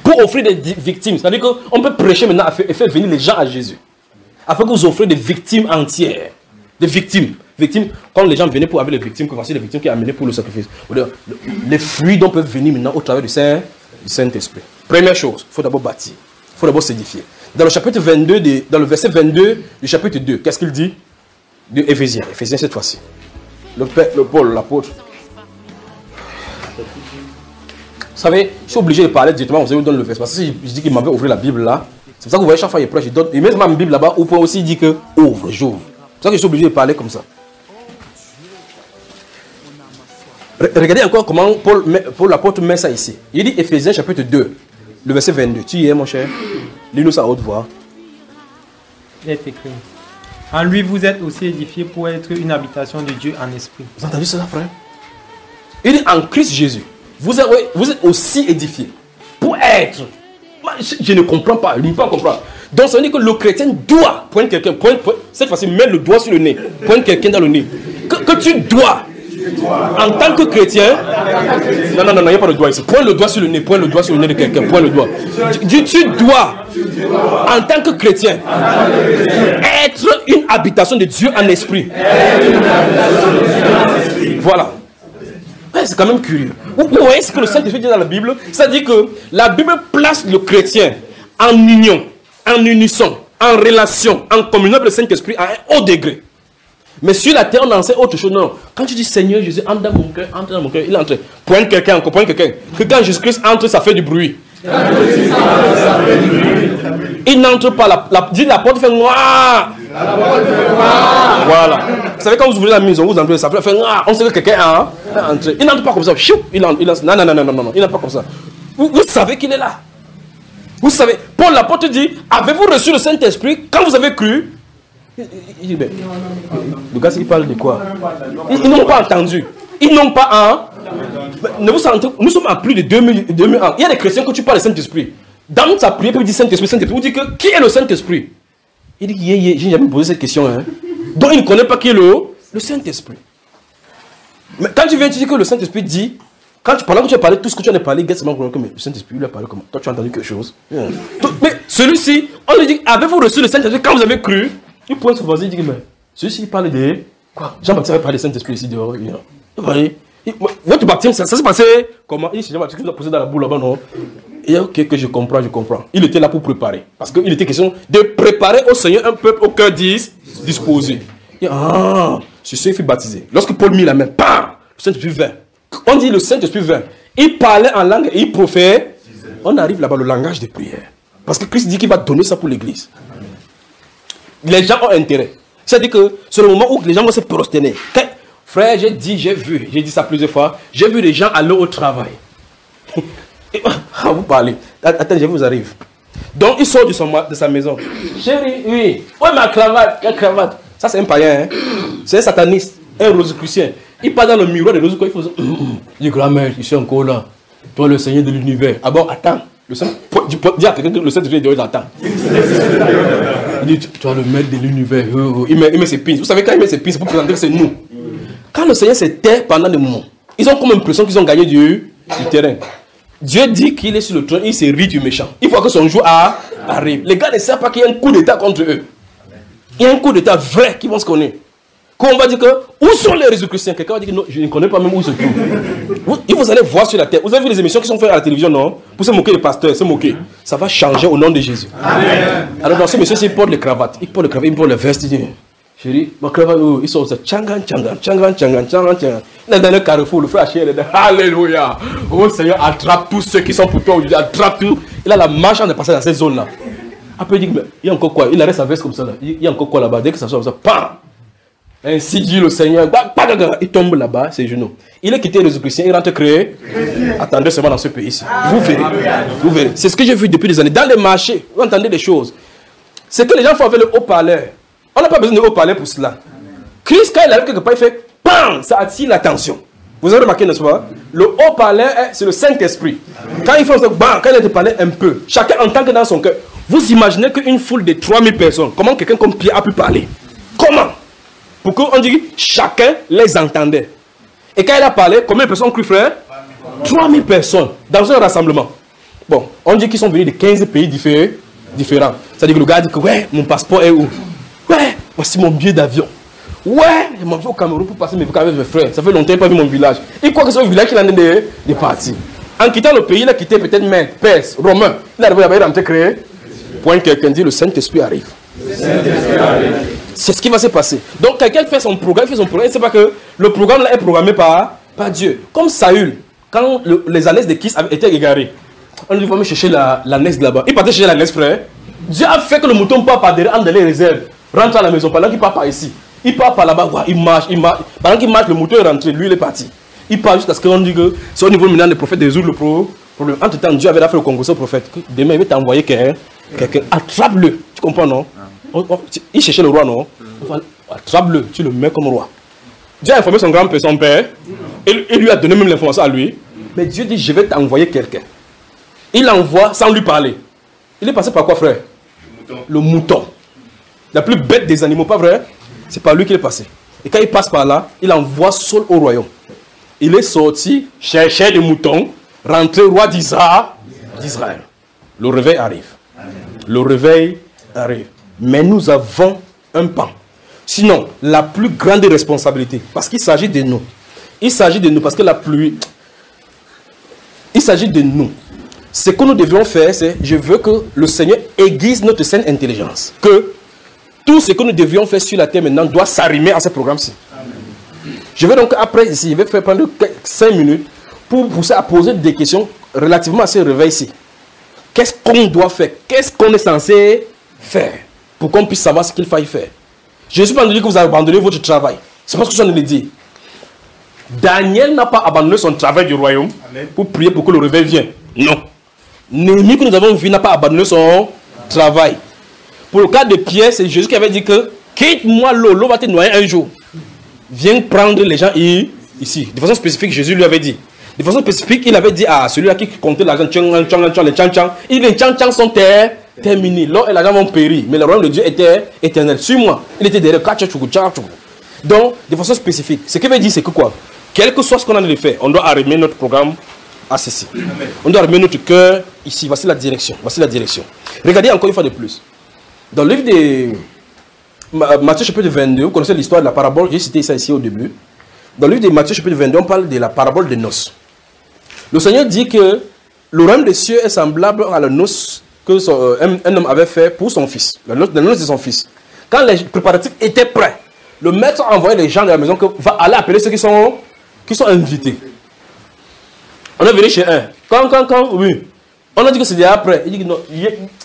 Pour offrir des victimes. C'est-à-dire qu'on peut prêcher maintenant et faire venir les gens à Jésus. Afin que vous offrez des victimes entières. Des victimes. Victimes, quand les gens venaient pour avoir les victimes, que voici les victimes qui sont amenées pour le sacrifice. Les fruits dont peuvent venir maintenant au travers du Saint-Esprit. Première chose, il faut d'abord bâtir. Il faut d'abord s'édifier. Dans le chapitre 22, dans le verset 22 du chapitre 2, qu'est-ce qu'il dit? De Éphésiens cette fois-ci. Le Paul, l'apôtre. Vous savez, je suis obligé de parler directement, vous avez donné le verset. Parce que si je dis qu'il m'avait ouvert la Bible là, c'est pour ça que vous voyez chaque fois il prêche, il donne. Il met ma Bible là-bas, au point aussi il dit que ouvre, j'ouvre. C'est pour ça que je suis obligé de parler comme ça. Regardez encore comment Paul l'apôtre met ça ici. Il dit Éphésiens chapitre 2, le verset 22. Tu y es mon cher? Lis-nous ça à haute voix. Il est écrit. En lui, vous êtes aussi édifiés pour être une habitation de Dieu en esprit. Vous entendez cela, frère? Il dit en Christ Jésus, vous êtes aussi édifiés pour être. Je ne comprends pas, je ne peux pas comprendre. Donc, ça veut dire que le chrétien doit pointer quelqu'un, cette fois-ci, mettre le doigt sur le nez, pointe quelqu'un dans le nez. Que tu dois, en tant que chrétien, non, il n'y a pas de doigt ici. Pointe le doigt sur le nez, pointe le doigt sur le nez de quelqu'un, pointe le doigt. Tu dois, en tant que chrétien, être une habitation de Dieu en esprit. Voilà. Ouais, c'est quand même curieux. Vous voyez ce que le Saint-Esprit dit dans la Bible? C'est-à-dire que la Bible place le chrétien en union, en unisson, en relation, en communion avec le Saint-Esprit à un haut degré. Mais sur la terre, on enseigne autre chose. Non. Quand tu dis Seigneur Jésus, entre dans mon cœur, il est entré. Pointe quelqu'un, encore, pointe quelqu'un. Que quand Jésus-Christ entre, ça fait du bruit. Il n'entre pas. La porte fait noir. Voilà. Vous savez, quand vous ouvrez la maison, vous entrez, ça fait noir. On sait que quelqu'un a entré. Il n'entre pas comme ça. Il lance. Non. Il n'entre pas comme ça. Vous savez qu'il est là. Vous savez, Paul l'apôtre dit, avez-vous reçu le Saint-Esprit quand vous avez cru? Il dit, ben, le gars, il parle de quoi? Ils n'ont pas entendu. Ils n'ont pas nous sommes à plus de 2000 ans. Il y a des chrétiens que tu parles du Saint-Esprit. Dans ta prière, il dit Saint-Esprit, Saint-Esprit. Vous dites que qui est le Saint-Esprit? Il dit, j'ai jamais posé cette question. Hein. Donc il ne connaît pas qui est le Saint-Esprit. Mais quand tu viens, tu dis que le Saint-Esprit dit, pendant que tu as parlé, tout ce que tu en as parlé, mais le Saint-Esprit, il a parlé comment? Toi, tu as entendu quelque chose. Mais celui-ci, on lui dit, avez-vous reçu le Saint-Esprit quand vous avez cru? Il pointe son voisin, il dit, mais celui-ci, il parle de quoi? Jean-Baptiste avait parlé du Saint-Esprit ici dehors. Votre baptême, ça s'est passé comment? Il dit, Jean-Baptiste, tu l'as posé dans la boule là-bas, non? Il dit, ok, que je comprends. Il était là pour préparer. Parce qu'il était question de préparer au Seigneur un peuple au cœur disposé. Il dit, ceci, il fut baptisé. Lorsque Paul mit la main, bam, le Saint-Esprit vint. On dit le Saint-Esprit vint. Il parlait en langue et il prophétisait. On arrive là-bas, le langage de prière. Parce que Christ dit qu'il va donner ça pour l'église. Les gens ont intérêt. C'est-à-dire que c'est le moment où les gens vont se prosterner. Frère, j'ai dit ça plusieurs fois. J'ai vu des gens aller au travail. Vous parlez. Attends, je vous arrive. Donc, il sort de sa maison. Chérie, oui. Ouais, ma cravate. La cravate. Ça, c'est un païen. Hein? C'est un sataniste. Un rosicrucien. Il part dans le miroir des rosicruciens. Il dit, grand-mère, je suis encore là. Toi, le Seigneur de l'univers. Ah bon, attends. Le Saint, dis à quelqu'un que le Saint-Esprit de Dieu t'attend. Il dit, tu as le maître de l'univers. Il met ses pins. Vous savez, quand il met ses pins, c'est pour présenter que c'est nous. Quand le Seigneur s'était pendant des moments, ils ont comme l'impression qu'ils ont gagné du terrain. Dieu dit qu'il est sur le trône, il se rit du méchant. Il faut que son jour arrive. Les gars ne savent pas qu'il y a un coup d'état contre eux. Il y a un coup d'état vrai qui vont se connaître. Quand on va dire que, où sont les Jésus-Chrétiens? Quelqu'un va dire que non, je ne connais pas même où ils se trouvent. Vous allez voir sur la terre. Vous avez vu les émissions qui sont faites à la télévision, non? Pour se moquer des pasteurs, se moquer. Ça va changer au nom de Jésus. Amen. Alors dans ces messieurs, ils portent les cravates. Ils portent les cravates, ils portent les vestes. Ils disent, chérie, ma cravate, ils sont tchangan. Dans le carrefour, le frère Hachem, alléluia. Oh Seigneur, attrape tous ceux qui sont pour toi aujourd'hui. Attrape tout. Il a la marche en passant dans cette zone-là. Après, il dit, mais il y a encore quoi? Il arrête sa veste comme ça. Là. Il y a encore quoi là-bas? Dès que ça sort comme ça, pam! Ainsi dit le Seigneur. Il tombe là-bas, ses genoux. Il a quitté les Jésus-Christ, il rentre créé. Attendez seulement dans ce pays-ci. Vous verrez. Vous verrez. C'est ce que j'ai vu depuis des années. Dans les marchés, vous entendez des choses. C'est que les gens font avec le haut-parleur. On n'a pas besoin de haut-parleur pour cela. Christ, quand il arrive quelque part, il fait PAM! Ça attire l'attention. Vous avez remarqué, n'est-ce pas? Le haut-parleur, c'est le Saint-Esprit. Quand il fait ça, bam, quand il te parle un peu, chacun entend que dans son cœur. Vous imaginez qu'une foule de 3000 personnes, comment quelqu'un comme Pierre a pu parler? Comment? Pour qu'on dise chacun les entendait. Et quand il a parlé, combien de personnes ont cru, frère? 3000 personnes dans un rassemblement. Bon, on dit qu'ils sont venus de 15 pays différents. C'est-à-dire que le gars dit que ouais, mon passeport est où? Ouais, voici mon billet d'avion. Ouais, je m'en vais au Cameroun pour passer mes vacances avec mes frères. Ça fait longtemps que je n'ai pas vu mon village. Il croit que c'est au village qu'il en est de partir. En quittant le pays, il a quitté peut-être Mède, Perse, Romain. Il est arrivé là-bas, il a créé. Point quelqu'un dit, le Saint-Esprit arrive. C'est ce qui va se passer. Donc quelqu'un fait son programme, il ne sait pas que le programme là est programmé par Dieu. Comme Saül, quand les ânesses de Christ avaient été égarées, on lui dit, va me chercher l'ânesse là-bas. Il partait chercher l'ânesse, frère. Dieu a fait que le mouton part par derrière, entre les réserves, rentre à la maison, pendant qu'il part par ici. Il part par là-bas, il marche. Pendant qu'il marche, le mouton est rentré, lui il est parti. Il part jusqu'à ce qu'on dit que c'est au niveau maintenant des prophètes de résoudre le problème. Entre-temps, Dieu avait fait le concours au prophète. Demain, il va t'envoyer quelqu'un. Attrape-le. Tu comprends, non? Il cherchait le roi, non? Attrape-le, tu le mets comme roi. Dieu a informé son grand-père, son père, et il lui a donné même l'information à lui. Mais Dieu dit, je vais t'envoyer quelqu'un. Il l'envoie sans lui parler. Il est passé par quoi, frère? Le mouton. La plus bête des animaux, pas vrai? C'est par lui qu'il est passé. Et quand il passe par là, il envoie Saul au royaume. Il est sorti, chercher des moutons, rentré roi d'Israël. Le réveil arrive. Le réveil arrive. Mais nous avons un pan. Sinon, la plus grande responsabilité, parce qu'il s'agit de nous. Il s'agit de nous, parce que la pluie... Il s'agit de nous. Ce que nous devions faire, c'est, je veux que le Seigneur aiguise notre saine intelligence. Que tout ce que nous devions faire sur la terre maintenant doit s'arrimer à ce programme-ci. Je vais donc, après, ici, je vais faire prendre 5 minutes pour pousser à poser des questions relativement à ce réveil-ci. Qu'est-ce qu'on doit faire? Qu'est-ce qu'on est censé faire pour qu'on puisse savoir ce qu'il faille faire? Je ne suis pas en train de dire que vous abandonnez votre travail. C'est parce que je suis en train de le dire. Daniel n'a pas abandonné son travail du royaume pour prier pour que le réveil vienne. Non. Néhémie que nous avons vu n'a pas abandonné son travail. Pour le cas de Pierre, c'est Jésus qui avait dit que quitte-moi l'eau va te noyer un jour. Viens prendre les gens ici. De façon spécifique, Jésus lui avait dit. De façon spécifique, il avait dit à celui-là qui comptait l'argent, les tchan-tchan. Il dit les tchan-tchan sont terminés. L'or et l'argent vont périr. Mais le royaume de Dieu était éternel. Suis-moi. Il était derrière. Donc, de façon spécifique, ce qu'il veut dire, c'est que quoi? Quel que soit ce qu'on a de faire, on doit arrimer notre programme à ceci. On doit arrimer notre cœur ici. Voici la direction. Voici la direction. Regardez encore une fois de plus. Dans le livre de Matthieu chapitre 22, vous connaissez l'histoire de la parabole, j'ai cité ça ici au début. Dans le livre de Matthieu chapitre 22, on parle de la parabole des noces. Le Seigneur dit que le royaume des cieux est semblable à la noce que un homme avait fait pour son fils. La noce de son fils. Quand les préparatifs étaient prêts, le maître a envoyé les gens de la maison que va aller appeler ceux qui sont invités. On est venu chez un. Quand, oui. On a dit que c'est déjà prêt. Il dit que non.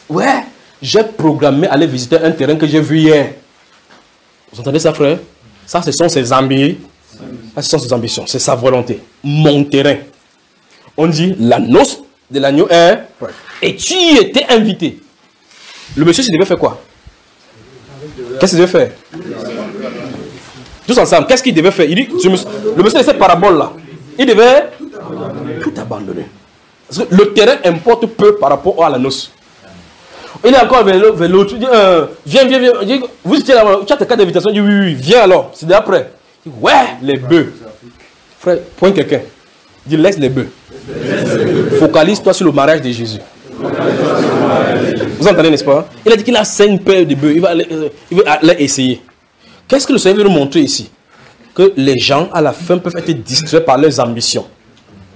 Ouais. J'ai programmé aller visiter un terrain que j'ai vu hier. Vous entendez ça, frère? Ça, ce sont ses ambitions. Ça, ce sont ses ambitions. C'est sa volonté. Mon terrain. On dit, la noce de l'agneau est... Et tu y étais invité. Le monsieur, il devait faire quoi? Qu'est-ce qu'il devait faire? Tous ensemble, qu'est-ce qu'il devait faire? Il dit, le monsieur de cette parabole-là, il devait tout abandonner. Parce que le terrain importe peu par rapport à la noce. Il est encore vers l'autre. Il dit, viens. Il dit, vous étiez là, tu as tes cartes d'invitation. Il dit, oui, viens alors. C'est d'après. Il dit, ouais, les bœufs. Frère, point quelqu'un. Il dit, laisse les bœufs. Focalise-toi sur le mariage de Jésus. Vous entendez, n'est-ce pas? Il a dit qu'il a 5 paires de bœufs. Il va aller essayer. Qu'est-ce que le Seigneur veut nous montrer ici? Que les gens, à la fin, peuvent être distraits par leurs ambitions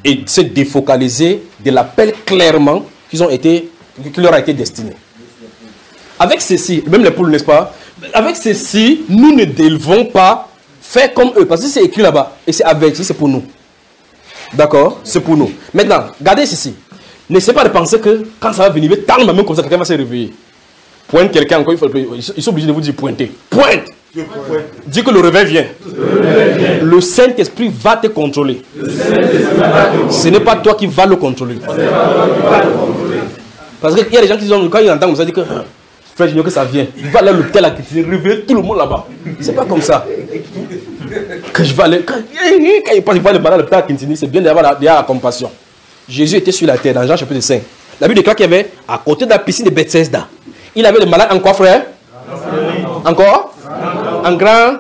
et se défocaliser de l'appel clairement qui leur a été destiné. Avec ceci, même les poules, n'est-ce pas? Avec ceci, nous ne devons pas faire comme eux. Parce que c'est écrit là-bas. Et c'est averti, c'est pour nous. D'accord? C'est pour nous. Maintenant, regardez ceci. N'essayez pas de penser que quand ça va venir, tendre ma main comme ça, quelqu'un va se réveiller. Pointe quelqu'un encore, ils sont obligés de vous dire pointer. Pointe! Dis que le réveil vient. Le Saint-Esprit va te contrôler. Ce n'est pas toi qui vas le contrôler. Parce qu'il y a des gens qui disent, quand ils entendent comme ça, ils disent que frère, j'ignore que ça vient. Il va aller à l'hôpital à réveiller tout le monde là-bas. C'est pas comme ça. Que je vais aller. Quand il passe, il va aller à l'hôpital à Kintini, c'est bien d'avoir la compassion. Jésus était sur la terre dans Jean chapitre 5. La Bible déclare qu'il y avait à côté de la piscine de Bethesda. Il avait le malade en quoi, frère? Encore? En grand?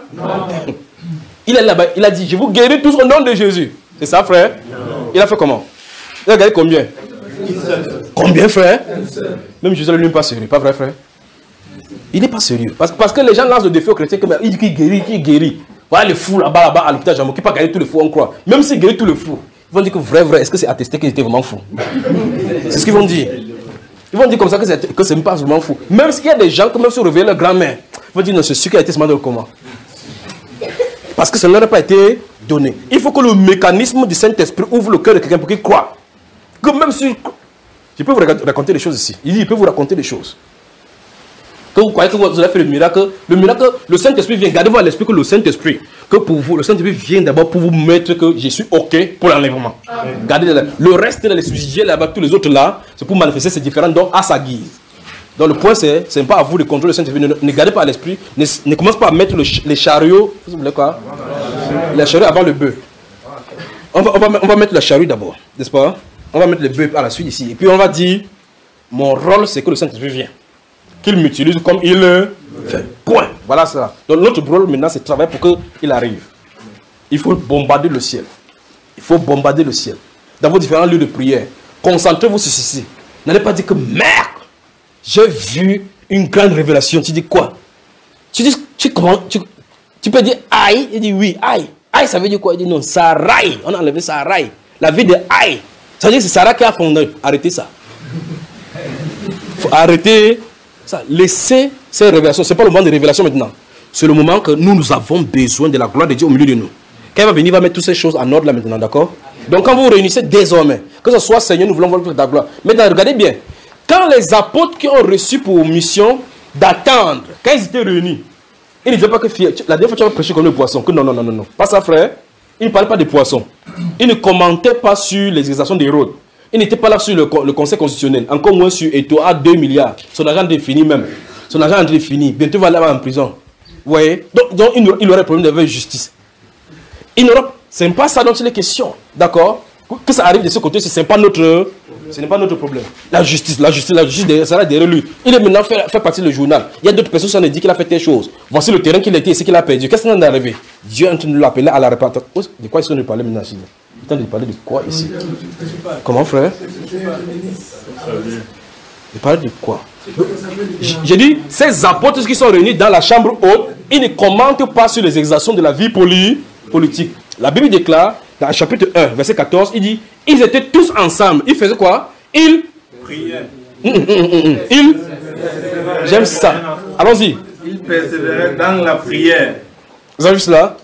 Il est là-bas, il a dit, je vous guéris tous au nom de Jésus. C'est ça, frère? Il a fait comment? Il a gagné combien? Combien, frère? Même Jésus n'est pas sérieux, pas vrai, frère? Il n'est pas sérieux. Parce que les gens lancent le défi aux chrétiens, il dit qu'il guérit. Voilà les fous là-bas, à l'hôpital Jamon, qui ne peut pas guérir tous les fous, on croit. Même s'il guérit tous les fous, ils vont dire que vrai, est-ce que c'est attesté qu'il était vraiment fou? C'est ce qu'ils vont dire. Ils vont dire comme ça que c'est pas vraiment fou. Même s'il y a des gens qui même se réveillent leur grand-mère, ils vont dire non, c'est celui qui a été semé dans le coma. Parce que ça ne leur a pas été donné. Il faut que le mécanisme du Saint-Esprit ouvre le cœur de quelqu'un pour qu'il croie. Que même si... Je peux vous raconter des choses ici. Il peut vous raconter des choses. Que vous croyez que vous avez fait le miracle, le Saint-Esprit vient. Gardez-vous à l'esprit que le Saint-Esprit, que pour vous, le Saint-Esprit vient d'abord pour vous mettre que je suis OK pour l'enlèvement. Gardez le reste, les sujets là-bas, tous les autres là, c'est pour manifester ces différents dons à sa guise. Donc le point c'est, ce n'est pas à vous de contrôler le Saint-Esprit. Ne gardez pas à l'esprit, ne commencez pas à mettre les chariots, vous voulez quoi? Les chariots avant le bœuf. On va mettre la charrue d'abord, n'est-ce pas? On va mettre le bœuf à la suite ici. Et puis on va dire, mon rôle c'est que le Saint-Esprit vient. Qu'il m'utilise comme il fait. Point. Voilà ça. Donc notre rôle maintenant c'est de travailler pour qu'il arrive. Il faut bombarder le ciel. Il faut bombarder le ciel. Dans vos différents lieux de prière. Concentrez-vous sur ceci. N'allez pas dire que merde, j'ai vu une grande révélation. Tu dis quoi? Tu peux dire aïe. Il dit oui, aïe. Aïe ça veut dire quoi? Il dit non, Sarai. On a enlevé Sarai. La vie de aïe. Ça veut dire que c'est Sarah qui a fondé. Arrêtez ça. Il faut arrêter ça. Laissez ces révélations. Ce n'est pas le moment de révélation maintenant. C'est le moment que nous avons besoin de la gloire de Dieu au milieu de nous. Quand il va venir, il va mettre toutes ces choses en ordre là maintenant, d'accord? Donc quand vous vous réunissez désormais, que ce soit Seigneur, nous voulons voir ta gloire. Maintenant, regardez bien. Quand les apôtres qui ont reçu pour mission d'attendre, quand ils étaient réunis, ils ne disaient pas que la dernière fois tu vas prêcher comme le poisson. Que non. Pas ça, frère. Ils ne parlaient pas de poissons. Ils ne commentaient pas sur les exercices d'Hérode. Ils n'étaient pas là sur le conseil constitutionnel. Encore moins sur Eto à 2 milliards. Son argent est fini même. Son argent est fini. Bientôt il va aller en prison. Vous voyez? Donc il aurait le problème de justice. Ce n'est pas ça dont il est question. D'accord? Que ça arrive de ce côté, ce n'est pas notre problème. La justice sera derrière lui. Il est maintenant fait partie du journal. Il y a d'autres personnes qui ont dit qu'il a fait telle chose. Voici le terrain qu'il a été et ce qu'il a perdu. Qu'est-ce qui est arrivé? Dieu est en train de l'appeler à la répartition. De quoi est-ce qu'on parle maintenant ici? Il est en train de parler de quoi ici? Comment, frère? Il parle de quoi? J'ai dit, ces apôtres qui sont réunis dans la chambre haute, ils ne commentent pas sur les exactions de la vie politique. La Bible déclare, dans le chapitre 1, verset 14, il dit, ils étaient tous ensemble. Ils faisaient quoi? Ils priaient. J'aime ça. Allons-y. Ils persévéraient dans la prière. Vous avez vu cela?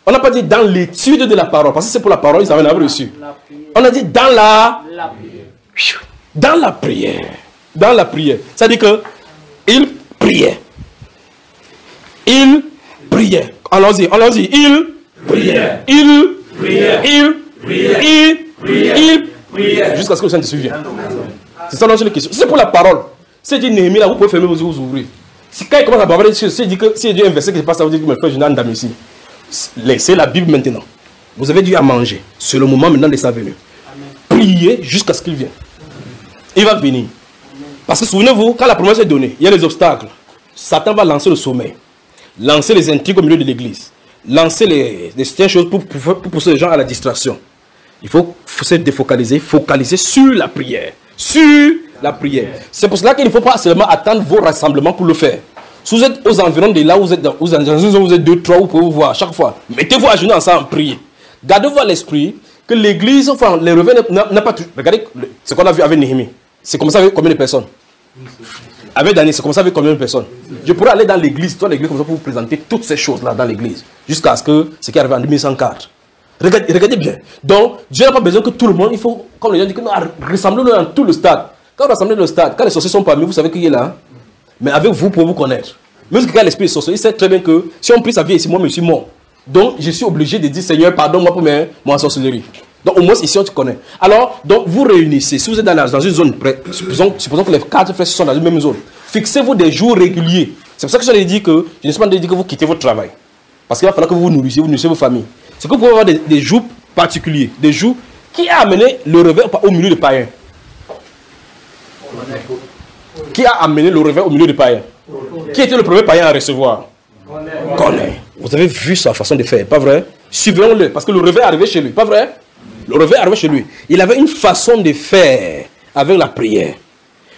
On n'a pas dit dans l'étude de la parole, parce que c'est pour la parole, ils avaient reçu. On a dit dans la prière. Dans la prière. Dans la prière. C'est-à-dire que ils priaient. Ils priaient. Allons-y. Ils priaient. Ils priaient. Ils priaient. Ils priaient. Jusqu'à ce que le Saint-Esprit vienne. C'est ça notre question. C'est pour la parole. C'est dit Néhémie là, vous pouvez fermer vos yeux, vous ouvrir. Si quand il commence à parler, c'est dit que si Dieu a un verset qui passe, ça veut dire que me fait une âme d'âme ici. Laissez la Bible maintenant. Vous avez dû à manger. C'est le moment maintenant de sa venue. prier jusqu'à ce qu'il vienne. Il va venir. Parce que souvenez-vous, quand la promesse est donnée, il y a des obstacles. Satan va lancer le sommeil, lancer les intrigues au milieu de l'église, lancer les choses pour pousser les gens à la distraction. Il faut se défocaliser, focaliser sur la prière. Sur la prière. C'est pour cela qu'il ne faut pas seulement attendre vos rassemblements pour le faire. Si vous êtes aux environs de là où vous êtes, vous êtes 2, 3, vous pouvez vous voir chaque fois. Mettez-vous à genoux ensemble, priez. Gardez-vous à l'esprit que l'église, enfin, les revers n'a pas tout. Regardez ce qu'on a vu avec Néhémie. C'est comme ça avec combien de personnes? Avec Daniel, c'est comme ça avec combien de personnes? Je pourrais aller dans l'église, toi l'église, comme ça pour vous présenter toutes ces choses-là dans l'église. Jusqu'à ce que ce qui est arrivé en 2104. Regardez bien. Donc, Dieu n'a pas besoin que tout le monde, il faut, comme les gens disent, que nous rassemblons dans tout le stade. Quand vous rassemblez le stade, quand les sorciers sont parmi vous, savez qui est là. Mais avec vous, pour vous connaître. Même si l'esprit est sorcier, il sait très bien que si on prie sa vie ici, moi, je suis mort. Donc, je suis obligé de dire, Seigneur, pardonne-moi pour mon sorcellerie. Donc, au moins, ici, on te connaît. Alors, donc, vous réunissez. Si vous êtes dans une zone, supposons que les 4 frères sont dans une même zone. Fixez-vous des jours réguliers. C'est pour ça que je dit que, je ne suis pas dit que vous quittez votre travail. Parce qu'il va falloir que vous nourrissez vos familles. C'est que vous pouvez avoir des jours particuliers. Des jours qui a amené le réveil au milieu des païens. Qui a amené le réveil au milieu des païens? Qui était le premier païen à recevoir? Connaît. Vous avez vu sa façon de faire, pas vrai? Suivons-le, parce que le réveil est arrivé chez lui, pas vrai? Le réveil est arrivé chez lui. Il avait une façon de faire avec la prière.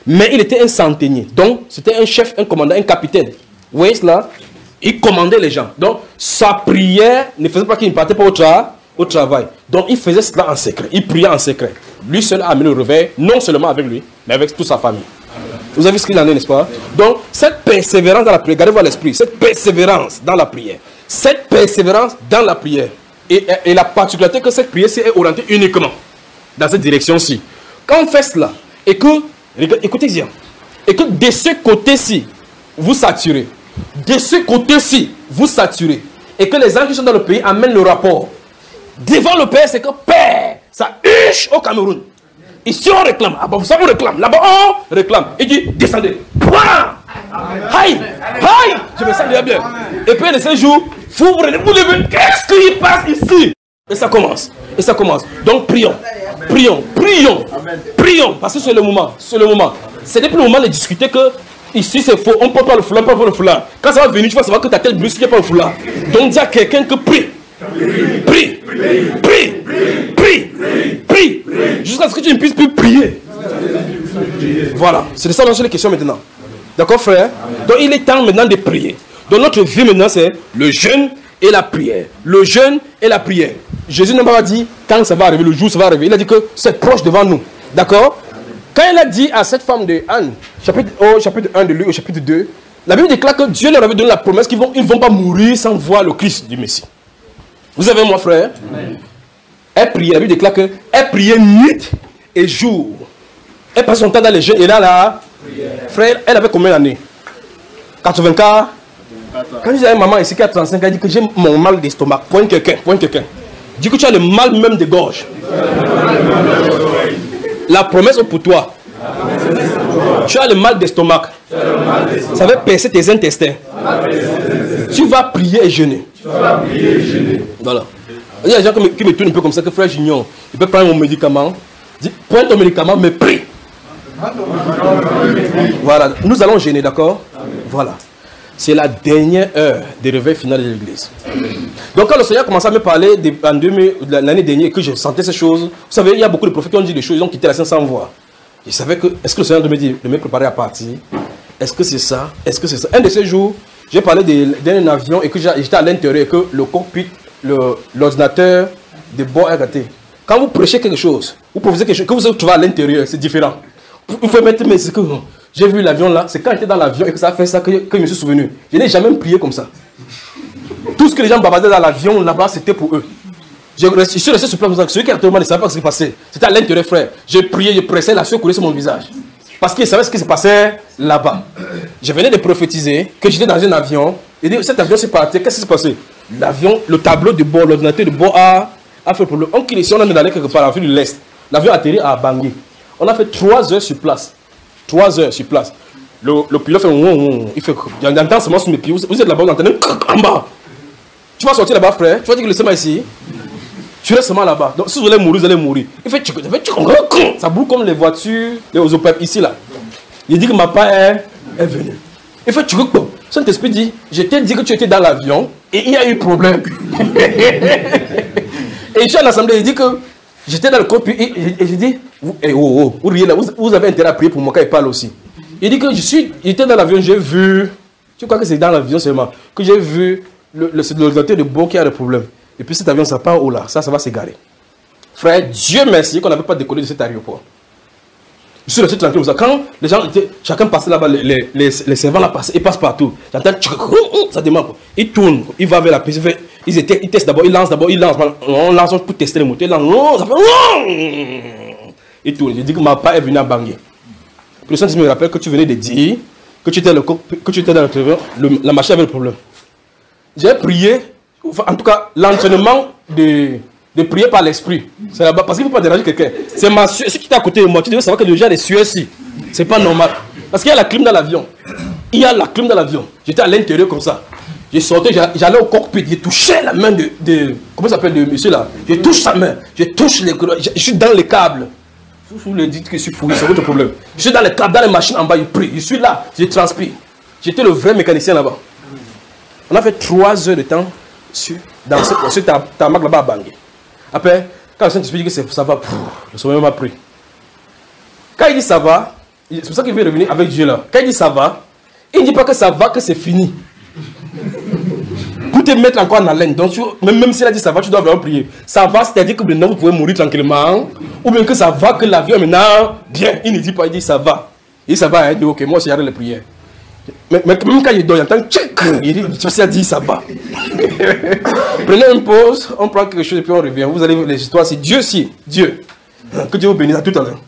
Mais il était un centenier. Donc, c'était un chef, un commandant, un capitaine. Vous voyez cela? Il commandait les gens. Donc, sa prière ne faisait pas qu'il ne partait pas au travail. Donc, il faisait cela en secret. Il priait en secret. Lui seul a amené le réveil, non seulement avec lui, mais avec toute sa famille. Vous avez vu ce qu'il en est, n'est-ce pas? Donc, cette persévérance dans la prière, gardez-vous à l'esprit, cette persévérance dans la prière, cette persévérance dans la prière, et la particularité que cette prière est orientée uniquement dans cette direction-ci. Quand on fait cela, et que, écoutez bien, et que de ce côté-ci, vous saturez, de ce côté-ci, vous saturez, et que les gens qui sont dans le pays amènent le rapport, devant le Père, c'est que Père, ça huche au Cameroun. Ici on réclame, ah bon, ça on réclame, là-bas on réclame. Il dit descendez. Aïe, aïe, je me sens bien. Et puis de ces jours, vous levez, qu'est-ce qui passe ici? Et ça commence, et ça commence. Donc prions, prions, prions, prions, parce que c'est le moment, c'est le moment. C'est depuis le moment de discuter que ici c'est faux, on ne porte pas le foulard, pas le foulard. Quand ça va venir, tu vas savoir que ta tête brusque, il n'y a pas le foulard. Donc dis à quelqu'un que prie. Prie, prie, prie, prie, jusqu'à ce que tu ne puisses plus prier. Voilà, c'est de ça dont j'ai les questions maintenant. D'accord, frère? Donc il est temps maintenant de prier. Donc notre vie maintenant c'est le jeûne et la prière. Le jeûne et la prière. Jésus n'a pas dit quand ça va arriver, le jour ça va arriver. Il a dit que c'est proche devant nous. D'accord? Quand il a dit à cette femme de Anne, chapitre 1 de lui, au chapitre 2, la Bible déclare que Dieu leur avait donné la promesse qu'ils ne vont pas mourir sans voir le Christ du Messie. Vous avez moi, frère? Amen. Elle priait, la Bible déclare qu'elle priait nuit et jour. Elle passe son temps dans les jeûnes et là, frère, elle avait combien d'années? 84. Quand j'ai une maman ici qui a 35 ans, elle dit que j'ai mon mal d'estomac. Point quelqu'un, point quelqu'un. Dis que tu as le mal même de gorge. La promesse est pour toi. Tu as le mal d'estomac. Ça va percer tes intestins. Tu vas prier et jeûner. Voilà. Il y a des gens qui me tournent un peu comme ça, que frère Junior, il peut prendre mon médicament. Dis, prends ton médicament, mais prie. Voilà. Nous allons jeûner, d'accord? Voilà. C'est la dernière heure de réveil final de l'église. Donc quand le Seigneur a commencé à me parler l'année dernière et que je sentais ces choses, vous savez, il y a beaucoup de prophètes qui ont dit des choses, ils ont quitté la scène sans voir. Je savais que, est-ce que le Seigneur de me préparer à partir? Est-ce que c'est ça? Est-ce que c'est ça? Un de ces jours, j'ai parlé d'un avion et que j'étais à l'intérieur et que le cockpit, l'ordinateur de bord est gâté. Quand vous prêchez quelque chose, vous proposez quelque chose, que vous vous trouvez à l'intérieur, c'est différent. Vous pouvez mettre, mais c'est que j'ai vu l'avion là, c'est quand j'étais dans l'avion et que ça a fait ça que je me suis souvenu. Je n'ai jamais prié comme ça. Tout ce que les gens bavardaient dans l'avion là-bas, c'était pour eux. Je suis resté sur place, celui qui a tourné ne savait pas ce qui passait. C'était à l'intérieur, frère. J'ai prié, je pressais, la sueur coulait sur mon visage. Parce qu'il savait ce qui se passait là-bas. Je venais de prophétiser que j'étais dans un avion. Et cet avion s'est parti. Qu'est-ce qui s'est passé? L'avion, le tableau de bord, l'ordinateur de bord a fait problème. On quitte ici, on est allé quelque part, en Afrique de l'Est. L'avion a atterri à Bangui. On a fait 3 heures sur place. 3 heures sur place. Le pilote fait il fait. J'entends seulement sur mes pieds. Vous êtes là-bas, vous entendez en bas. Tu vas sortir là-bas, frère. Tu vas dire que le seulement ici. Tu restes seulement là-bas. Donc si vous allez mourir, vous allez mourir. Il fait ça bouge comme les voitures, les Ozopep ici là. Il dit que ma part est venue. Il fait Saint-Esprit dit, je t'ai dit que tu étais dans l'avion et il y a eu problème. Et je suis à l'assemblée, il dit que j'étais dans le cockpit et je dis, vous riez là, vous avez intérêt à prier pour moi quand il parle aussi. Il dit que j'étais dans l'avion, j'ai vu, tu crois que c'est dans l'avion seulement, que j'ai vu l'ordinateur de bord qui a des problèmes. Et puis cet avion, ça part où là, ça va s'égarer. Frère, Dieu merci qu'on n'avait pas décollé de cet aéroport. Je suis resté tranquille. Quand les gens étaient, chacun passait là-bas, les servants là passent, ils passent partout. J'entends, ça démarre. Ils tournent, ils vont vers la piste. Ils testent d'abord, ils lancent. On lance pour tester les moteurs. Non, ça fait. Ils tournent. Je dis que ma part est venue à Bangui. Le Saint-Esprit me rappelle que tu venais de dire que tu étais dans l'intérieur, la machine avait le problème. J'ai prié, en tout cas, l'entraînement de prier par l'esprit. C'est là-bas, parce qu'il ne faut pas déranger quelqu'un. C'est ma sueur. Si tu es à côté de moi, tu devrais savoir que le gens des sueurs ici. C'est pas normal. Parce qu'il y a la clim dans l'avion. Il y a la clim dans l'avion. J'étais à l'intérieur comme ça. J'ai sorti, j'allais au cockpit, j'ai touché la main de comment ça s'appelle, de monsieur là. Je touche sa main, je touche les. Je suis dans les câbles. Vous le dites que je suis fouillé, c'est votre problème. Je suis dans les câbles, dans les machines en bas, je prie. Je suis là, je transpire. J'étais le vrai mécanicien là-bas. On a fait 3 heures de temps dans ce tarmac là-bas à Bangui. Après, quand le Saint-Esprit dit que ça va, le sommeil m'a pris. Quand il dit ça va, c'est pour ça qu'il veut revenir avec Dieu là. Quand il dit ça va, il ne dit pas que ça va, que c'est fini. Pour te mettre encore en haleine. Donc, même s'il a dit ça va, tu dois vraiment prier. Ça va, c'est-à-dire que maintenant vous pouvez mourir tranquillement. Ou bien que ça va, que l'avion est maintenant bien. Il ne dit pas, il dit ça va. Il dit ça va, il dit ok, moi aussi j'arrête les prières. Mais même quand il dort, il entend tchèque. Il dit, tu sais, dit ça va. Prenez une pause, on prend quelque chose et puis on revient. Vous allez voir les histoires, c'est Dieu si. Dieu. Que Dieu vous bénisse à tout à l'heure.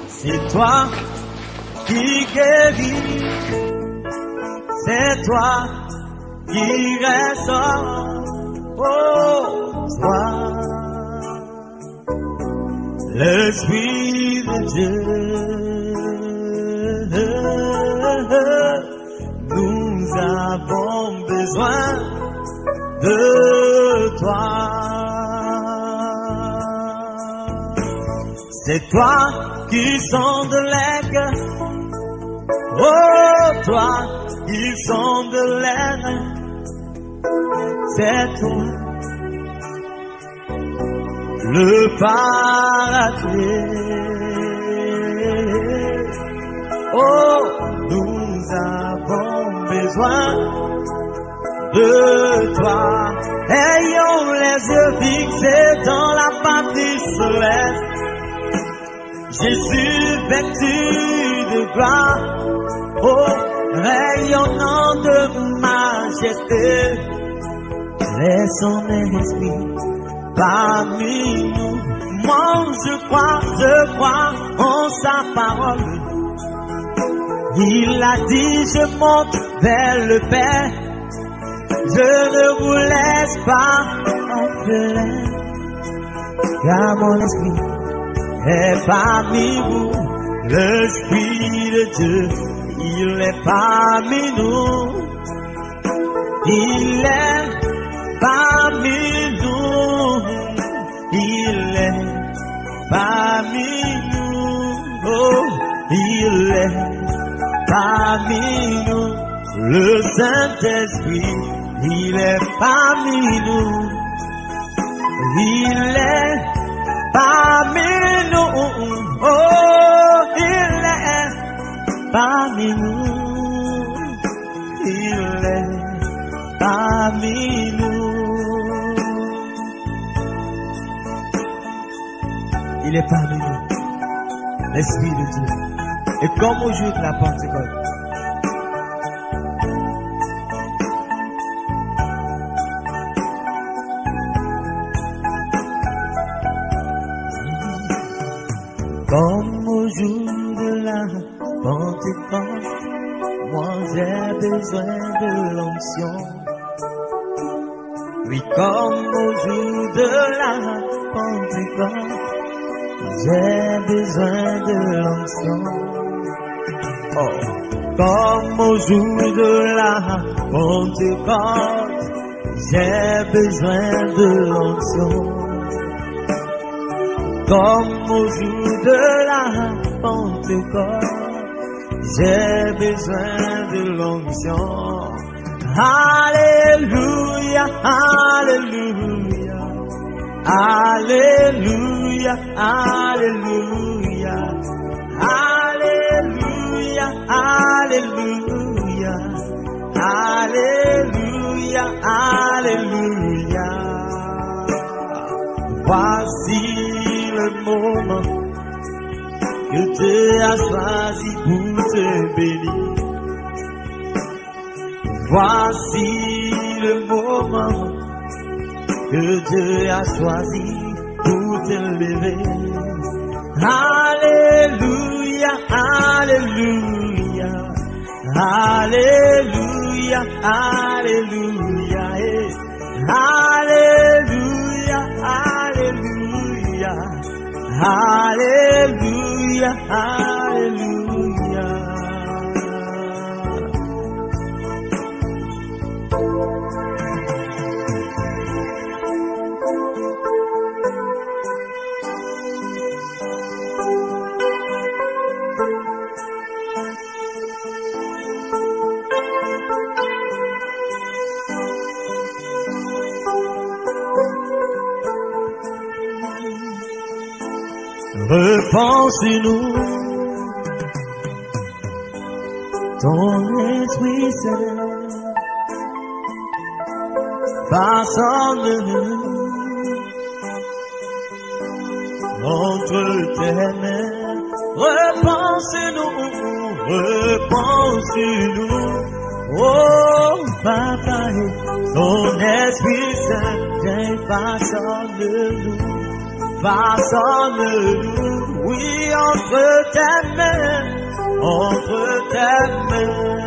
C'est toi qui guéris, c'est toi qui ressort, oh, toi, l'Esprit de Dieu, nous avons besoin de toi. C'est toi qui sonde les cœurs, oh toi qui sonde les reins, c'est toi le paradis. Oh, nous avons besoin de toi. Ayons les yeux fixés dans la patrie céleste. Jésus vêtu de gloire, oh, rayonnant de majesté, laisse son esprit parmi nous. Moi je crois en sa parole. Il a dit je monte vers le Père, je ne vous laisse pas orphelin, car mon esprit est parmi vous, l'Esprit de Dieu, il est parmi nous, il est parmi nous, il est parmi nous, oh, il est parmi nous, le Saint-Esprit, il est parmi nous, il est parmi nous, oh, il est parmi nous, il est parmi nous, il est parmi nous, l'Esprit de Dieu. Et comme au jour de la Pentecôte, comme au jour de la Pentecôte, moi j'ai besoin de l'onction. Oui, comme au jour de la Pentecôte, j'ai besoin de l'onction. Oh, Comme au jour de la Pentecôte, j'ai besoin de l'onction. Comme au jour de la Pentecôte, j'ai besoin de l'onction. Alléluia, alléluia, alléluia, alléluia, alléluia, alléluia, alléluia, alléluia. Voici le moment que Dieu a choisi pour te bénir. Voici le moment que Dieu a choisi pour te lever. Alléluia, alléluia, alléluia, alléluia, alléluia, alléluia, alléluia, alléluia. Repense-nous, ton esprit saint, façonne-nous entre tes mains. Repense-nous, repense-nous, oh Papa, ton esprit saint, viens façonne-nous. Façonne-nous, oui, entre tes mains, entre tes mains.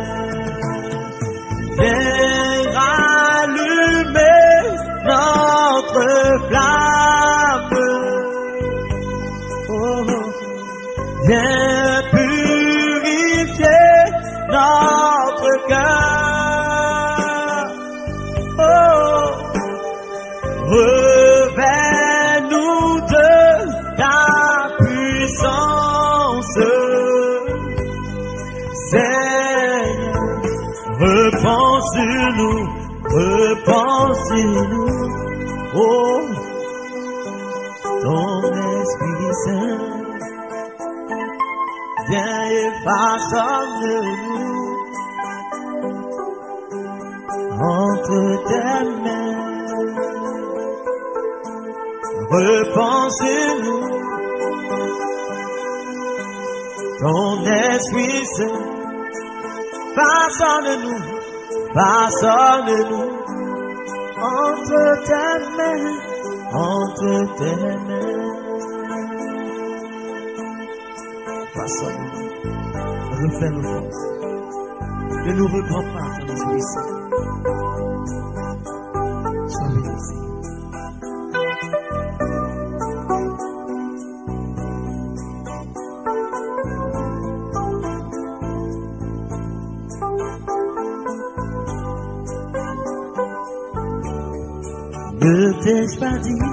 Viens rallumer notre flamme. Oh, viens purifier notre cœur. Oh, revers-nous de ta puissance, Seigneur. Repense-nous, repense-nous, oh, ton Esprit Saint, viens et façonne-nous entre tes mains. Repense-nous, ton Esprit Saint, façonne-nous, façonne-nous entre tes mains, entre tes mains. Façonne-nous, refais-nous force, ne nous reprends pas, ton Esprit Saint. Sois béni. Ne t'ai-je pas dit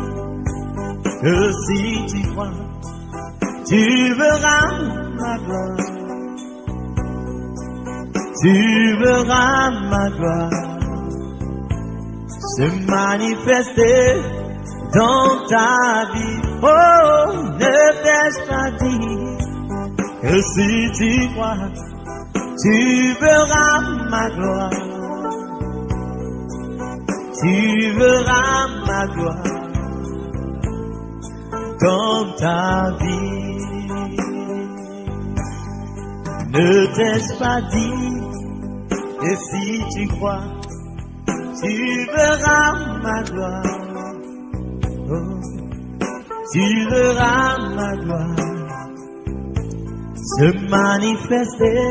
que si tu crois, tu verras ma gloire, tu verras ma gloire se manifester dans ta vie. Oh, ne t'ai-je pas dit que si tu crois, tu verras ma gloire. Tu verras ma gloire dans ta vie. Ne t'ai-je pas dit que si tu crois, tu verras ma gloire. Oh, tu verras ma gloire se manifester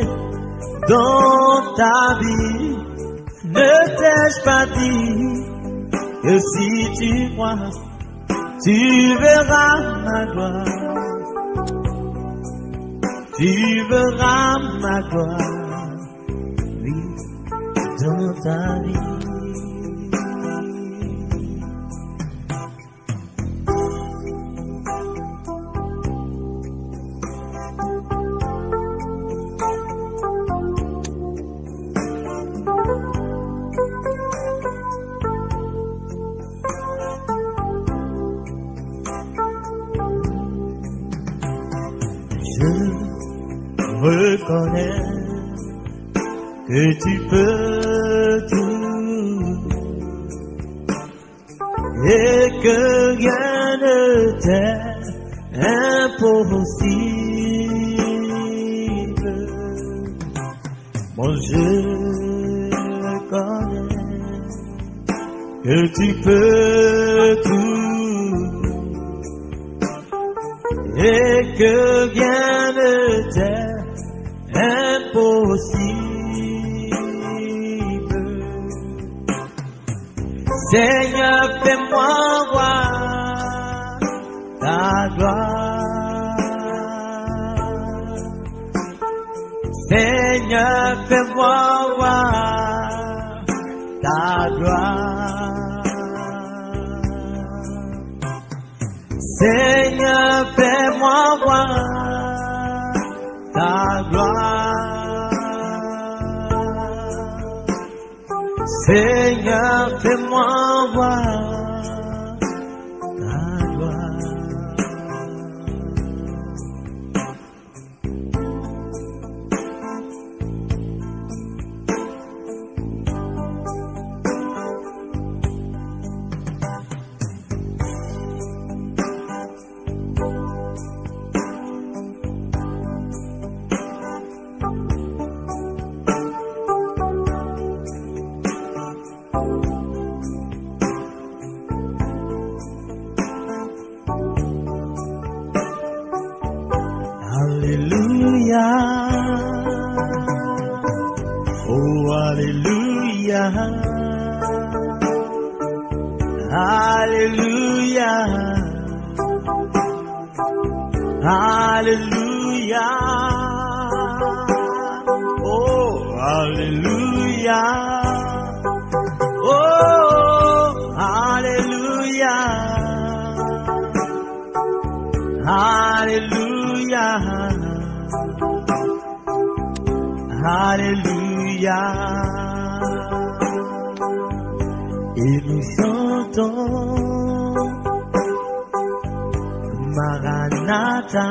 dans ta vie. Ne t'ai-je pas dit que si tu crois, tu verras ma gloire. Tu verras ma gloire dans ta vie. Reconnais que tu peux tout et que rien ne t'est impossible. Moi je reconnais que tu peux tout et que rien ne t'est impossible. Seigneur, fais-moi voir ta gloire. Seigneur, fais-moi voir ta gloire. Seigneur, fais-moi voir ta gloire. Seigneur, fais-moi voir ta gloire. Hallelujah, hallelujah, oh hallelujah, oh hallelujah, hallelujah, hallelujah. Et nous chantons Maranatha,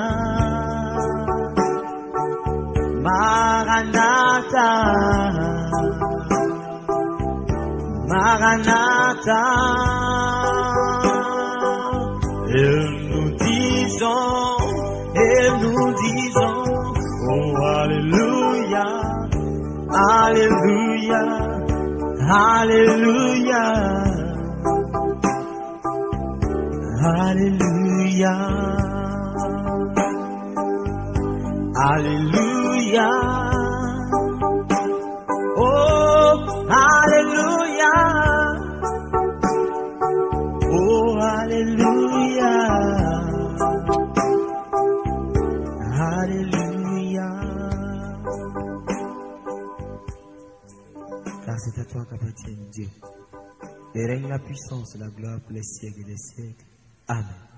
Maranatha, Maranatha. Et nous disons, oh Alléluia, Alléluia, Alléluia, Alléluia, Alléluia, oh Alléluia, oh Alléluia, Alléluia. Car c'est à toi qu'appartient Dieu. Et règne la puissance, la gloire pour les siècles et des siècles. Amen.